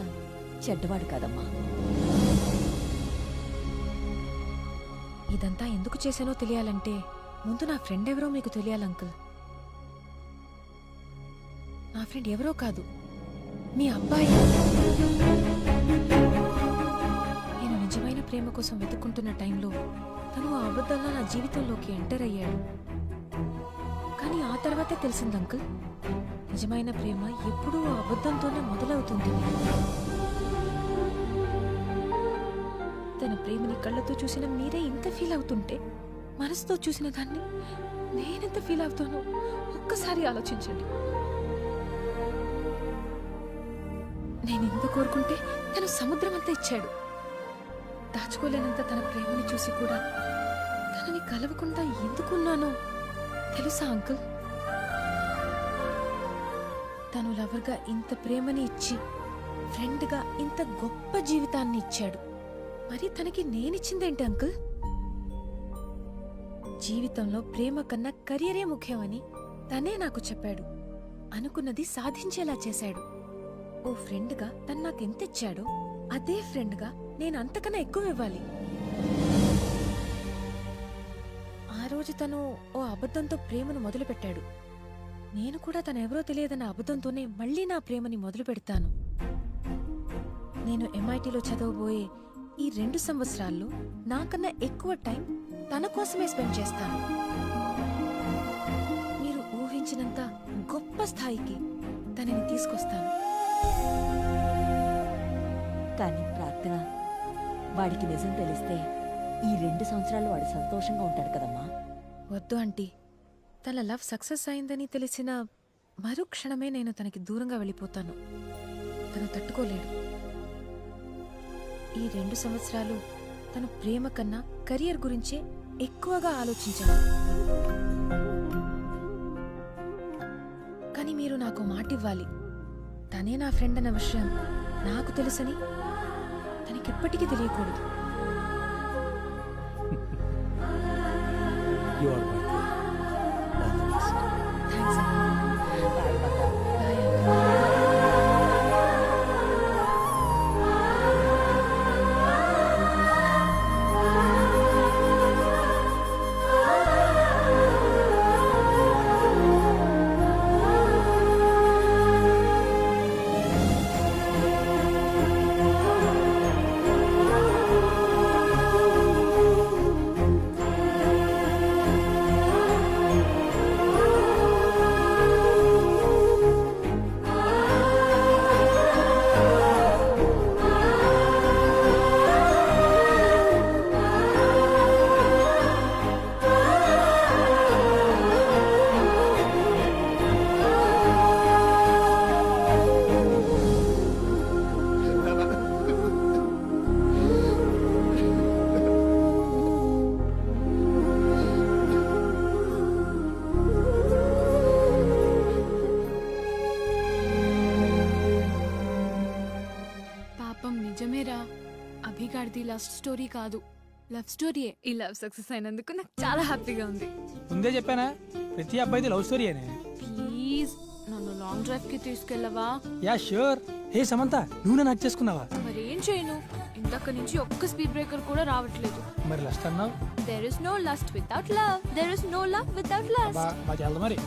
చెడ్డవాడు కాదమ్మా. ఇదంతా ఎందుకు చేశానో తెలియాలంటే ముందు నా ఫ్రెండ్ ఎవరో మీకు తెలియాలి అంకుల్. నా ఫ్రెండ్ ఎవరో కాదు, మీ అబ్బాయి. నేను నిజమైన ప్రేమ కోసం వెతుక్కుంటున్న టైంలో తను ఆ అబద్ధాల్లో నా జీవితంలోకి ఎంటర్ అయ్యాడు. కానీ ఆ తర్వాతే తెలిసింది అంకుల్, నిజమైన ప్రేమ ఎప్పుడూ ఆ అబద్ధంతోనే మొదలవుతుంది. తన ప్రేమని కళ్ళతో చూసిన మీరే ఇంత ఫీల్ అవుతుంటే మనసుతో చూసిన దాన్ని నేనెంత ఫీల్ అవుతానో ఒక్కసారి ఆలోచించండి. నేను ఎంత కోరుకుంటే తను సముద్రం అంతా ఇచ్చాడు. దాచుకోలేనంత తన ప్రేమని చూసి కూడా తనని కలవకుండా ఎందుకున్నానో తెలుసా అంకుల్? తను లవర్గా ఇంత ప్రేమని ఇచ్చి ఫ్రెండ్గా ఇంత గొప్ప జీవితాన్ని ఇచ్చాడు. మరి తనకి నేనిచ్చిందేంటి అంకుల్? జీవితంలో ప్రేమ కన్నా కెరియరే ముఖ్యమని తనే నాకు చెప్పాడు. అనుకున్నది సాధించేలా చేశాడు. ఓ ఫ్రెండ్గా తను నాకెంతిచ్చాడో అదే ఫ్రెండ్గా నేను అంతకన్నా ఎక్కువ ఇవ్వాలి. ఆ రోజు తను ఓ అబద్ధంతో ప్రేమను మొదలుపెట్టాడు. నేను కూడా తనెవరో తెలియదన్న అబద్ధంతోనే మళ్ళీ నా ప్రేమని మొదలు పెడతాను. నేను MITలో చదవబోయే ఈ 2 సంవత్సరాల్లో నాకన్నా ఎక్కువ టైం తన కోసమే స్పెండ్ చేస్తాను. మీరు ఊహించినంత గొప్ప స్థాయికి తనని తీసుకొస్తాను. కానీ ప్రార్థన, వాడికి నిజం తెలిస్తే ఈ 2 సంవత్సరాలు వాడు సంతోషంగా ఉంటాడు కదమ్మా. వద్దు ఆంటీ, తన లవ్ సక్సెస్ అయిందని తెలిసిన మరుక్షణమే నేను తనకి దూరంగా వెళ్ళిపోతాను. తను తట్టుకోలేడు. ఈ 2 సంవత్సరాలు తను ప్రేమ కన్నా కెరియర్ గురించే ఎక్కువగా ఆలోచించాడు. కానీ మీరు నాకు మాట ఇవ్వాలి. తనే నా ఫ్రెండ్ అన్న విషయం నాకు తెలుసని తనకెప్పటికీ తెలియకూడదు. You are my girl. All the best. Thanks నిజమేరా, అభిగాడిది లవ్ స్టోరీ కాదు, లవ్ స్టోరీయే. ఈ లవ్ సక్సెస్ అయినందుకు నాకు చాలా హ్యాపీగా ఉంది. ముందే చెప్పానా, ప్రతి అబ్బాయిది లవ్ స్టోరీ అనే. ప్లీజ్ నన్ను లాంగ్ డ్రైవ్ కి తీసుకెళ్ళవా? Ya sure. హే సమంత, నువ్వు నాకు చేసుకున్నావా? మరేం చేయను, ఇంతక నుంచి ఒక్క స్పీడ్ బ్రేకర్ కూడా రావట్లేదు. మరి లస్ట్ అన్నావు. There is no lust without love. There is no love without lust. బాగా వెళ్దాం మరి.